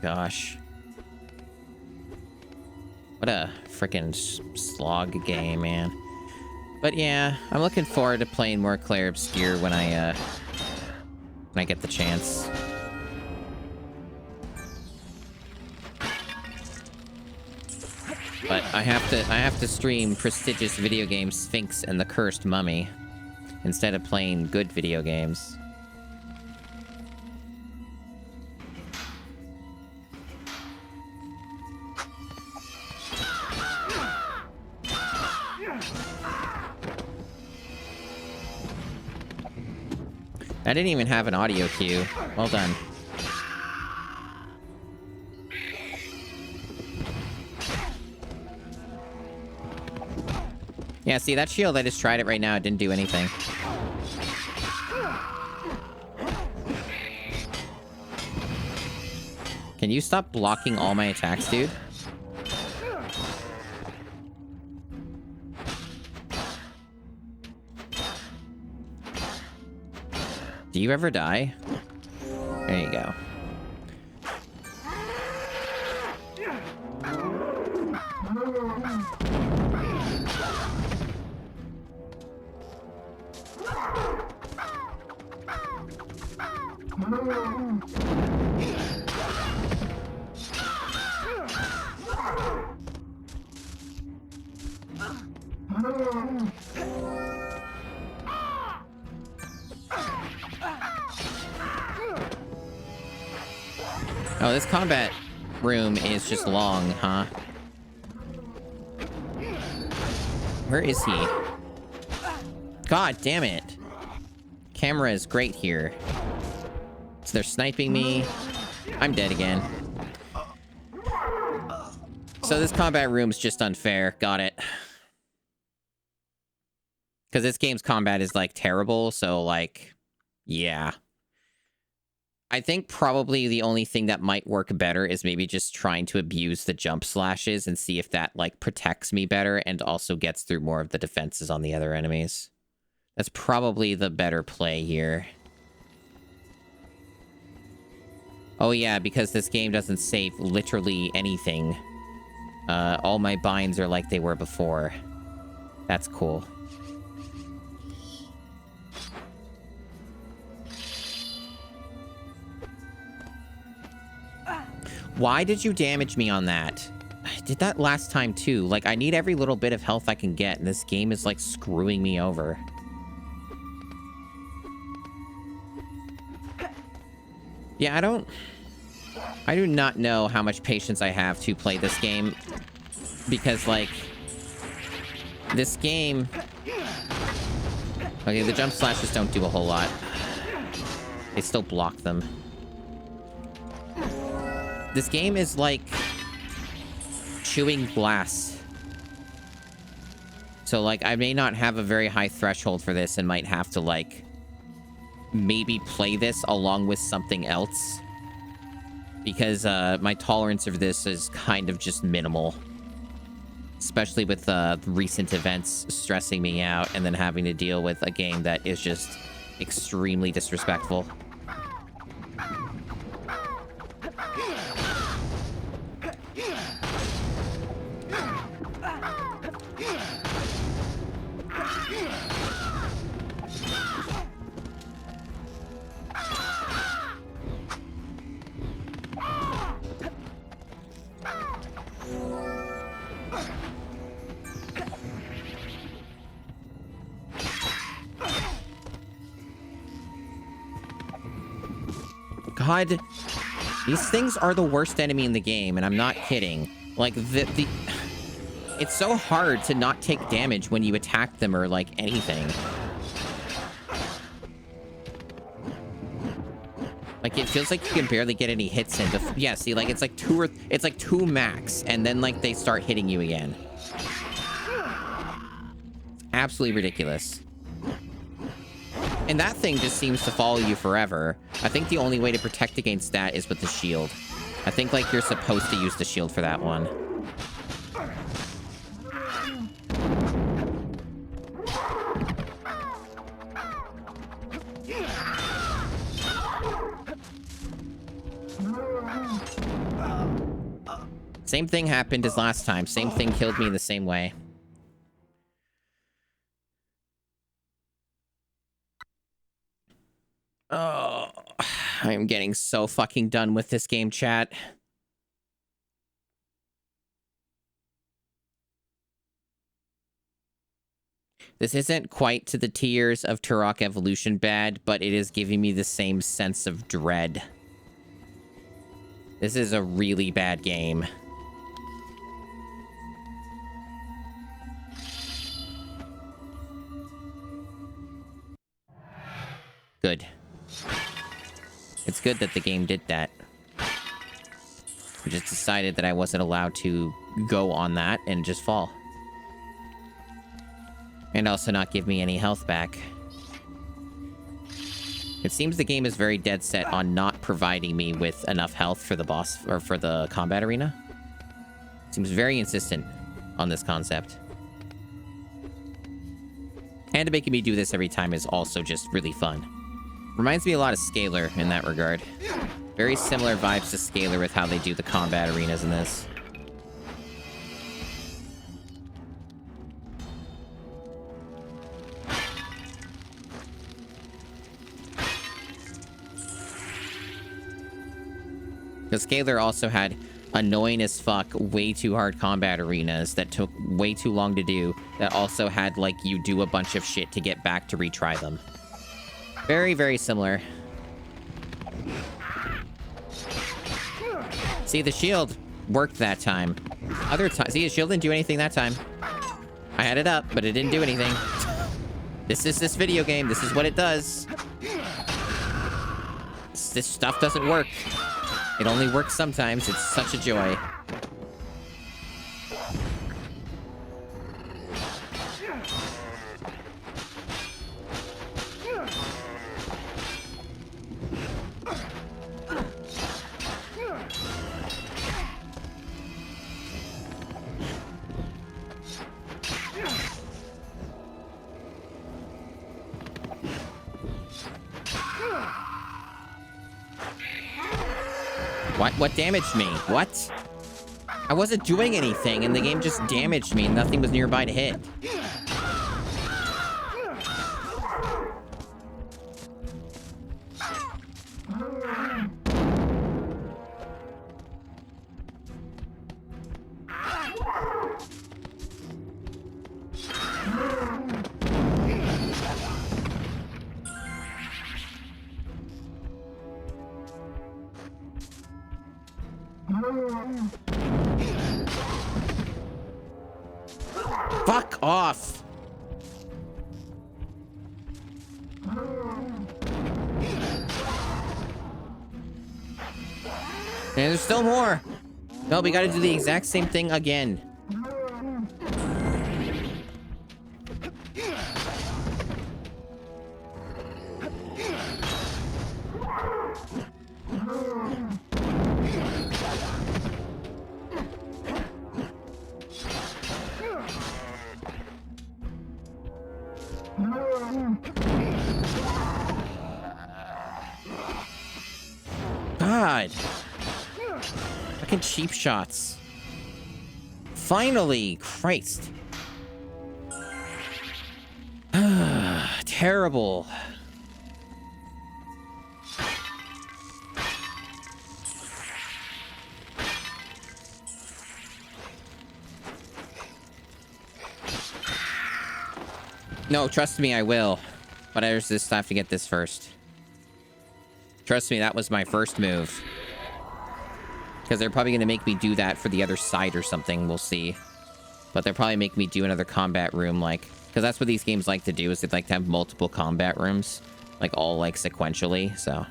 Gosh. What a freaking slog game, man. But yeah, I'm looking forward to playing more Clair Obscur when I get the chance. But I have to stream prestigious video game Sphinx and the Cursed Mummy instead of playing good video games. I didn't even have an audio cue. Well done. Yeah, see, that shield, I just tried it right now. It didn't do anything. Can you stop blocking all my attacks, dude? Do you ever die? There you go. Oh, this combat room is just long, huh? Where is he? God damn it. Camera is great here. So they're sniping me. I'm dead again. So this combat room is just unfair. Got it. Because this game's combat is, like, terrible, so, like, yeah. I think probably the only thing that might work better is maybe just trying to abuse the jump slashes and see if that, like, protects me better and also gets through more of the defenses on the other enemies. That's probably the better play here. Oh yeah, because this game doesn't save literally anything. All my binds are like they were before. That's cool. Why did you damage me on that? I did that last time too. Like, I need every little bit of health I can get, and this game is, like, screwing me over. Yeah, I do not know how much patience I have to play this game. Because, like, this game... Okay, the jump slashes don't do a whole lot. They still block them. This game is like chewing glass. So, like, I may not have a very high threshold for this and might have to, like, maybe play this along with something else. Because my tolerance of this is kind of just minimal. Especially with recent events stressing me out and then having to deal with a game that is just extremely disrespectful. God, these things are the worst enemy in the game, and I'm not kidding. Like, it's so hard to not take damage when you attack them or, like, anything. Like, it feels like you can barely get any hits in. Yeah, see, like, it's like two max, and then, like, they start hitting you again. Absolutely ridiculous. And that thing just seems to follow you forever. I think the only way to protect against that is with the shield. I think, like, you're supposed to use the shield for that one. Same thing happened as last time. Same thing killed me the same way. Oh, I am getting so fucking done with this game, chat. This isn't quite to the tiers of Turok Evolution bad, but it is giving me the same sense of dread. This is a really bad game. Good. It's good that the game did that. I just decided that I wasn't allowed to go on that and just fall. And also not give me any health back. It seems the game is very dead set on not providing me with enough health for the boss, or for the combat arena. Seems very insistent on this concept. And making me do this every time is also just really fun. Reminds me a lot of Scalar in that regard. Very similar vibes to Scalar with how they do the combat arenas in this. Because Scalar also had annoying as fuck, way too hard combat arenas that took way too long to do, that also had, like, you do a bunch of shit to get back to retry them. Very, very similar. See, the shield worked that time. Other time, see, the shield didn't do anything that time. I had it up, but it didn't do anything. This is this video game. This is what it does. This stuff doesn't work. It only works sometimes. It's such a joy. What damaged me? What? I wasn't doing anything, and the game just damaged me, and nothing was nearby to hit. Fuck off! And there's still more! No, we gotta do the exact same thing again. God. Fucking cheap shots. Finally! Christ. Terrible. No, trust me, I will. But I just have to get this first. Trust me, that was my first move. Because they're probably going to make me do that for the other side or something. We'll see. But they'll probably make me do another combat room, like... Because that's what these games like to do, is they like to have multiple combat rooms. Like, all, like, sequentially, so...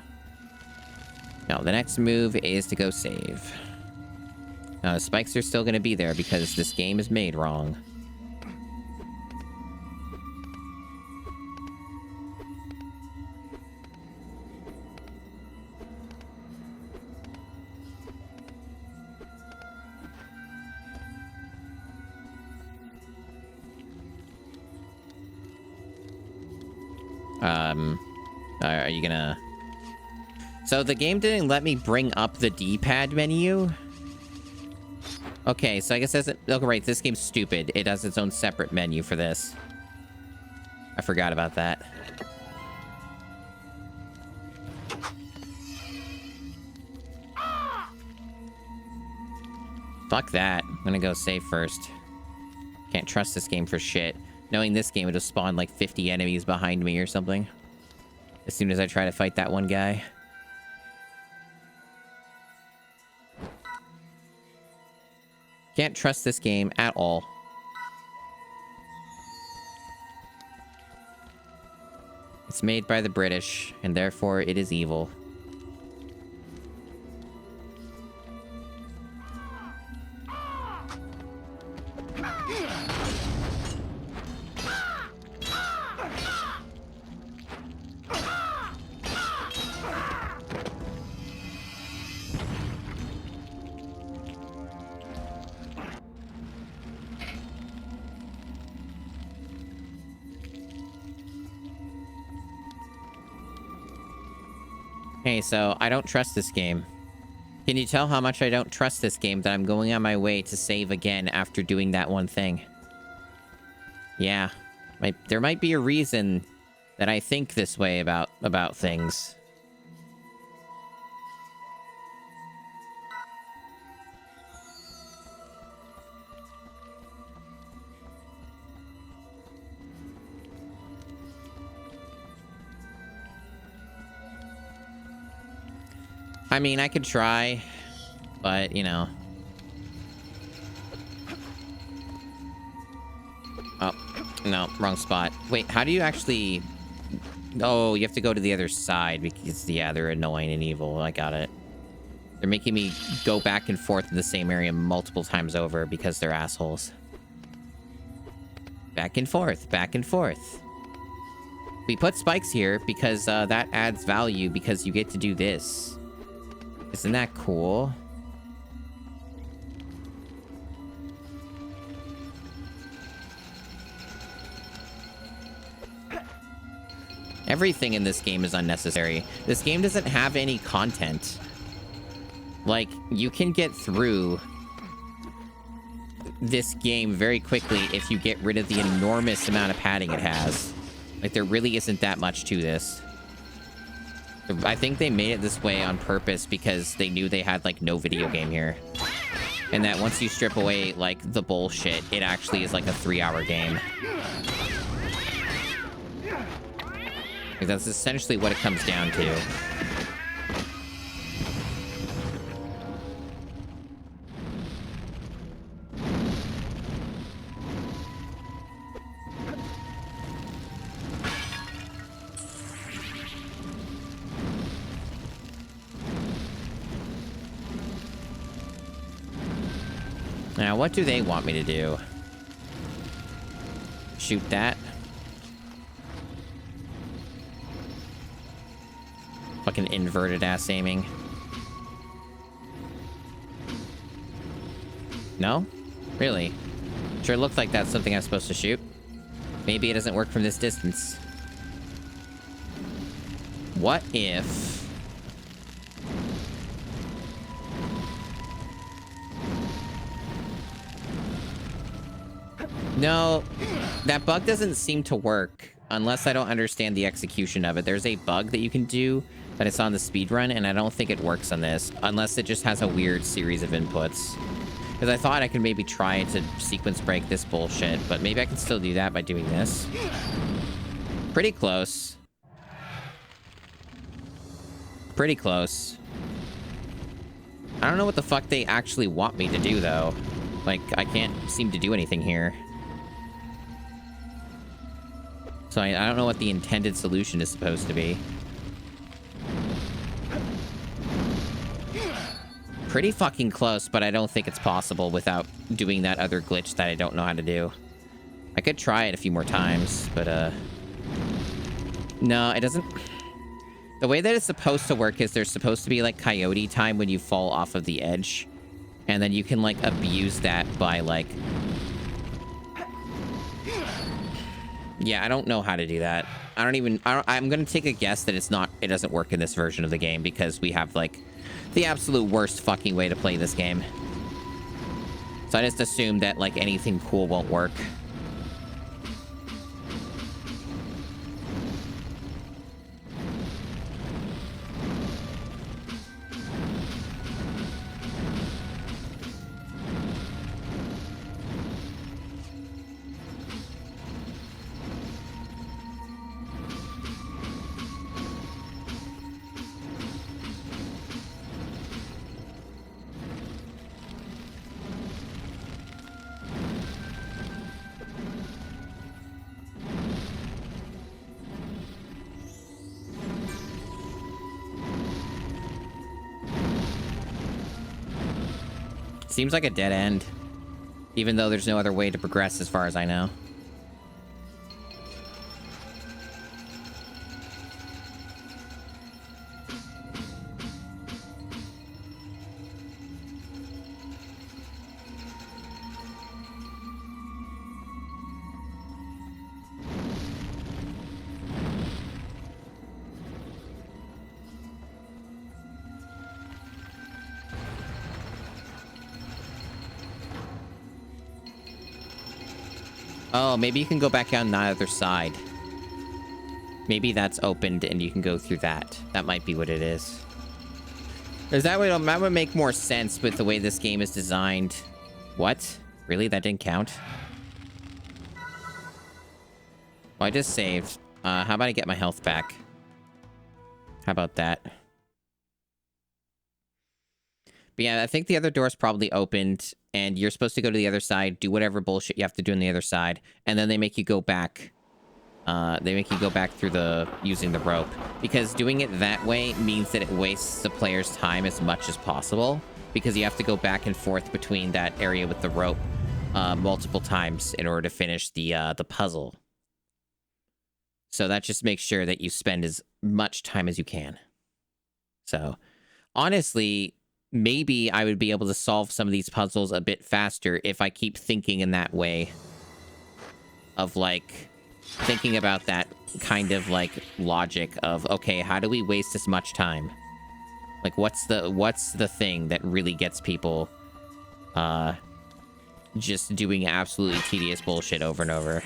No, the next move is to go save. Now, the spikes are still going to be there because this game is made wrong. Are you gonna... So the game didn't let me bring up the D-pad menu? Okay, so I guess that's... Oh, right, this game's stupid. It has its own separate menu for this. I forgot about that. Fuck that. I'm gonna go save first. Can't trust this game for shit. Knowing this game would have spawned like 50 enemies behind me or something. As soon as I try to fight that one guy. Can't trust this game at all. It's made by the British, and therefore it is evil. Okay, so I don't trust this game. Can you tell how much I don't trust this game that I'm going on my way to save again after doing that one thing? Yeah. There might be a reason that I think this way about things. I mean, I could try, but, you know. Oh, no, wrong spot. Wait, how do you actually... Oh, you have to go to the other side because, yeah, they're annoying and evil. I got it. They're making me go back and forth in the same area multiple times over because they're assholes. Back and forth, back and forth. We put spikes here because that adds value because you get to do this. Isn't that cool? Everything in this game is unnecessary. This game doesn't have any content. Like, you can get through this game very quickly if you get rid of the enormous amount of padding it has. Like, there really isn't that much to this. I think they made it this way on purpose because they knew they had, like, no video game here. And that once you strip away, like, the bullshit, it actually is, like, a 3-hour game. Like, that's essentially what it comes down to. Now, what do they want me to do? Shoot that? Fucking inverted ass aiming. No? Really? Sure looked like that's something I'm supposed to shoot. Maybe it doesn't work from this distance. What if... No, that bug doesn't seem to work unless I don't understand the execution of it. There's a bug that you can do, but it's on the speedrun, and I don't think it works on this unless it just has a weird series of inputs. Because I thought I could maybe try to sequence break this bullshit, but maybe I can still do that by doing this. Pretty close. Pretty close. I don't know what the fuck they actually want me to do, though. Like, I can't seem to do anything here. So I don't know what the intended solution is supposed to be. Pretty fucking close, but I don't think it's possible without doing that other glitch that I don't know how to do. I could try it a few more times, but, no, it doesn't... The way that it's supposed to work is there's supposed to be, like, coyote time when you fall off of the edge. And then you can, like, abuse that by, like... Yeah, I don't know how to do that. I'm gonna take a guess that it doesn't work in this version of the game because we have, like, the absolute worst fucking way to play this game. So I just assume that, like, anything cool won't work. Seems like a dead end. Even though there's no other way to progress as far as I know. Oh, maybe you can go back on the other side. Maybe that's opened and you can go through that. That might be what it is. Is that would make more sense with the way this game is designed. What? Really? That didn't count? Well, I just saved. How about I get my health back? How about that? But yeah, I think the other door's probably opened, and you're supposed to go to the other side, do whatever bullshit you have to do on the other side, and then they make you go back. They make you go back through using the rope. Because doing it that way means that it wastes the player's time as much as possible, because you have to go back and forth between that area with the rope multiple times in order to finish the puzzle. So that just makes sure that you spend as much time as you can. So, honestly, maybe I would be able to solve some of these puzzles a bit faster if I keep thinking in that way. Of, like, thinking about that kind of, like, logic of, okay, how do we waste as much time? Like, what's the thing that really gets people, just doing absolutely tedious bullshit over and over?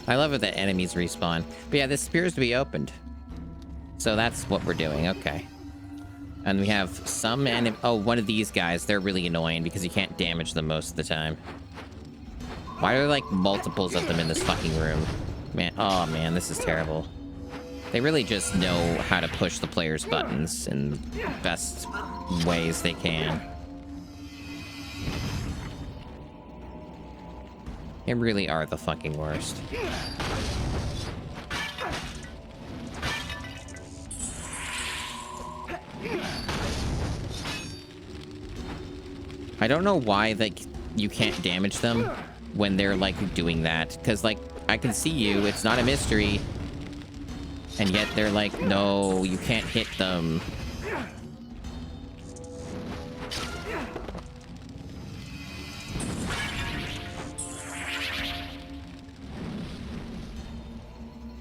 I love it that enemies respawn. But yeah, this appears to be opened. So that's what we're doing, okay. And we have some oh, one of these guys, they're really annoying because you can't damage them most of the time. Why are there, like, multiples of them in this fucking room? Man, oh man, this is terrible. They really just know how to push the player's buttons in the best ways they can. They really are the fucking worst. I don't know why, like, you can't damage them when they're, like, doing that. Because, like, I can see you, it's not a mystery. And yet they're like, no, you can't hit them.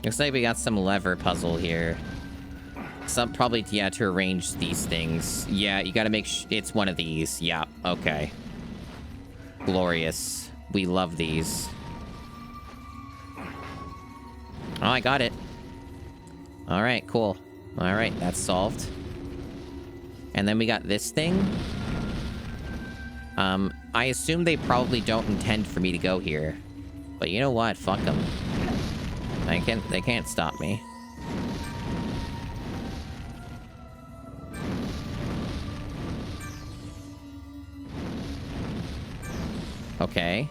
Looks like we got some lever puzzle here. probably, yeah, to arrange these things. Yeah, you gotta make it's one of these. Yeah, okay. Glorious. We love these. Oh, I got it. All right, cool. All right, that's solved. And then we got this thing. I assume they probably don't intend for me to go here. But you know what? Fuck them. They can't stop me. Okay.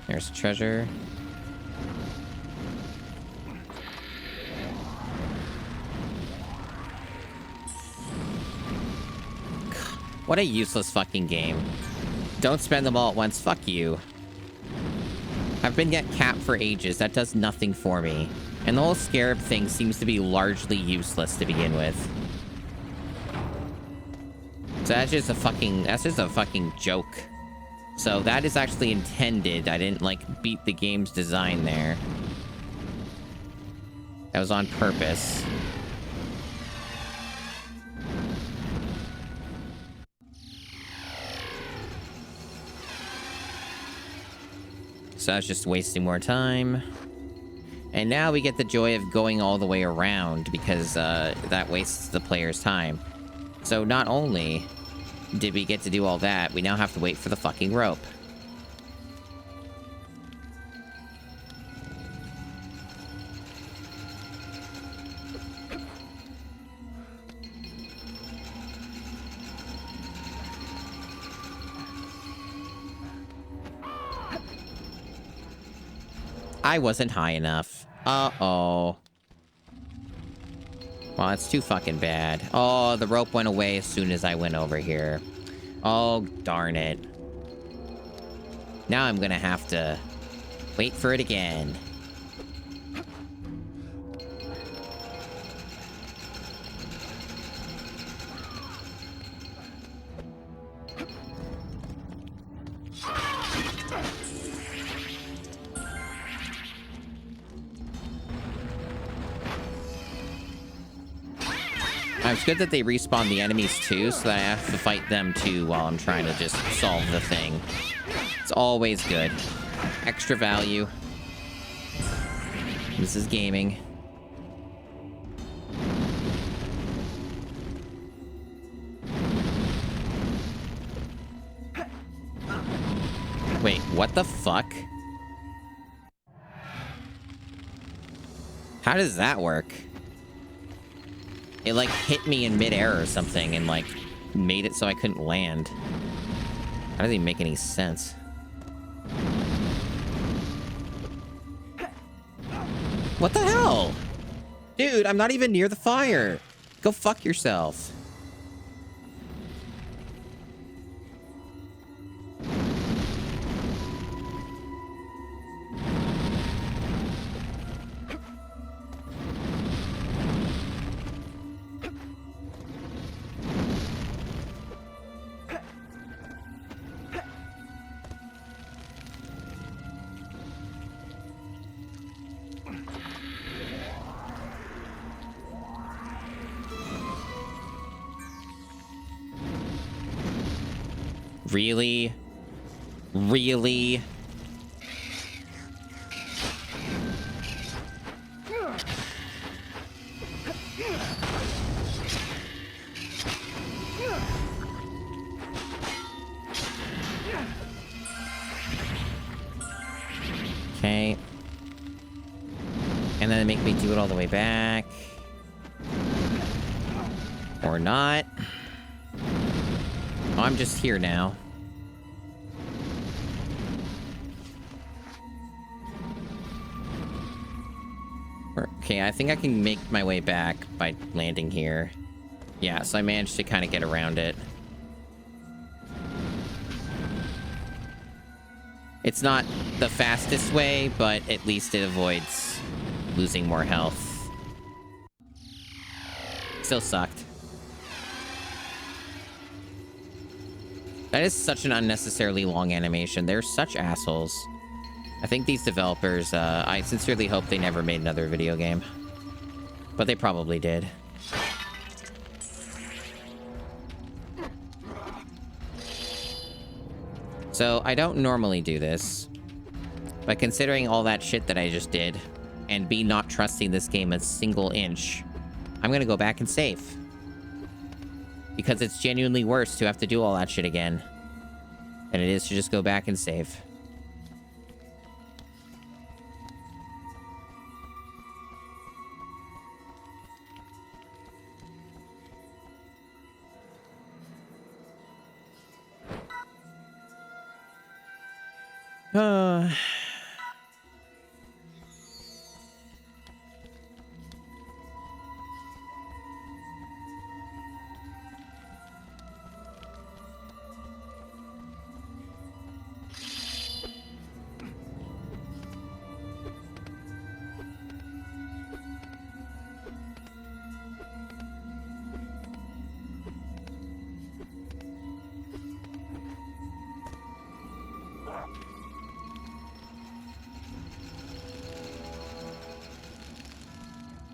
There's a treasure. What a useless fucking game. Don't spend them all at once. Fuck you. I've been getting capped for ages. That does nothing for me. And the whole scarab thing seems to be largely useless to begin with. So that's just a fucking joke. So that is actually intended. I didn't, like, beat the game's design there. That was on purpose. So that's just wasting more time. And now we get the joy of going all the way around because that wastes the player's time. So not only did we get to do all that, we now have to wait for the fucking rope. I wasn't high enough. Uh-oh. Well, that's too fucking bad. Oh, the rope went away as soon as I went over here. Oh, darn it. Now I'm gonna have to wait for it again. It's good that they respawn the enemies too, so that I have to fight them too while I'm trying to just solve the thing. It's always good. Extra value. This is gaming. Wait, what the fuck? How does that work? It, like, hit me in midair or something and, like, made it so I couldn't land. That doesn't even make any sense. What the hell? Dude, I'm not even near the fire. Go fuck yourself. Really? Really? Okay. And then they make me do it all the way back. Or not. Oh, I'm just here now. Okay, I think I can make my way back by landing here. Yeah, so I managed to kind of get around it. It's not the fastest way, but at least it avoids losing more health. Still sucked. That is such an unnecessarily long animation. They're such assholes. I think these developers, I sincerely hope they never made another video game. But they probably did. So, I don't normally do this. But considering all that shit that I just did, and me not trusting this game a single inch, I'm gonna go back and save. Because it's genuinely worse to have to do all that shit again than it is to just go back and save.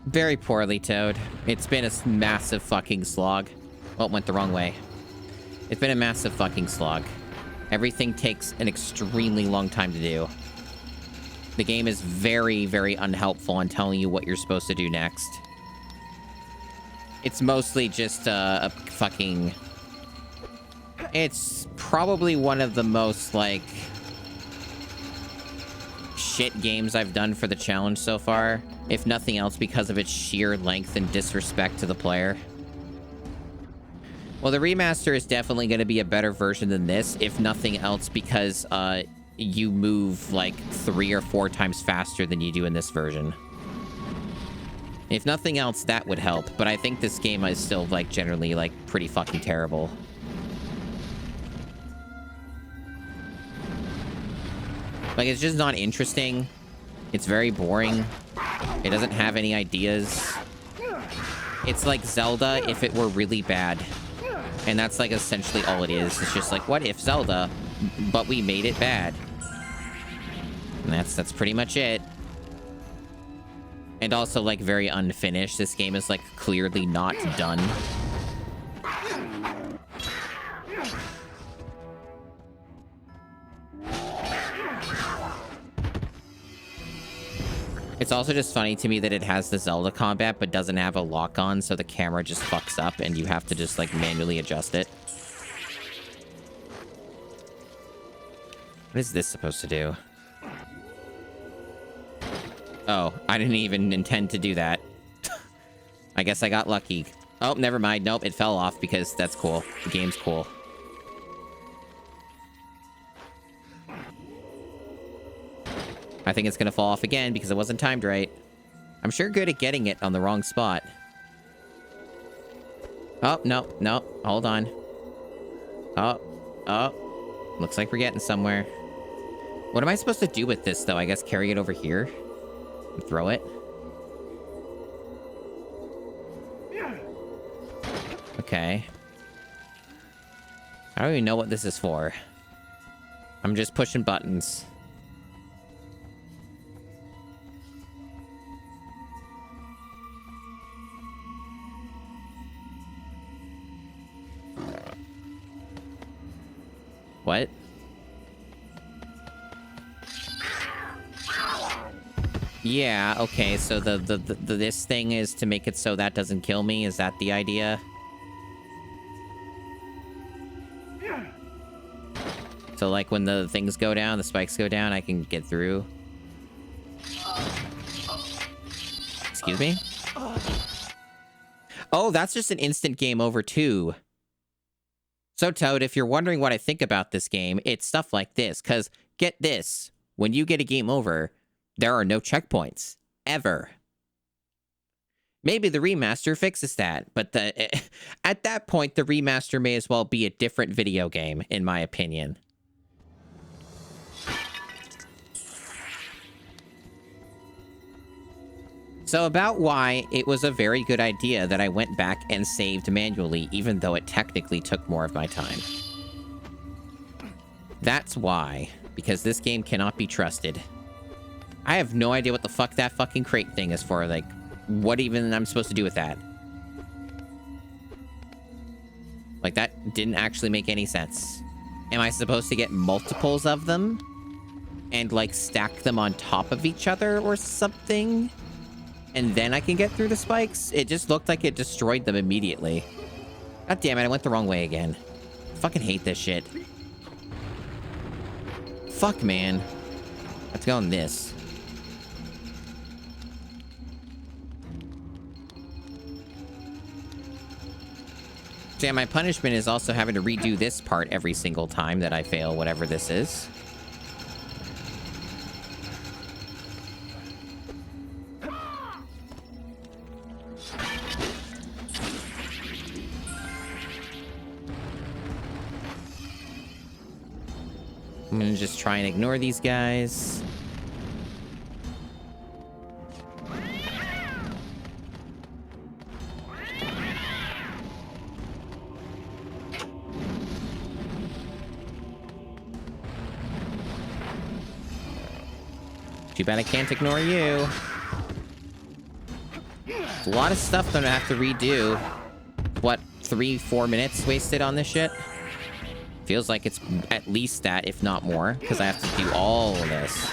Very poorly, Toad. It's been a massive fucking slog. Oh, it went the wrong way. It's been a massive fucking slog. Everything takes an extremely long time to do. The game is very, very unhelpful on telling you what you're supposed to do next. It's mostly just a fucking... It's probably one of the most, like... shit games I've done for the challenge so far. If nothing else, because of its sheer length and disrespect to the player. Well, the remaster is definitely going to be a better version than this, if nothing else, because you move like 3 or 4 times faster than you do in this version. If nothing else, that would help, but I think this game is still, like, generally, like, pretty fucking terrible. Like, it's just not interesting. It's very boring. It doesn't have any ideas. It's like Zelda if it were really bad. And that's, like, essentially all it is. It's just like, what if Zelda, but we made it bad? And that's pretty much it. And also, like, very unfinished. This game is, like, clearly not done. It's also just funny to me that it has the Zelda combat, but doesn't have a lock-on, so the camera just fucks up, and you have to just, like, manually adjust it. What is this supposed to do? Oh, I didn't even intend to do that. I guess I got lucky. Oh, never mind. Nope, it fell off because that's cool. The game's cool. I think it's gonna fall off again because it wasn't timed right. I'm sure good at getting it on the wrong spot. Oh, no, no. Hold on. Oh. Looks like we're getting somewhere. What am I supposed to do with this, though? I guess carry it over here? And throw it? Okay. I don't even know what this is for. I'm just pushing buttons. What? Yeah, okay, so this thing is to make it so that doesn't kill me? Is that the idea? So, like, when the things go down, the spikes go down, I can get through? Excuse me? Oh, that's just an instant game over, too. So, Toad, if you're wondering what I think about this game, it's stuff like this. Because, get this, when you get a game over, there are no checkpoints. Ever. Maybe the remaster fixes that, but at that point, the remaster may as well be a different video game, in my opinion. So about why it was a very good idea that I went back and saved manually, even though it technically took more of my time. That's why. Because this game cannot be trusted. I have no idea what the fuck that fucking crate thing is for. Like, what even I'm supposed to do with that. Like, that didn't actually make any sense. Am I supposed to get multiples of them? And, like, stack them on top of each other or something? And then I can get through the spikes? It just looked like it destroyed them immediately. God damn it, I went the wrong way again. Fucking hate this shit. Fuck, man. Let's go on this. So yeah, my punishment is also having to redo this part every single time that I fail whatever this is. I'm gonna just try and ignore these guys. Too bad I can't ignore you. It's a lot of stuff that I have to redo. What, 3-4 minutes wasted on this shit? Feels like it's at least that, if not more, because I have to do all of this.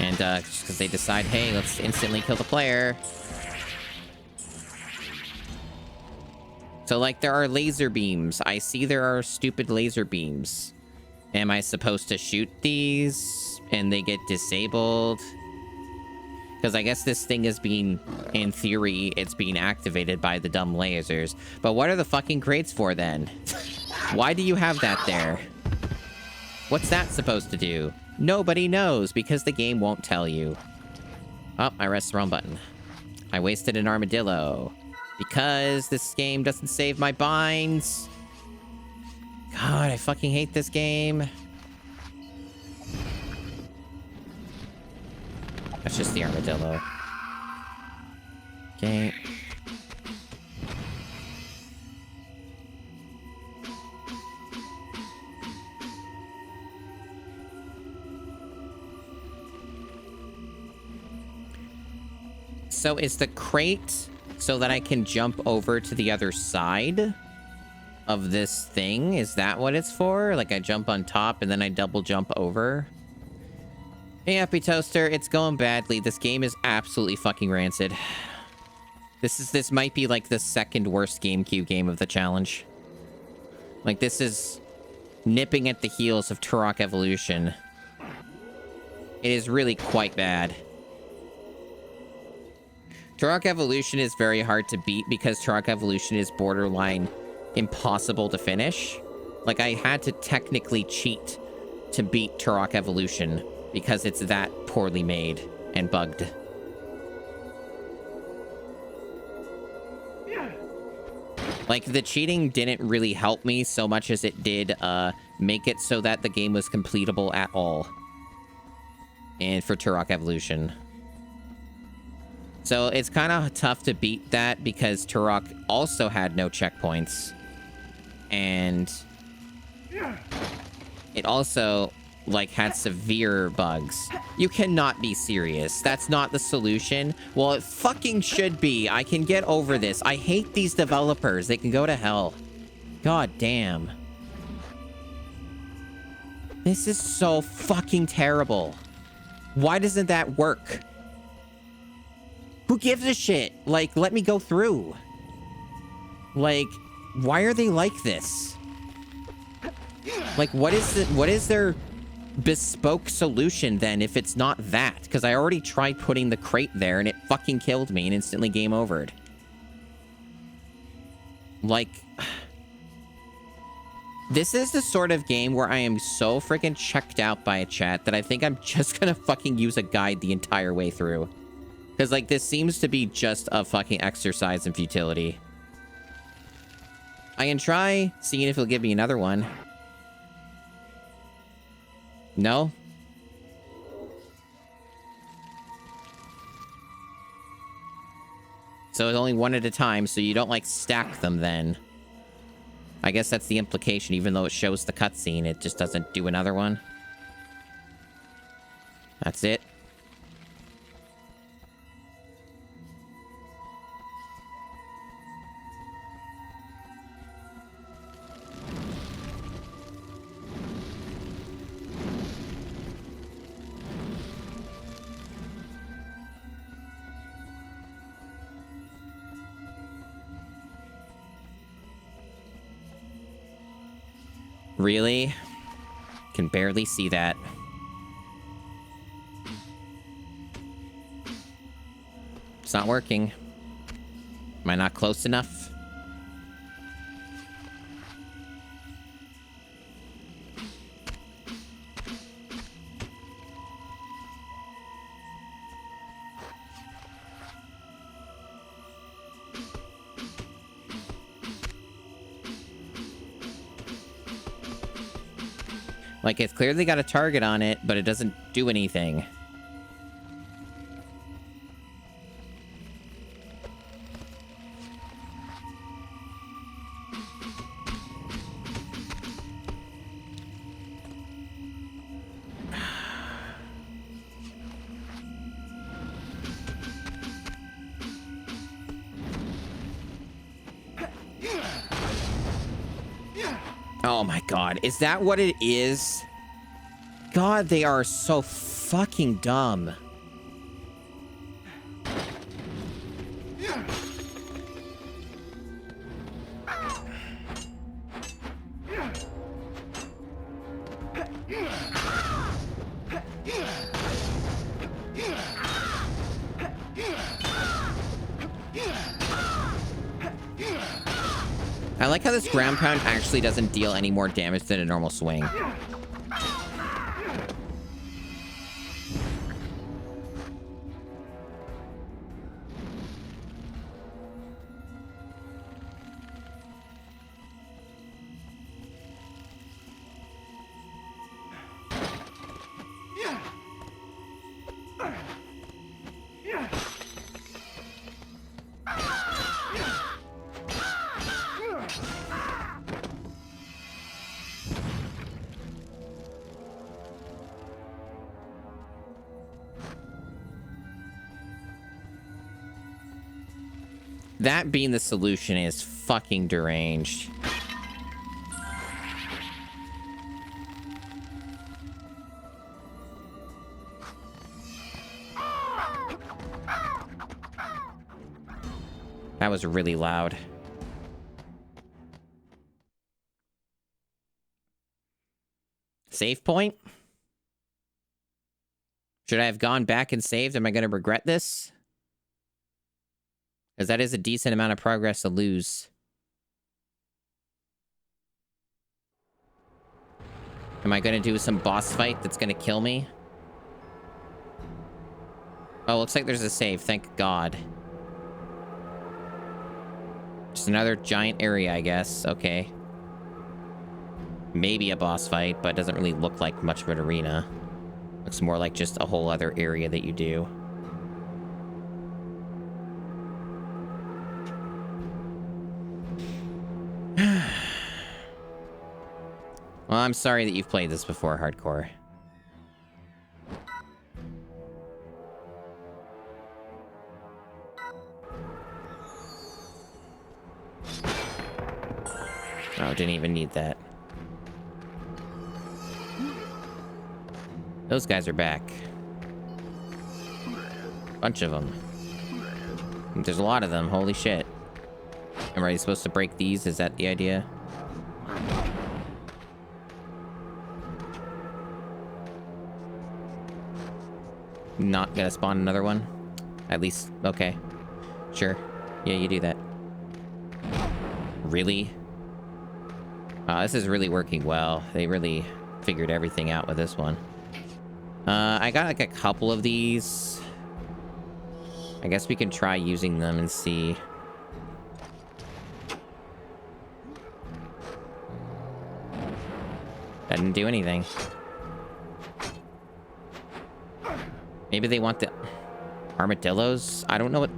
And just because they decide, hey, let's instantly kill the player. So, like, there are laser beams. I see there are stupid laser beams. Am I supposed to shoot these and they get disabled? Because I guess this thing is being, in theory, it's being activated by the dumb lasers. But what are the fucking crates for, then? Why do you have that there? What's that supposed to do? Nobody knows, because the game won't tell you. Oh, I pressed the wrong button. I wasted an armadillo. Because this game doesn't save my binds. God, I fucking hate this game. That's just the armadillo. Okay. So is the crate so that I can jump over to the other side of this thing? Is that what it's for? Like, I jump on top and then I double jump over? Hey, Happy Toaster, it's going badly. This game is absolutely fucking rancid. This might be like the second worst GameCube game of the challenge. Like, this is nipping at the heels of Turok Evolution. It is really quite bad. Turok Evolution is very hard to beat because Turok Evolution is borderline impossible to finish. Like, I had to technically cheat to beat Turok Evolution because it's that poorly made and bugged. Like, the cheating didn't really help me so much as it did make it so that the game was completable at all. And for Turok Evolution. So it's kind of tough to beat that because Turok also had no checkpoints. And it also, like, had severe bugs. You cannot be serious. That's not the solution. Well, it fucking should be. I can get over this. I hate these developers. They can go to hell. God damn. This is so fucking terrible. Why doesn't that work? Who gives a shit? Like, let me go through. Like, why are they like this? Like, what is their bespoke solution then if it's not that? Because I already tried putting the crate there and it fucking killed me and instantly game overed. Like, this is the sort of game where I am so freaking checked out by a chat that I think I'm just gonna fucking use a guide the entire way through. Because, like, this seems to be just a fucking exercise in futility. I can try seeing if it'll give me another one. No? So it's only one at a time, so you don't, like, stack them then. I guess that's the implication, even though it shows the cutscene, it just doesn't do another one. That's it. Really? Can barely see that. It's not working. Am I not close enough? Like, it's clearly got a target on it, but it doesn't do anything. Oh my god, is that what it is? God, they are so fucking dumb. I like how this ground pound actually doesn't deal any more damage than a normal swing. That being the solution is fucking deranged. That was really loud. Save point? Should I have gone back and saved? Am I going to regret this? Because that is a decent amount of progress to lose. Am I going to do some boss fight that's going to kill me? Oh, looks like there's a save. Thank God. Just another giant area, I guess. Okay. Maybe a boss fight, but it doesn't really look like much of an arena. Looks more like just a whole other area that you do. Well, I'm sorry that you've played this before, Hardcore. Oh, didn't even need that. Those guys are back. Bunch of them. There's a lot of them, holy shit. Am I supposed to break these? Is that the idea? Not gonna spawn another one? At least, okay. Sure. Yeah, you do that. Really? This is really working well. They really figured everything out with this one. I got like a couple of these. I guess we can try using them and see. That didn't do anything. Maybe they want the armadillos? I don't know what...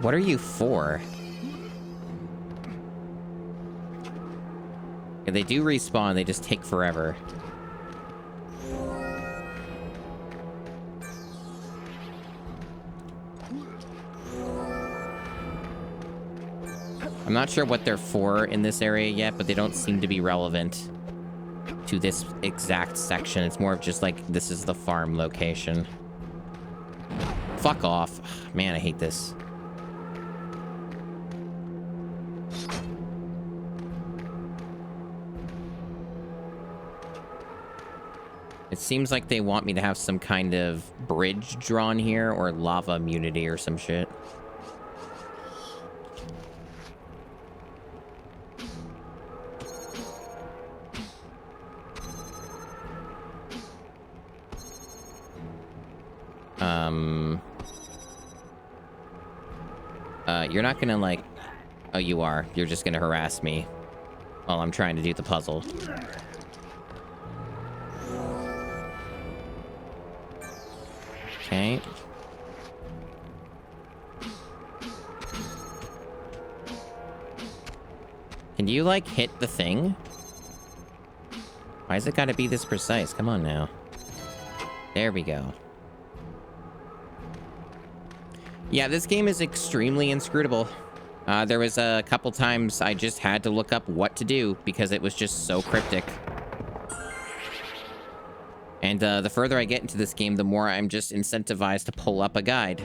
What are you for? Yeah, they do respawn, they just take forever. I'm not sure what they're for in this area yet, but they don't seem to be relevant to this exact section. It's more of just like, this is the farm location. Fuck off. Man, I hate this. It seems like they want me to have some kind of bridge drawn here or lava immunity or some shit. You're not gonna like... Oh, you are. You're just gonna harass me while I'm trying to do the puzzle. Okay. Can you, like, hit the thing? Why's it gotta be this precise? Come on now. There we go. Yeah, this game is extremely inscrutable. There was a couple times I just had to look up what to do because it was just so cryptic. And the further I get into this game, the more I'm just incentivized to pull up a guide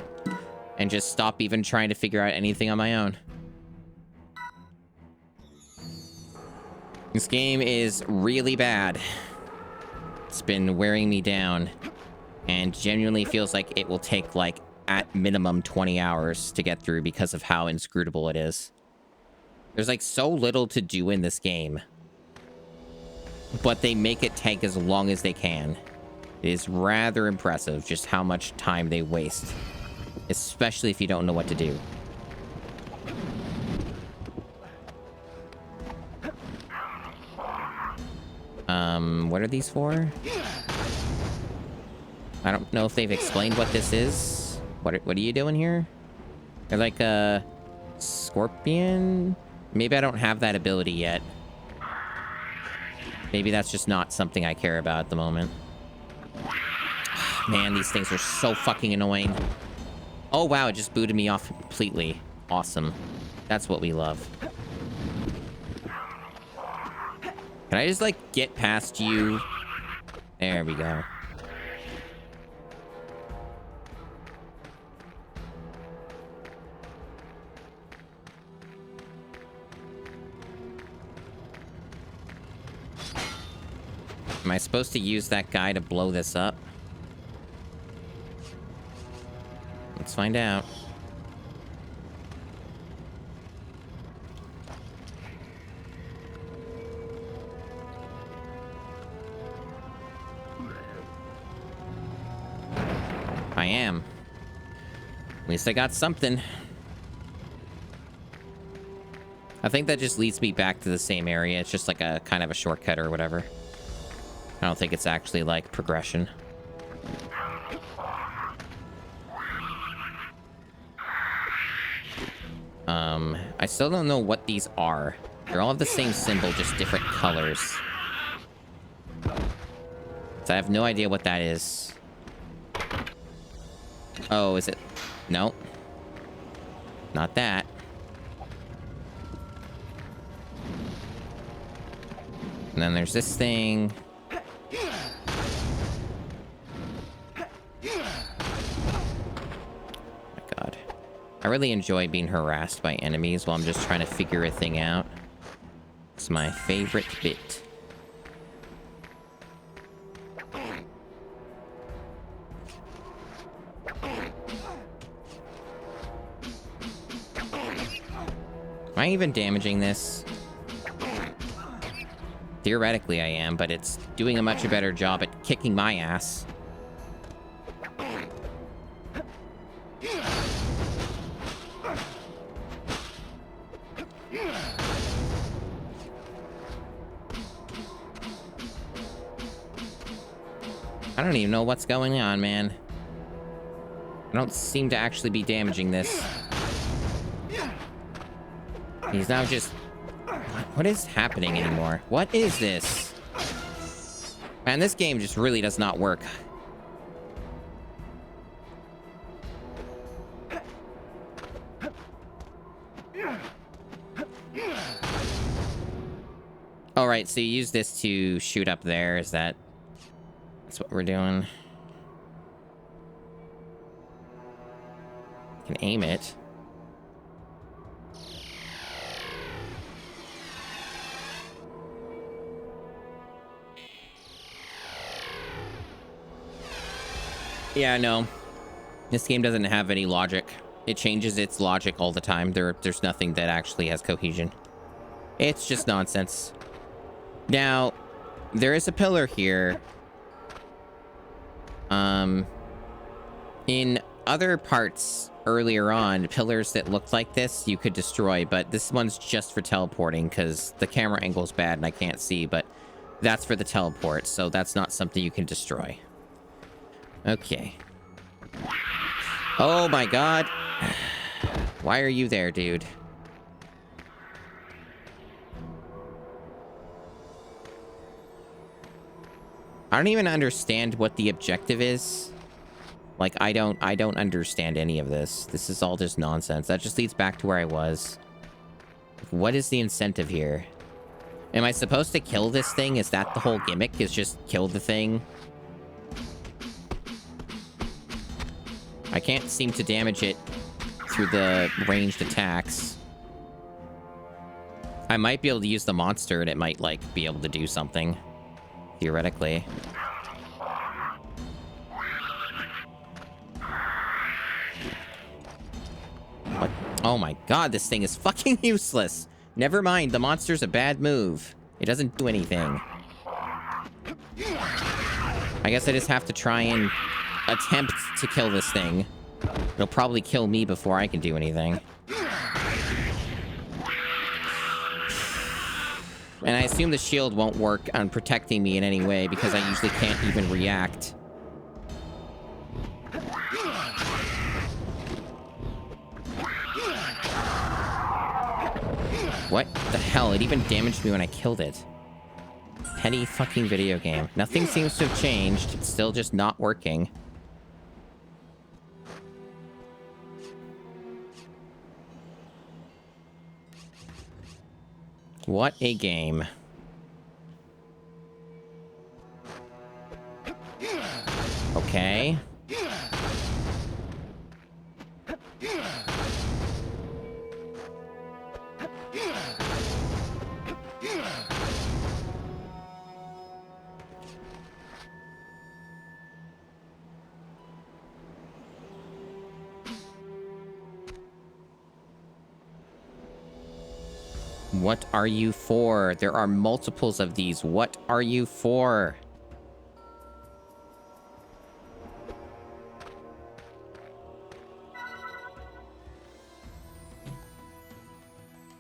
and just stop even trying to figure out anything on my own. This game is really bad. It's been wearing me down and genuinely feels like it will take, like, at minimum 20 hours to get through because of how inscrutable it is. There's, like, so little to do in this game, but they make it take as long as they can. It is rather impressive just how much time they waste, especially if you don't know what to do. What are these for? I don't know if they've explained what this is. What are you doing here? They're like a scorpion? Maybe I don't have that ability yet. Maybe that's just not something I care about at the moment. Man, these things are so fucking annoying. Oh, wow, it just booted me off completely. Awesome. That's what we love. Can I just, like, get past you? There we go. Am I supposed to use that guy to blow this up? Let's find out. I am. At least I got something. I think that just leads me back to the same area. It's just like a kind of a shortcut or whatever. I don't think it's actually like progression. I still don't know what these are. They're all have the same symbol, just different colors. So I have no idea what that is. Oh, is it? No. Not that. And then there's this thing. I really enjoy being harassed by enemies while I'm just trying to figure a thing out. It's my favorite bit. Am I even damaging this? Theoretically I am, but it's doing a much better job at kicking my ass. I don't even know what's going on, man. I don't seem to actually be damaging this. He's now just... What is happening anymore? What is this? Man, this game just really does not work. All right, so you use this to shoot up there. Is that... That's what we're doing. Can aim it. Yeah, no. This game doesn't have any logic. It changes its logic all the time. There's nothing that actually has cohesion. It's just nonsense. Now, there is a pillar here. In other parts earlier on, pillars that looked like this you could destroy, but this one's just for teleporting because the camera angle's bad and I can't see, but that's for the teleport, so that's not something you can destroy. Okay. Oh my god. Why are you there, dude? I don't even understand what the objective is. Like, I don't understand any of this. This is all just nonsense. That just leads back to where I was. What is the incentive here? Am I supposed to kill this thing? Is that the whole gimmick? Is just kill the thing? I can't seem to damage it through the ranged attacks. I might be able to use the monster and it might, like, be able to do something. Theoretically. What? Oh my god, this thing is fucking useless. Never mind, the monster's a bad move. It doesn't do anything. I guess I just have to try and attempt to kill this thing. It'll probably kill me before I can do anything. And I assume the shield won't work on protecting me in any way because I usually can't even react. What the hell? It even damaged me when I killed it. Petty fucking video game. Nothing seems to have changed. It's still just not working. What a game. Okay. What are you for? There are multiples of these. What are you for?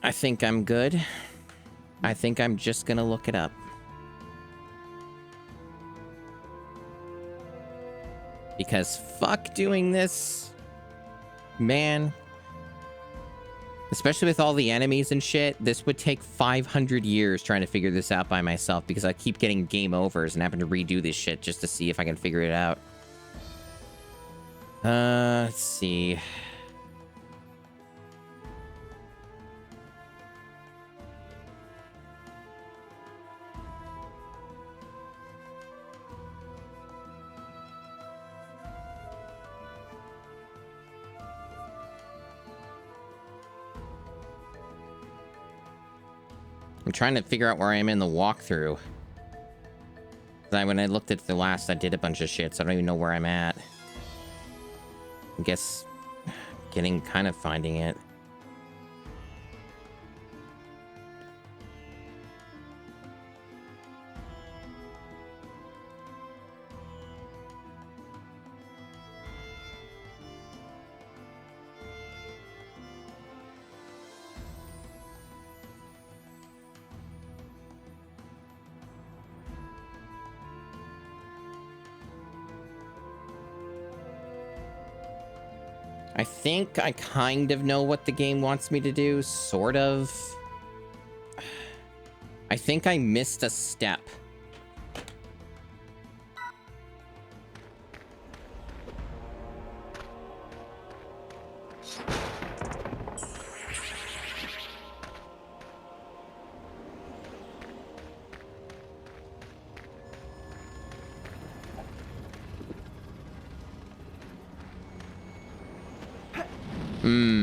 I think I'm good. I think I'm just gonna look it up. Because fuck doing this. Man. Especially with all the enemies and shit, this would take 500 years trying to figure this out by myself because I keep getting game overs and having to redo this shit just to see if I can figure it out. Let's see. I'm trying to figure out where I am in the walkthrough. When I looked at the last, I did a bunch of shit, so I don't even know where I'm at. I guess kind of finding it. I think I kind of know what the game wants me to do, sort of. I think I missed a step.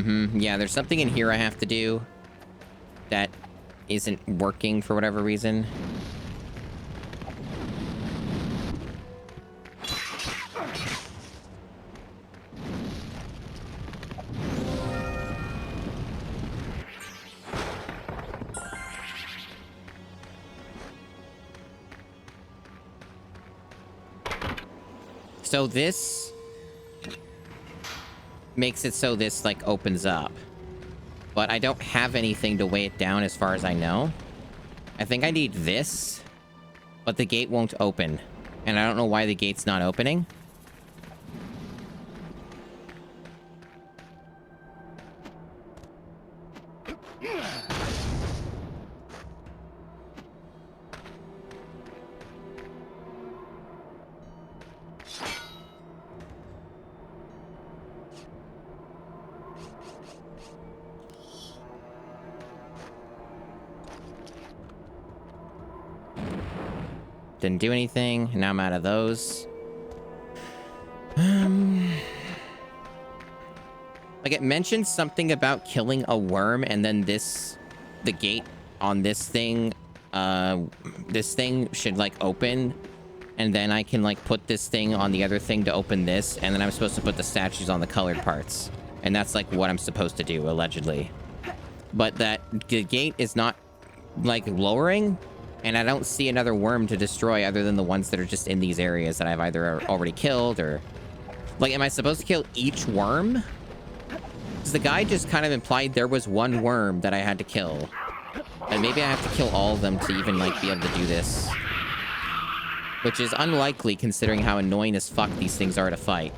Yeah, there's something in here I have to do that isn't working for whatever reason. So this makes it so this, like, opens up. But I don't have anything to weigh it down as far as I know. I think I need this, but the gate won't open. And I don't know why the gate's not opening. Didn't do anything. Now I'm out of those. Like, it mentioned something about killing a worm, and then the gate on this thing should, like, open. And then I can, like, put this thing on the other thing to open this, and then I'm supposed to put the statues on the colored parts. And that's, like, what I'm supposed to do, allegedly. But the gate is not, like, lowering. And I don't see another worm to destroy other than the ones that are just in these areas that I've either already killed or... Like, am I supposed to kill each worm? Because the guy just kind of implied there was one worm that I had to kill. And maybe I have to kill all of them to even, like, be able to do this. Which is unlikely considering how annoying as fuck these things are to fight.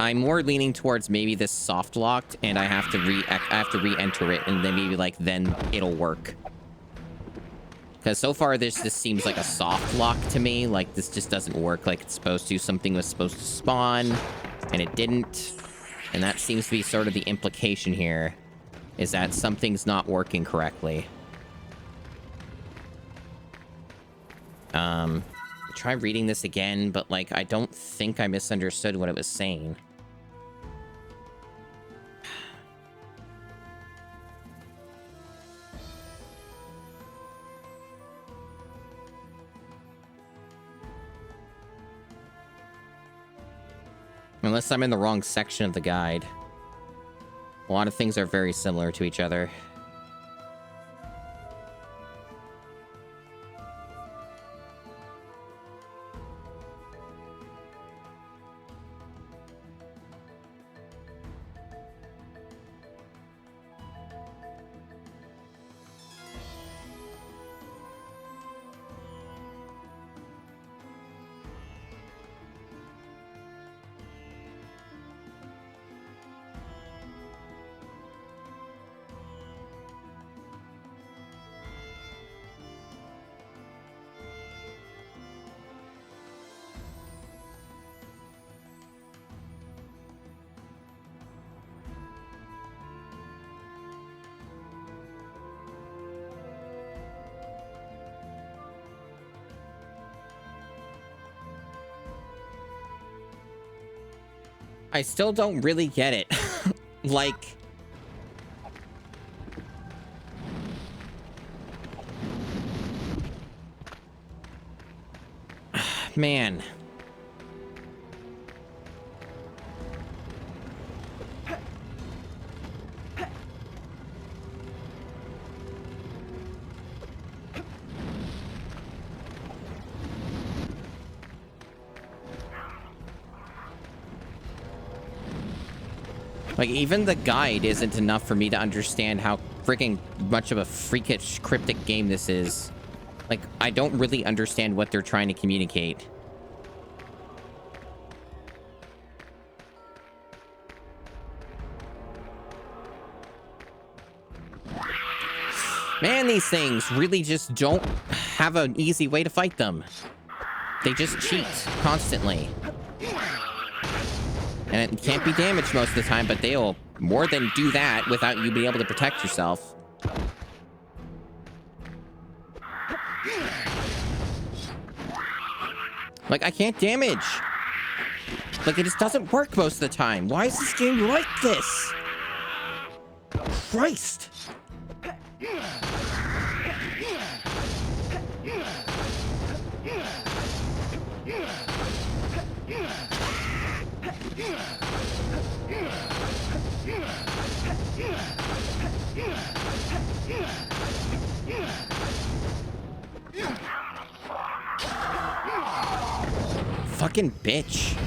I'm more leaning towards maybe this soft locked and I have to re-enter it and then maybe, like, then it'll work. Because so far, this seems like a soft lock to me. Like, this just doesn't work like it's supposed to. Something was supposed to spawn, and it didn't. And that seems to be sort of the implication here, is that something's not working correctly. Try reading this again, but, like, I don't think I misunderstood what it was saying. Unless I'm in the wrong section of the guide. A lot of things are very similar to each other. I still don't really get it. Like... Man. Like, even the guide isn't enough for me to understand how freaking much of a freakish cryptic game this is. Like, I don't really understand what they're trying to communicate. Man, these things really just don't have an easy way to fight them. They just cheat constantly. And it can't be damaged most of the time, but they'll more than do that without you being able to protect yourself. Like, I can't damage. Like, it just doesn't work most of the time. Why is this game like this? Christ! Fucking bitch.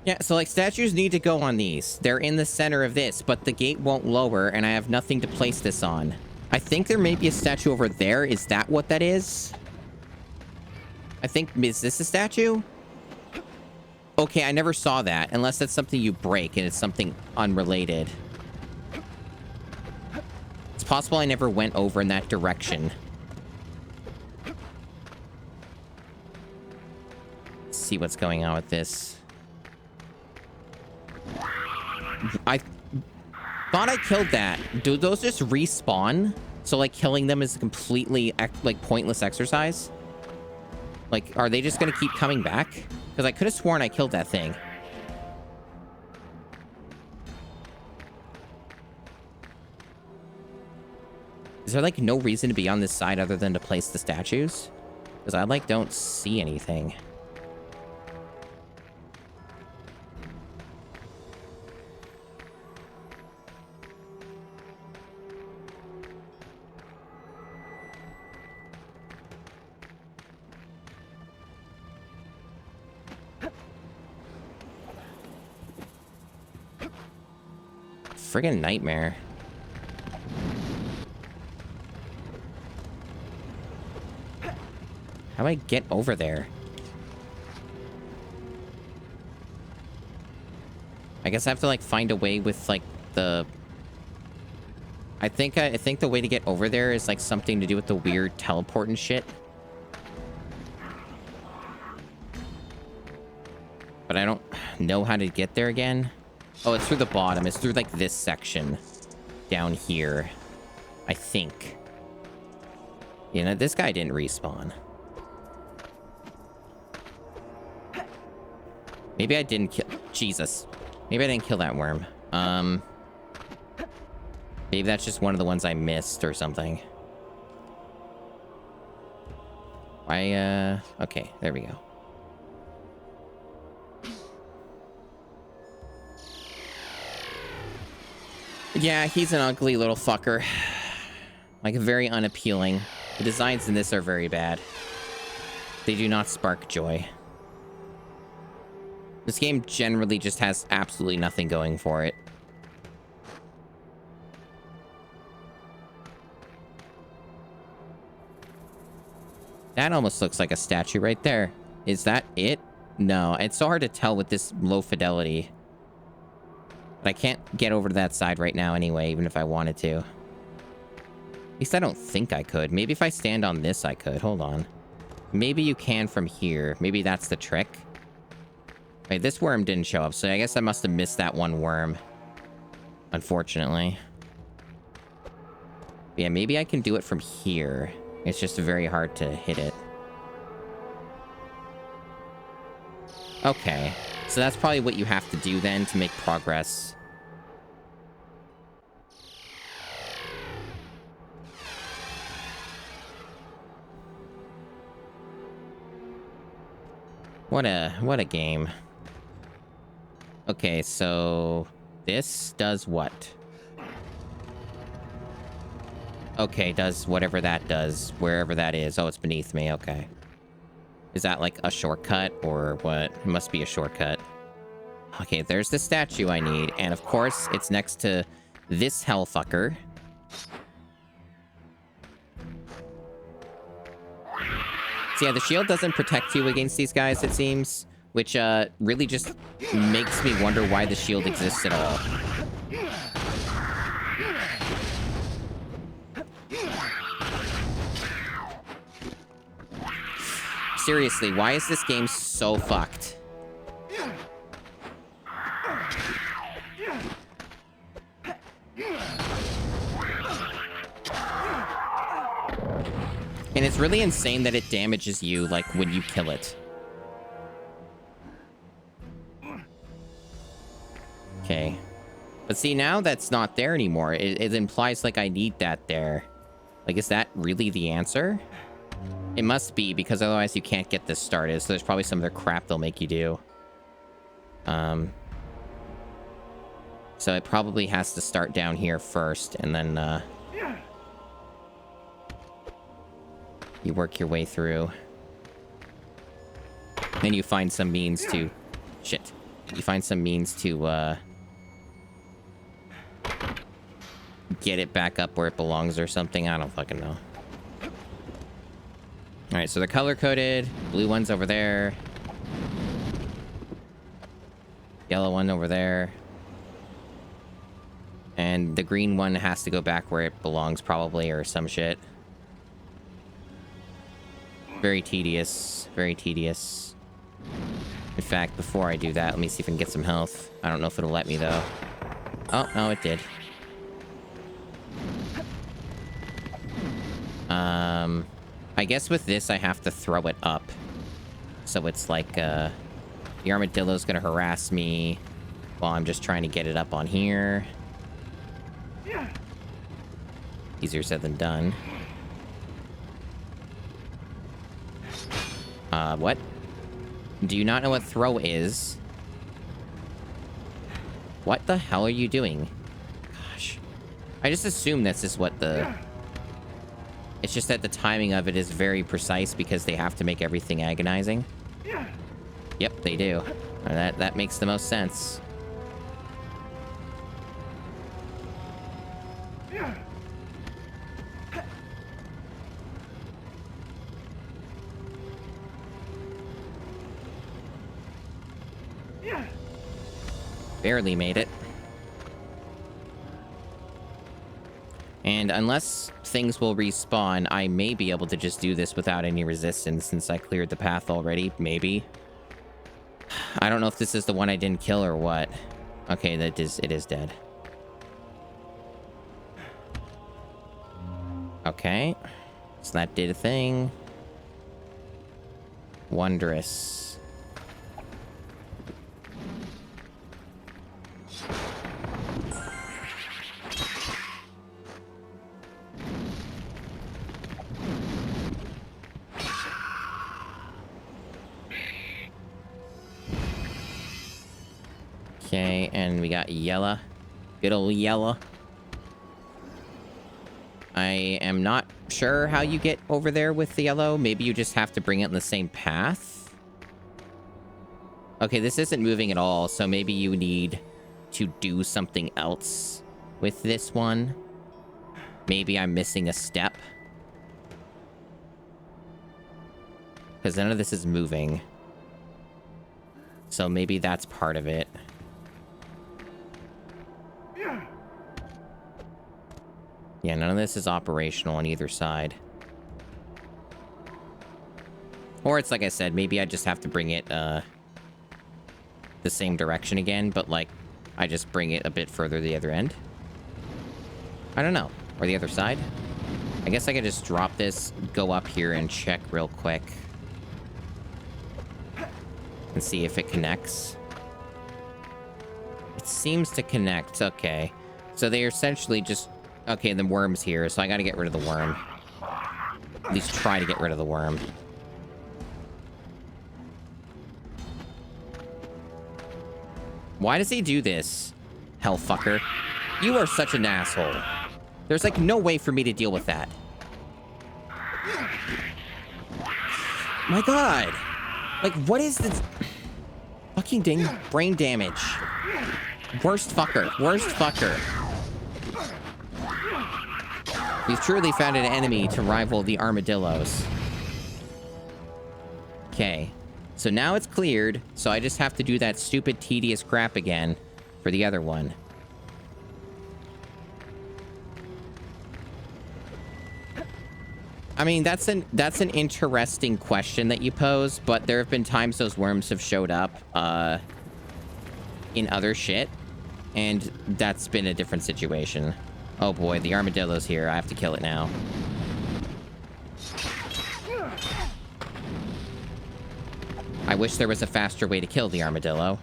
Yeah, so like statues need to go on these. They're in the center of this, but the gate won't lower and I have nothing to place this on. I think there may be a statue over there. Is that what that is? I think, is this a statue? Okay, I never saw that, unless that's something you break and it's something unrelated. It's possible I never went over in that direction. Let's see what's going on with this. I thought I killed that. Do those just respawn? So, like, killing them is a completely, like, pointless exercise? Like, are they just gonna keep coming back? Because I could have sworn I killed that thing. Is there, like, no reason to be on this side other than to place the statues? Because I, like, don't see anything. Friggin' nightmare. How do I get over there? I guess I have to, like, find a way with, like, the... I think the way to get over there is, like, something to do with the weird teleport and shit. But I don't know how to get there again. Oh, it's through the bottom. It's through, like, this section. Down here. I think. You know, this guy didn't respawn. Maybe I didn't kill... Jesus. Maybe I didn't kill that worm. Maybe that's just one of the ones I missed or something. Okay, there we go. Yeah, he's an ugly little fucker. Like, very unappealing. The designs in this are very bad. They do not spark joy. This game generally just has absolutely nothing going for it. That almost looks like a statue right there. Is that it? No, it's so hard to tell with this low fidelity. But I can't get over to that side right now anyway, even if I wanted to. At least I don't think I could. Maybe if I stand on this, I could. Hold on. Maybe you can from here. Maybe that's the trick. Wait, this worm didn't show up, so I guess I must have missed that one worm. Unfortunately. Yeah, maybe I can do it from here. It's just very hard to hit it. Okay. So that's probably what you have to do then to make progress. What a game. Okay, so this does what? Okay, does whatever that does, wherever that is. Oh, it's beneath me. Okay. Is that like a shortcut or what? It must be a shortcut. Okay, there's the statue I need. And of course, it's next to this hellfucker. So yeah, the shield doesn't protect you against these guys, it seems. Which really just makes me wonder why the shield exists at all. Seriously, why is this game so fucked? And it's really insane that it damages you, like, when you kill it. Okay. But see, now that's not there anymore. It implies, like, I need that there. Like, is that really the answer? It must be, because otherwise you can't get this started. So there's probably some other crap they'll make you do. So it probably has to start down here first, and then, you work your way through. Then you find some means to... Shit. You find some means to, get it back up where it belongs or something. I don't fucking know. Alright, so they're color-coded. Blue one's over there. Yellow one over there. And the green one has to go back where it belongs, probably, or some shit. Very tedious. Very tedious. In fact, before I do that, let me see if I can get some health. I don't know if it'll let me, though. Oh, no, it did. I guess with this, I have to throw it up. So it's like, the armadillo's gonna harass me while I'm just trying to get it up on here. Easier said than done. What? Do you not know what throw is? What the hell are you doing? Gosh. I just assume this is what the... It's just that the timing of it is very precise because they have to make everything agonizing. Yep, they do. That makes the most sense. Barely made it. And unless things will respawn, I may be able to just do this without any resistance since I cleared the path already. Maybe. I don't know if this is the one I didn't kill or what. Okay, it is dead. Okay. So that did a thing. Wondrous. Okay, and we got yellow. Good old yellow. I am not sure how you get over there with the yellow. Maybe you just have to bring it in the same path. Okay, this isn't moving at all, so maybe you need to do something else with this one. Maybe I'm missing a step. Because none of this is moving. So maybe that's part of it. Yeah, none of this is operational on either side. Or it's like I said, maybe I just have to bring it, the same direction again, but, like, I just bring it a bit further the other end. I don't know. Or the other side. I guess I could just drop this, go up here, and check real quick. And see if it connects. It seems to connect. Okay. So they essentially just... Okay, the worm's here, so I gotta get rid of the worm. At least try to get rid of the worm. Why does he do this? Hellfucker. You are such an asshole. There's, like, no way for me to deal with that. My god. Like, what is this? Fucking dang brain damage. Worst fucker. Worst fucker. We've truly found an enemy to rival the armadillos. Okay. So now it's cleared, so I just have to do that stupid, tedious crap again for the other one. I mean, that's an interesting question that you pose, but there have been times those worms have showed up, in other shit, and that's been a different situation. Oh boy, the armadillo's here. I have to kill it now. I wish there was a faster way to kill the armadillo.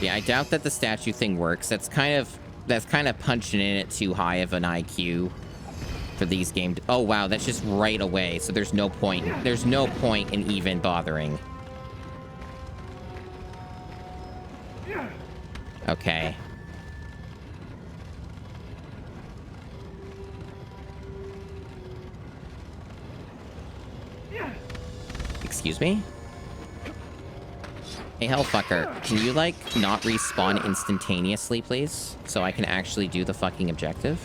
Yeah, I doubt that the statue thing works. That's kind of punching in it too high of an IQ for these games. Oh wow, that's just right away. So there's no point. There's no point in even bothering. Okay. Excuse me? Hey, hellfucker, can you, like, not respawn instantaneously, please? So I can actually do the fucking objective?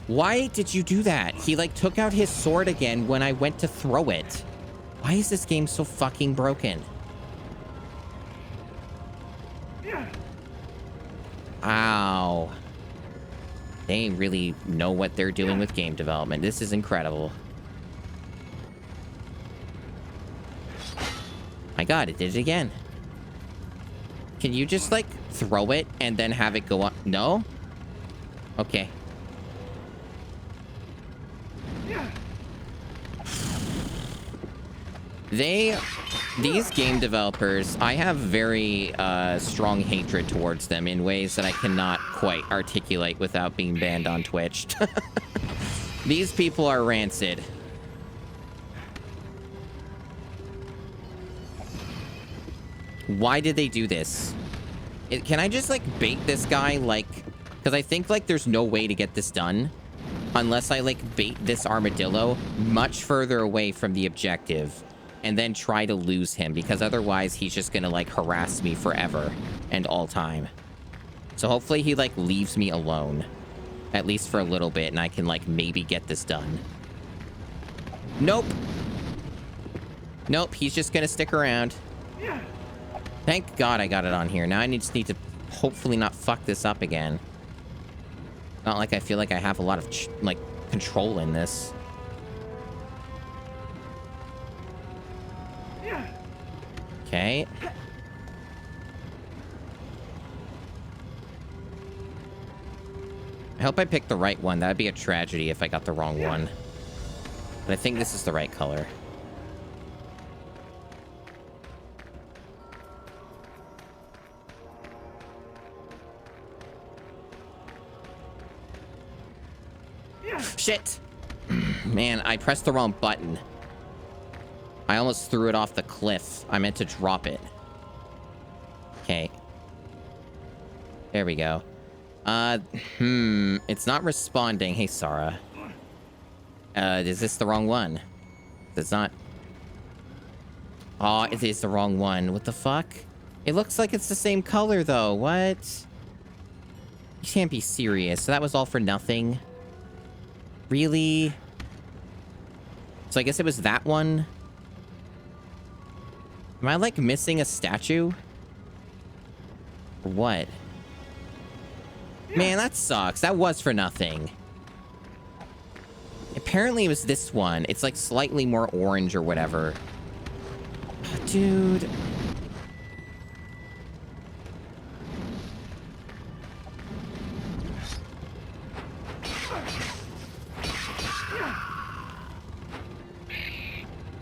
Why did you do that? He, like, took out his sword again when I went to throw it. Why is this game so fucking broken? Ow. They really know what they're doing with game development. This is incredible. My god, it did it again. Can you just, like, throw it and then have it go up? No? Okay. These game developers, I have very strong hatred towards them in ways that I cannot quite articulate without being banned on Twitch. These people are rancid. Why did they do this? Can I just, like, bait this guy, like... Because I think, like, there's no way to get this done unless I, like, bait this armadillo much further away from the objective and then try to lose him, because otherwise he's just gonna, like, harass me forever and all time. So hopefully he, like, leaves me alone, at least for a little bit, and I can, like, maybe get this done. Nope. Nope, he's just gonna stick around. Thank God I got it on here. Now I just need to hopefully not fuck this up again. Not like I feel like I have a lot of, like, control in this. Okay. I hope I picked the right one. That'd be a tragedy if I got the wrong one. But I think this is the right color. Shit! Man, I pressed the wrong button. I almost threw it off the cliff. I meant to drop it. Okay. There we go. It's not responding. Hey, Sarah. Is this the wrong one? It's not. Oh, it is the wrong one. What the fuck? It looks like it's the same color, though. What? You can't be serious. So that was all for nothing? Really? So I guess it was that one? Am I, like, missing a statue? Or what? Man, that sucks. That was for nothing. Apparently it was this one. It's, like, slightly more orange or whatever. Dude.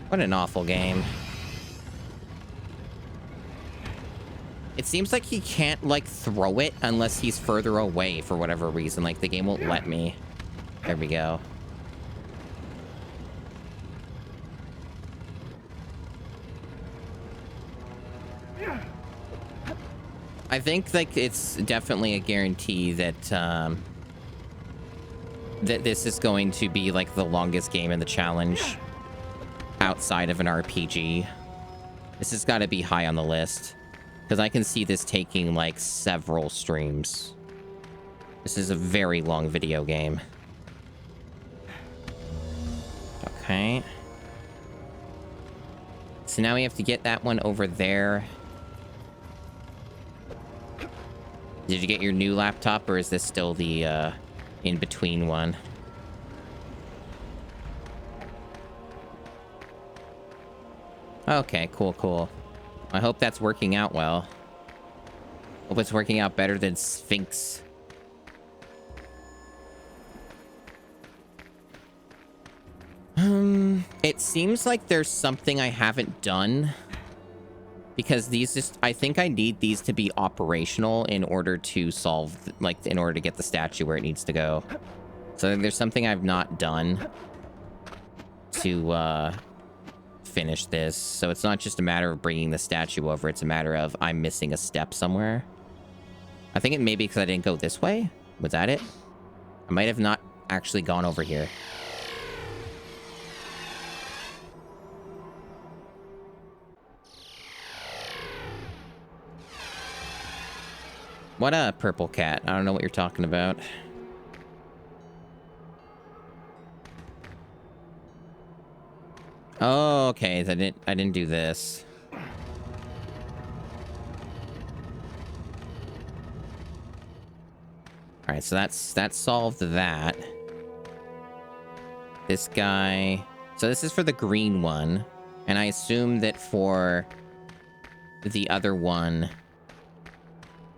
What an awful game. It seems like he can't, like, throw it unless he's further away for whatever reason. Like, the game won't let me. There we go. I think, like, it's definitely a guarantee that, that this is going to be, like, the longest game in the challenge outside of an RPG. This has got to be high on the list. Because I can see this taking, like, several streams. This is a very long video game. Okay. So now we have to get that one over there. Did you get your new laptop, or is this still the, in-between one? Okay, cool, cool. I hope that's working out well. Hope it's working out better than Sphinx. It seems like there's something I haven't done. Because these just... I think I need these to be operational in order to solve... Like, in order to get the statue where it needs to go. So there's something I've not done to finish this. So it's not just a matter of bringing the statue over. It's a matter of I'm missing a step somewhere. I think it may be because I didn't go this way. Was that it? I might have not actually gone over here. What a purple cat. I don't know what you're talking about. Oh, okay. I didn't do this. All right, so that solved that. This guy. So this is for the green one, and I assume that for the other one,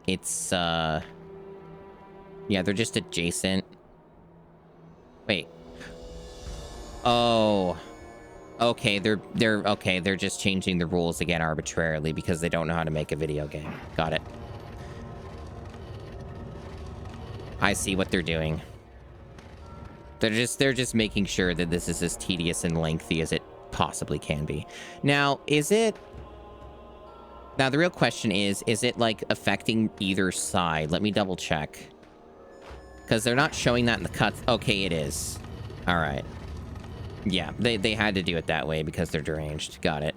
it's yeah, they're just adjacent. Wait. Oh. Okay, they're just changing the rules again arbitrarily because they don't know how to make a video game. Got it. I see what they're doing. They're just making sure that this is as tedious and lengthy as it possibly can be. Now, now the real question is it like affecting either side? Let me double check. Because they're not showing that in the cuts. Okay, it is. All right. Yeah, they had to do it that way because they're deranged. Got it.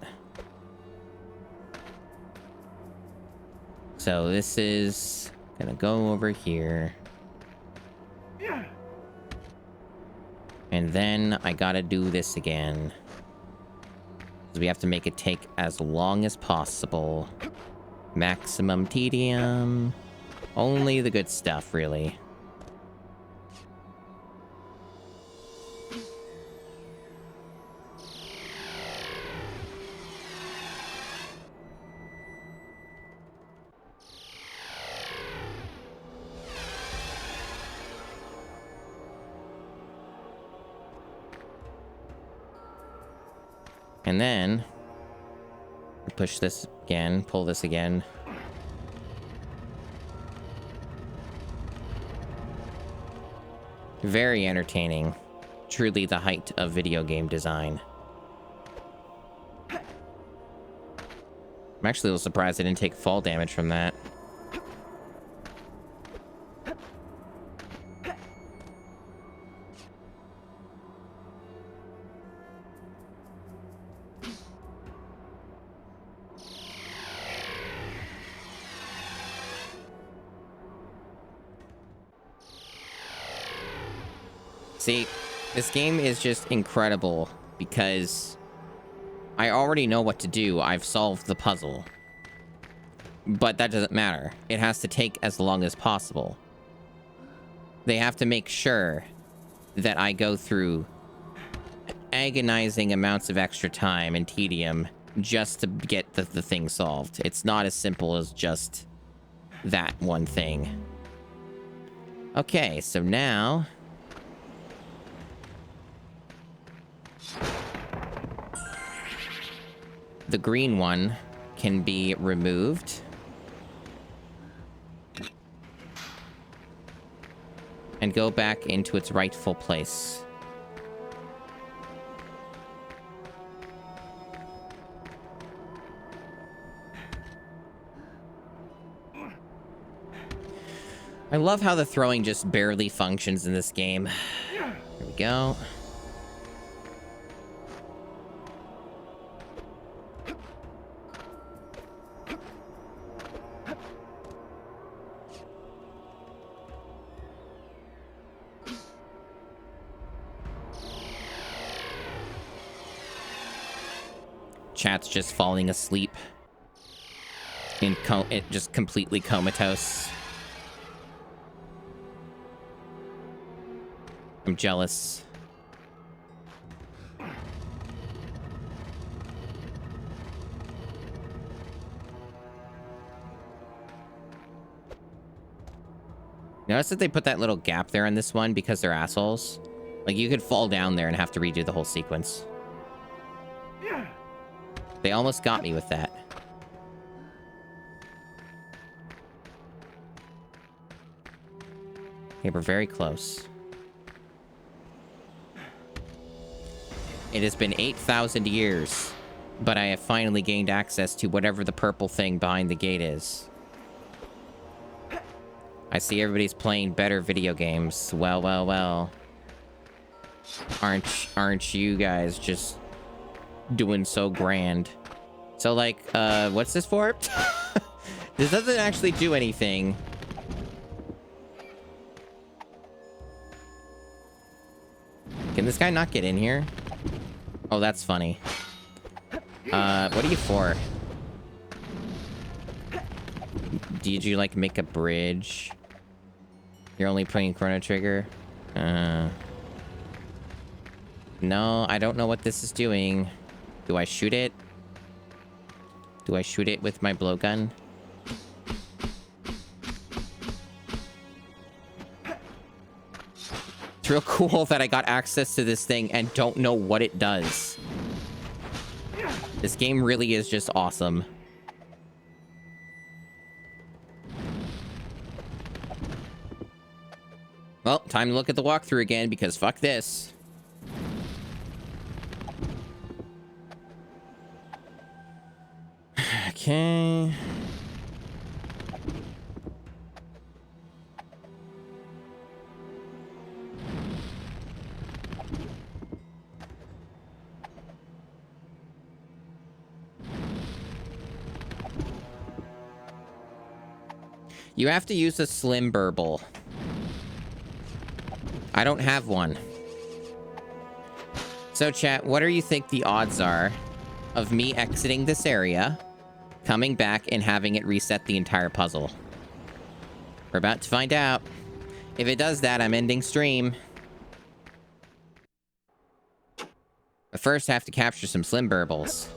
So this is gonna go over here. And then I gotta do this again. So we have to make it take as long as possible. Maximum tedium. Only the good stuff, really. And then push this again, pull this again. Very entertaining. Truly the height of video game design. I'm actually a little surprised I didn't take fall damage from that. See, this game is just incredible because I already know what to do. I've solved the puzzle. But that doesn't matter. It has to take as long as possible. They have to make sure that I go through agonizing amounts of extra time and tedium just to get the thing solved. It's not as simple as just that one thing. Okay, so now... the green one can be removed. And go back into its rightful place. I love how the throwing just barely functions in this game. Here we go. Chat's just falling asleep. It just completely comatose. I'm jealous. Notice that they put that little gap there on this one because they're assholes. Like, you could fall down there and have to redo the whole sequence. They almost got me with that. Okay, we're very close. It has been 8,000 years, but I have finally gained access to whatever the purple thing behind the gate is. I see everybody's playing better video games. Well, well, well. Aren't you guys just doing so grand? So, like, what's this for? This doesn't actually do anything. Can this guy not get in here? Oh, that's funny. What are you for? Did you, like, make a bridge? You're only playing Chrono Trigger? No, I don't know what this is doing. Do I shoot it? Do I shoot it with my blowgun? It's real cool that I got access to this thing and don't know what it does. This game really is just awesome. Well, time to look at the walkthrough again, because fuck this. Okay. You have to use a slim burble. I don't have one. So, chat, what do you think the odds are of me exiting this area, coming back, and having it reset the entire puzzle? We're about to find out. If it does that, I'm ending stream. But first, I have to capture some slim burbles.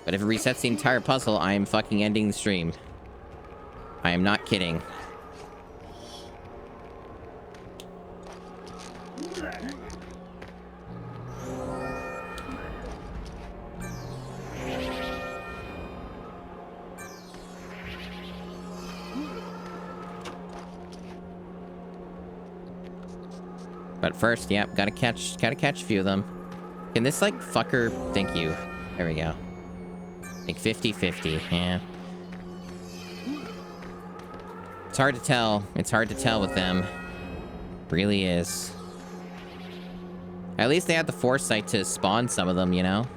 But if it resets the entire puzzle, I am fucking ending the stream. I am not kidding. But first, yep, gotta catch a few of them. Can this, like, fucker... Thank you. There we go. Like 50-50, yeah. It's hard to tell. It's hard to tell with them. Really is. At least they had the foresight to spawn some of them, you know?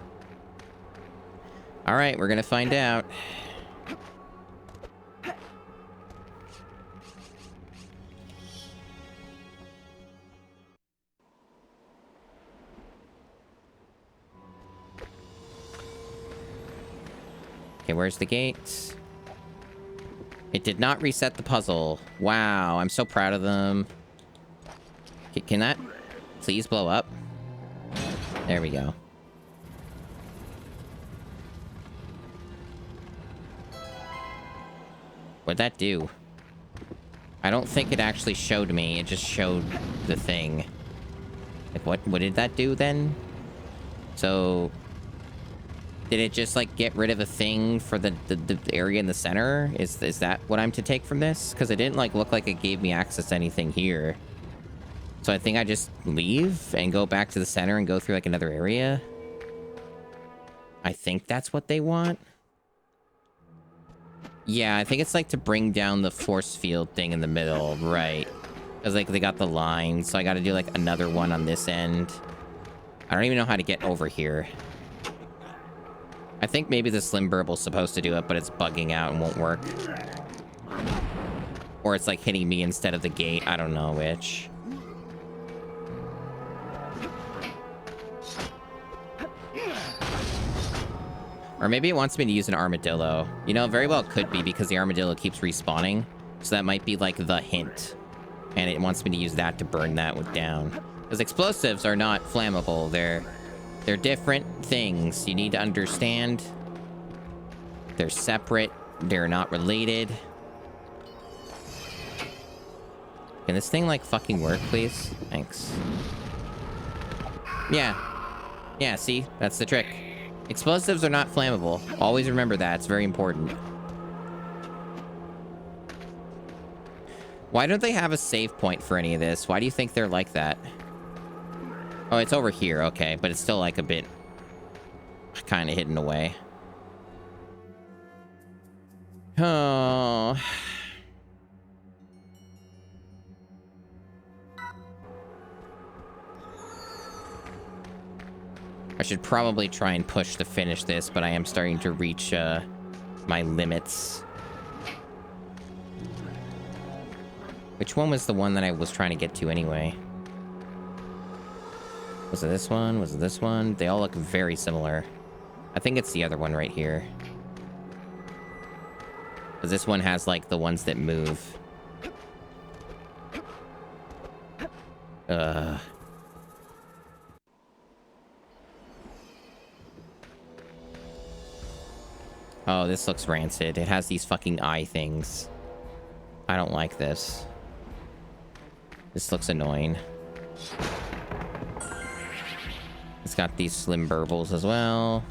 Alright, we're gonna find out. Okay, where's the gate? It did not reset the puzzle. Wow, I'm so proud of them. Can that please blow up? There we go. What'd that do? I don't think it actually showed me. It just showed the thing. Like, what did that do then? So... did it just, like, get rid of a thing for the area in the center? Is that what I'm to take from this? Because it didn't, like, look like it gave me access to anything here. So I think I just leave and go back to the center and go through, like, another area. I think that's what they want. Yeah, I think it's, like, to bring down the force field thing in the middle. Right. Because, like, they got the line. So I got to do, like, another one on this end. I don't even know how to get over here. I think maybe the slim burble's supposed to do it, but it's bugging out and won't work. Or it's like hitting me instead of the gate. I don't know which. Or maybe it wants me to use an armadillo. You know, very well it could be because the armadillo keeps respawning. So that might be like the hint. And it wants me to use that to burn that one down. Because explosives are not flammable. They're different things. You need to understand. They're separate. They're not related. Can this thing, like, fucking work, please? Thanks. Yeah. Yeah, see? That's the trick. Explosives are not flammable. Always remember that. It's very important. Why don't they have a save point for any of this? Why do you think they're like that? Oh, it's over here. Okay, but it's still like a bit kind of hidden away. Oh. I should probably try and push to finish this, but I am starting to reach my limits. Which one was the one that I was trying to get to anyway? Was it this one? Was it this one? They all look very similar. I think it's the other one right here. Because this one has, like, the ones that move. Oh, this looks rancid. It has these fucking eye things. I don't like this. This looks annoying. It's got these slim burbles as well.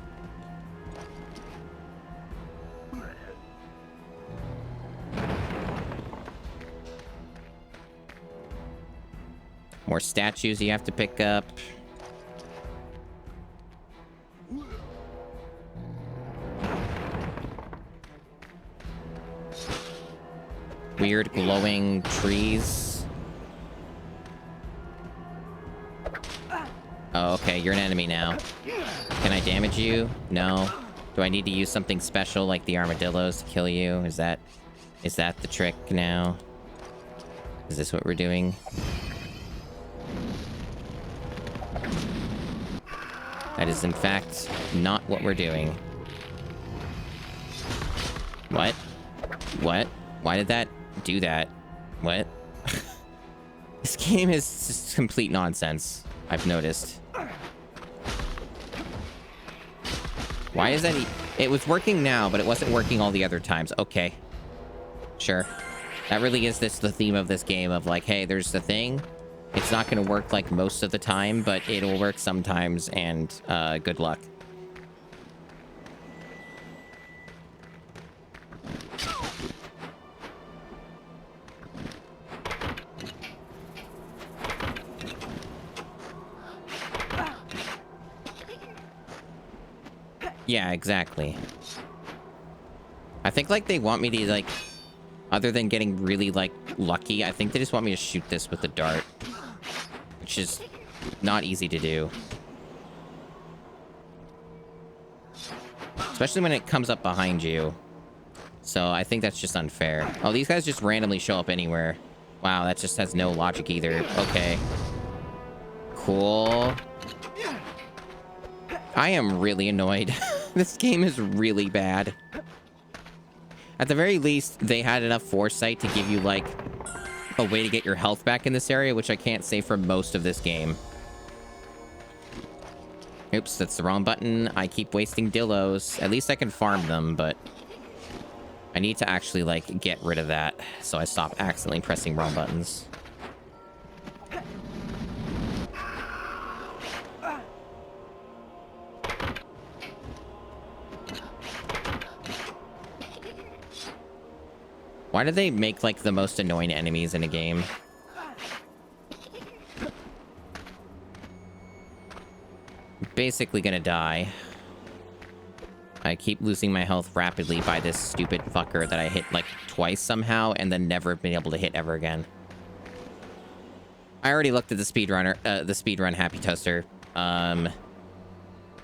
More statues you have to pick up. Weird glowing trees. Oh, okay, you're an enemy now. Can I damage you? No. Do I need to use something special like the armadillos to kill you? Is that the trick now? Is this what we're doing? That is, in fact, not what we're doing. What? What? Why did that do that? What? This game is just complete nonsense, I've noticed. Why is that? It was working now, but it wasn't working all the other times. Okay. Sure. That really is the theme of this game of like, hey, there's the thing. It's not going to work like most of the time, but it'll work sometimes, and good luck. Yeah, exactly. I think, like, they want me to, like, other than getting really, like, lucky, I think they just want me to shoot this with the dart. Which is not easy to do. Especially when it comes up behind you. So I think that's just unfair. Oh, these guys just randomly show up anywhere. Wow, that just has no logic either. Okay. Cool. I am really annoyed. This game is really bad. At the very least, they had enough foresight to give you, like, a way to get your health back in this area, which I can't say for most of this game. Oops, that's the wrong button. I keep wasting dillos. At least I can farm them, but I need to actually, like, get rid of that so I stop accidentally pressing wrong buttons. Why do they make, like, the most annoying enemies in a game? Basically gonna die. I keep losing my health rapidly by this stupid fucker that I hit, like, twice somehow, and then never been able to hit ever again. I already looked at the speedrun Happy Toaster.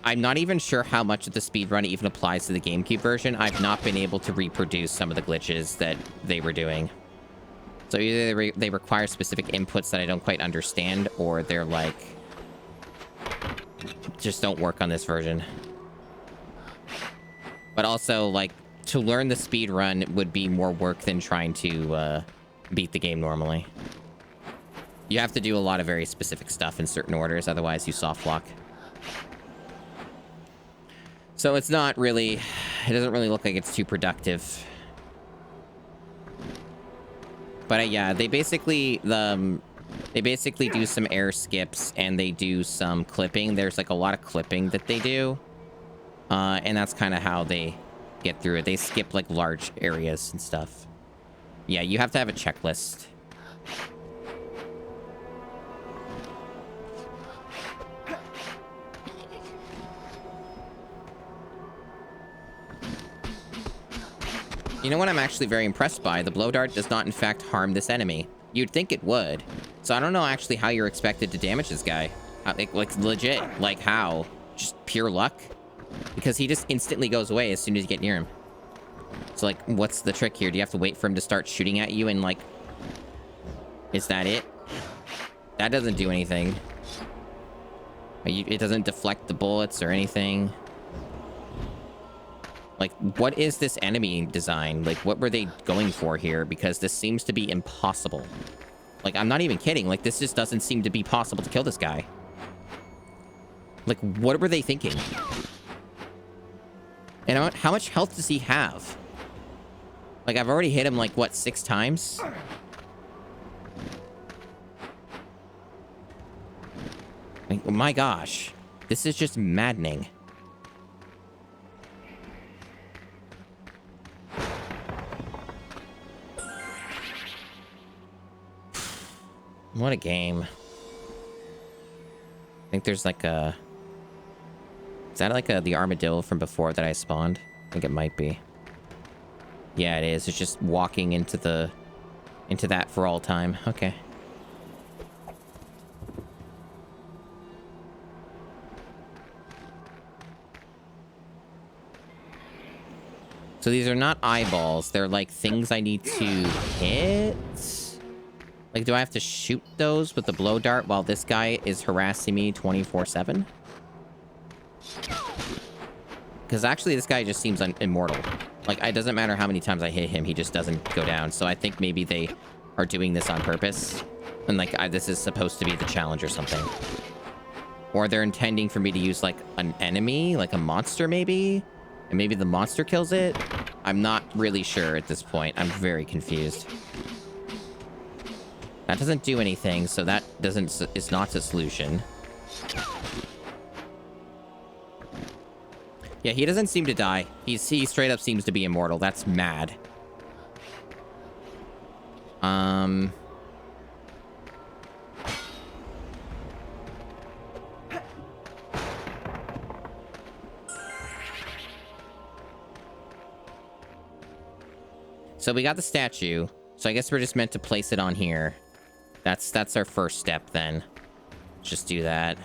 I'm not even sure how much of the speedrun even applies to the GameCube version. I've not been able to reproduce some of the glitches that they were doing. So either they require specific inputs that I don't quite understand, or they're like, just don't work on this version. But also, like, to learn the speedrun would be more work than trying to beat the game normally. You have to do a lot of very specific stuff in certain orders, otherwise you soft lock. So it's not really, it doesn't really look like it's too productive. But yeah, they basically, They basically do some air skips and they do some clipping. There's like a lot of clipping that they do. And that's kind of how they get through it. They skip like large areas and stuff. Yeah, you have to have a checklist. You know what I'm actually very impressed by? The blow dart does not in fact harm this enemy. You'd think it would. So I don't know actually how you're expected to damage this guy. Like legit, like how? Just pure luck? Because he just instantly goes away as soon as you get near him. So like, what's the trick here? Do you have to wait for him to start shooting at you and like... Is that it? That doesn't do anything. It doesn't deflect the bullets or anything. Like, what is this enemy design? Like, what were they going for here? Because this seems to be impossible. Like, I'm not even kidding. Like, this just doesn't seem to be possible to kill this guy. Like, what were they thinking? And how much health does he have? Like, I've already hit him, like, what, 6 times? Like, oh my gosh. This is just maddening. What a game. I think there's like a... Is that like the armadillo from before that I spawned? I think it might be. Yeah, it is. It's just walking into that for all time. Okay. So these are not eyeballs. They're like things I need to hit. Like, do I have to shoot those with the blow dart while this guy is harassing me 24/7? Because actually, this guy just seems immortal. Like, it doesn't matter how many times I hit him, he just doesn't go down. So I think maybe they are doing this on purpose. And, like, this is supposed to be the challenge or something. Or they're intending for me to use, like, an enemy, like a monster, maybe? And maybe the monster kills it? I'm not really sure at this point. I'm very confused. That doesn't do anything, so that is not a solution. Yeah, he doesn't seem to die. He straight up seems to be immortal. That's mad. So we got the statue. So I guess we're just meant to place it on here. That's our first step then. Just do that.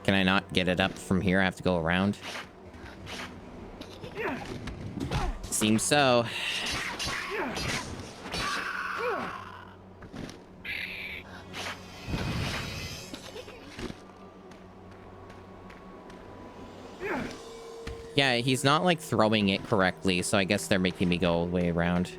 Can I not get it up from here? I have to go around. Seems so. Yeah, he's not, like, throwing it correctly, so I guess they're making me go all the way around.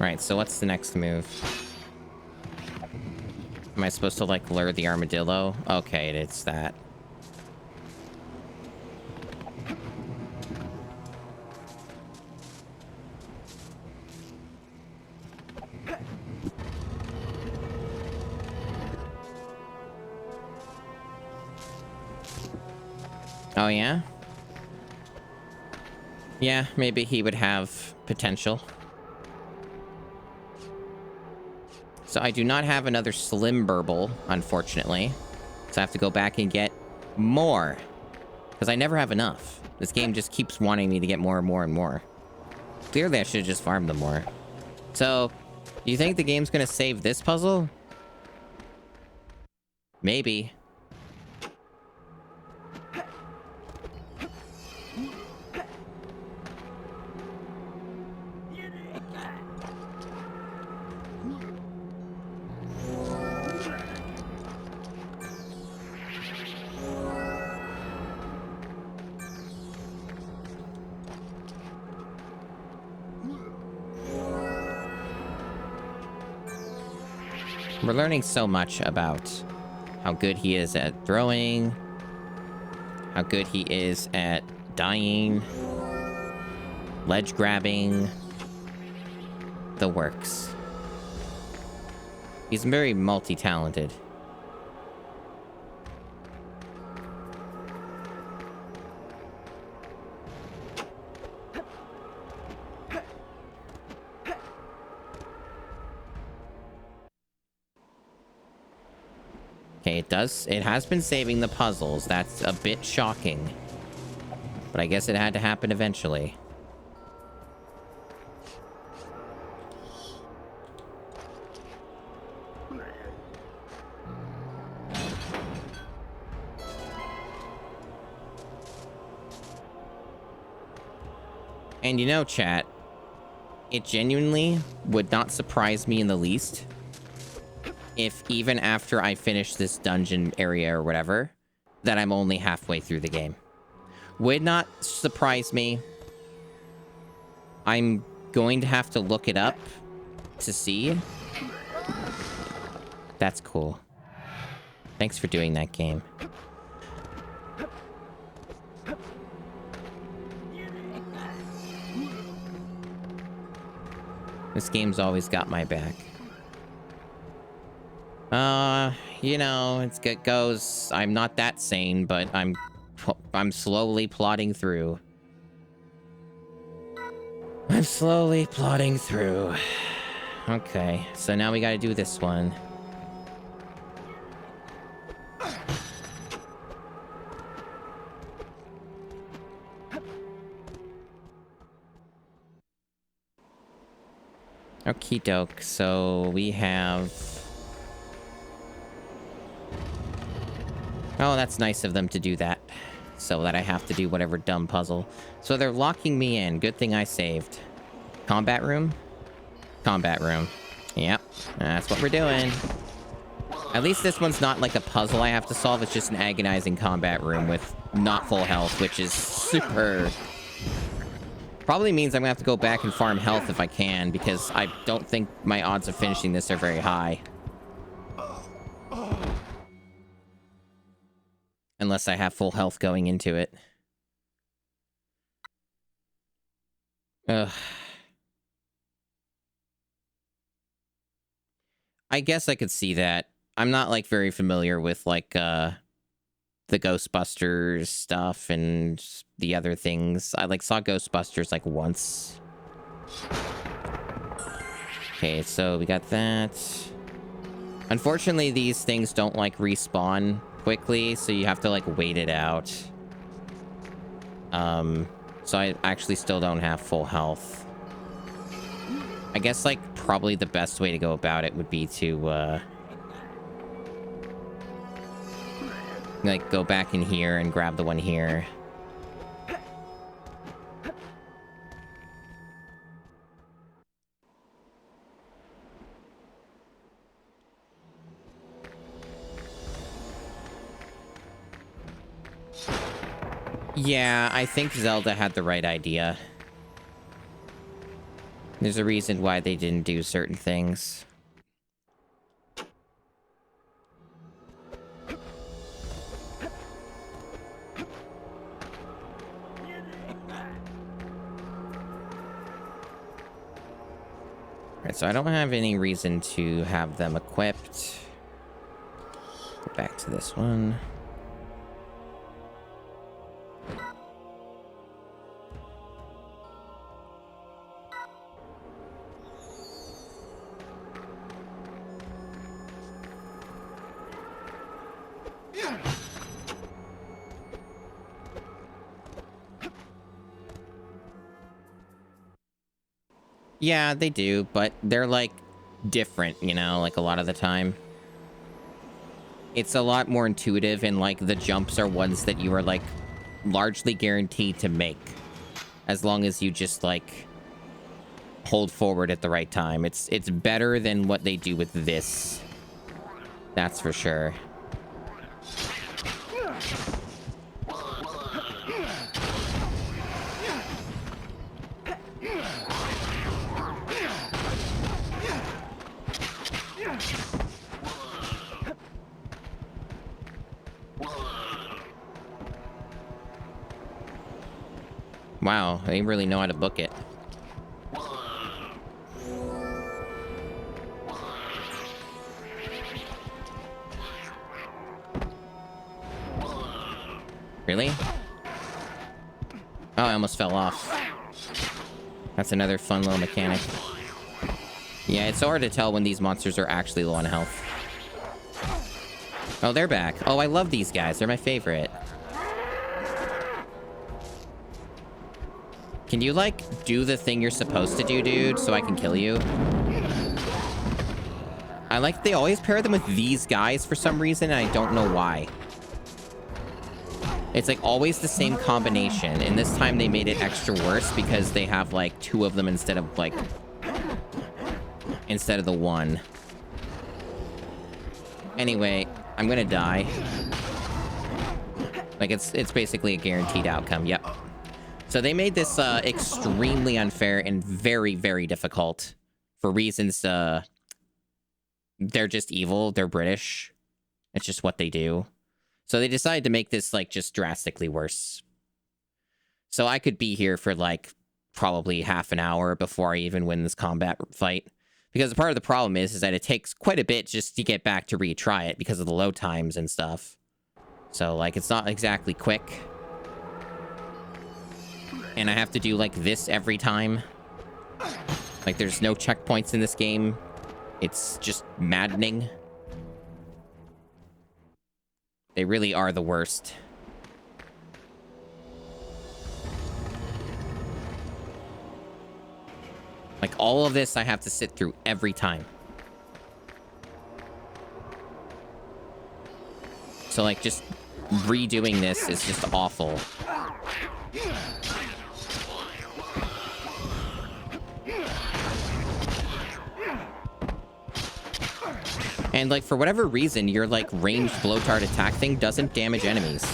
Right, so what's the next move? Am I supposed to, like, lure the armadillo? Okay, it's that. Oh, yeah? Yeah, maybe he would have potential. So I do not have another slim burble, unfortunately. So I have to go back and get more. Because I never have enough. This game just keeps wanting me to get more and more and more. Clearly, I should have just farmed them more. So, do you think the game's going to save this puzzle? Maybe. We're learning so much about how good he is at throwing, how good he is at dying, ledge grabbing, the works. He's very multi-talented. Okay, it has been saving the puzzles. That's a bit shocking. But I guess it had to happen eventually. And you know, chat, it genuinely would not surprise me in the least if even after I finish this dungeon area or whatever, that I'm only halfway through the game. Would not surprise me. I'm going to have to look it up to see. That's cool. Thanks for doing that, game. This game's always got my back. You know, it goes. I'm not that sane, but I'm slowly plodding through. I'm slowly plodding through. Okay, so now we gotta do this one. Okie doke, so we have... Oh, that's nice of them to do that. So that I have to do whatever dumb puzzle. So they're locking me in. Good thing I saved. Combat room? Combat room. Yep, that's what we're doing. At least this one's not like a puzzle I have to solve. It's just an agonizing combat room with not full health, which is super... Probably means I'm gonna have to go back and farm health if I can, because I don't think my odds of finishing this are very high. Unless I have full health going into it. Ugh. I guess I could see that. I'm not, like, very familiar with, like, the Ghostbusters stuff and the other things. I, like, saw Ghostbusters, like, once. Okay, so we got that. Unfortunately, these things don't, like, respawn quickly, so you have to, like, wait it out. So I actually still don't have full health. I guess, like, probably the best way to go about it would be to, like, go back in here and grab the one here. Yeah, I think Zelda had the right idea. There's a reason why they didn't do certain things. Alright, so I don't have any reason to have them equipped. Go back to this one. Yeah, they do, but they're, like, different, you know, like, a lot of the time. It's a lot more intuitive, and, like, the jumps are ones that you are, like, largely guaranteed to make. As long as you just, like, hold forward at the right time. It's better than what they do with this. That's for sure. Wow, they really know how to book it. Really? Oh, I almost fell off. That's another fun little mechanic. Yeah, it's so hard to tell when these monsters are actually low on health. Oh, they're back. Oh, I love these guys. They're my favorite. Can you, like, do the thing you're supposed to do, dude, so I can kill you? I like they always pair them with these guys for some reason, and I don't know why. It's, like, always the same combination, and this time they made it extra worse because they have, like, 2 of them instead of, like... instead of the 1. Anyway, I'm gonna die. Like, it's basically a guaranteed outcome, yep. So they made this extremely unfair and very, very difficult for reasons they're just evil. They're British. It's just what they do. So they decided to make this, like, just drastically worse. So I could be here for, like, probably half an hour before I even win this combat fight. Because part of the problem is that it takes quite a bit just to get back to retry it because of the load times and stuff. So, like, it's not exactly quick. And I have to do, like, this every time. Like, there's no checkpoints in this game. It's just maddening. They really are the worst. Like, all of this I have to sit through every time. So, like, just redoing this is just awful. And, like, for whatever reason, your, like, ranged blowtard attack thing doesn't damage enemies.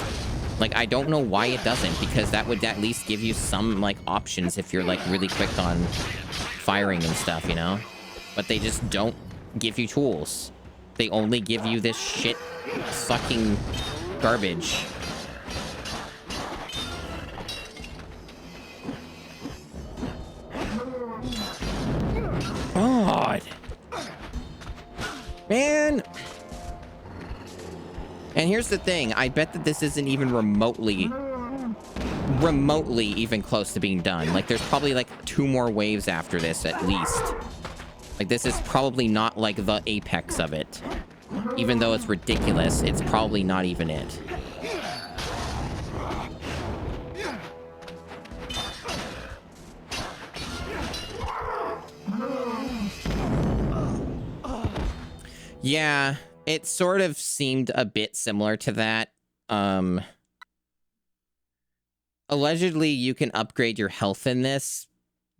Like, I don't know why it doesn't, because that would at least give you some, like, options if you're, like, really quick on firing and stuff, you know? But they just don't give you tools. They only give you this shit-sucking garbage. God. Man. And here's the thing. I bet that this isn't even remotely even close to being done. Like, there's probably, like, 2 more waves after this, at least. Like, this is probably not, like, the apex of it. Even though it's ridiculous, it's probably not even it. Yeah, it sort of seemed a bit similar to that. Allegedly, you can upgrade your health in this,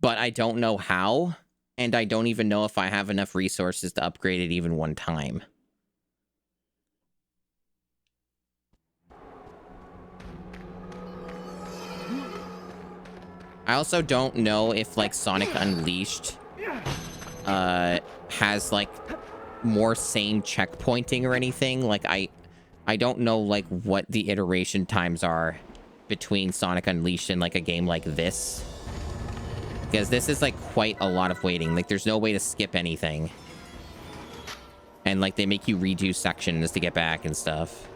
but I don't know how, and I don't even know if I have enough resources to upgrade it even one time. I also don't know if, like, Sonic Unleashed has, like, more sane checkpointing or anything. Like, I don't know, like, what the iteration times are between Sonic Unleashed and, like, a game like this. Because this is, like, quite a lot of waiting. Like, there's no way to skip anything. And, like, they make you redo sections to get back and stuff.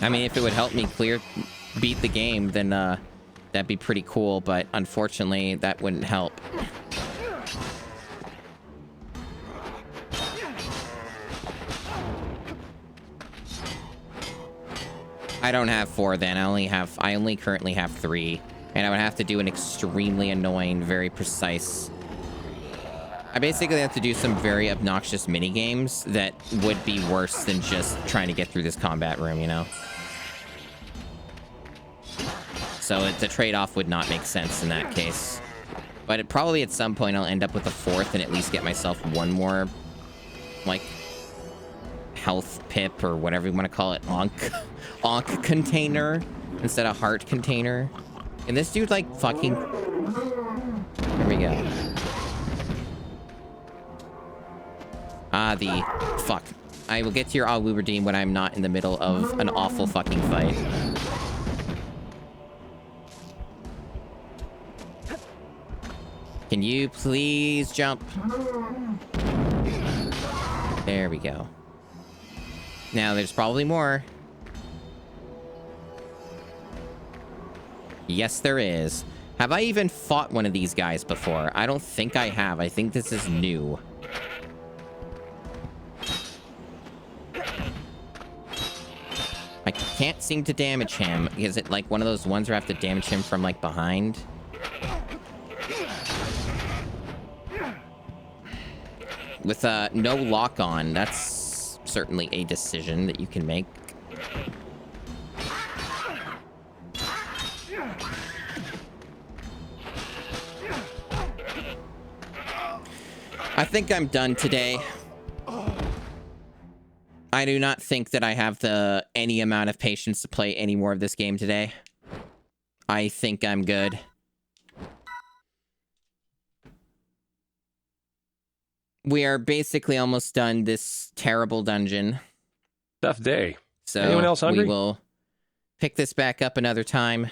I mean, if it would help me beat the game, then that'd be pretty cool, but unfortunately, that wouldn't help. I don't have 4 then. I only currently have 3, and I would have to do an extremely annoying, very precise. I basically have to do some very obnoxious mini games that would be worse than just trying to get through this combat room, you know? So the trade-off would not make sense in that case. But probably at some point I'll end up with a 4th and at least get myself one more, like, health pip or whatever you want to call it, onk container instead of heart container. And this dude like fucking... There we go. The fuck. I will get to your Awu redeem when I'm not in the middle of an awful fucking fight. Can you please jump? There we go. Now there's probably more. Yes, there is. Have I even fought one of these guys before? I don't think I have. I think this is new. I can't seem to damage him. Is it like one of those ones where I have to damage him from like behind? With no lock on, that's certainly a decision that you can make. I think I'm done today. I do not think that I have any amount of patience to play any more of this game today. I think I'm good. We are basically almost done this terrible dungeon. Tough day. So anyone else hungry? We will pick this back up another time.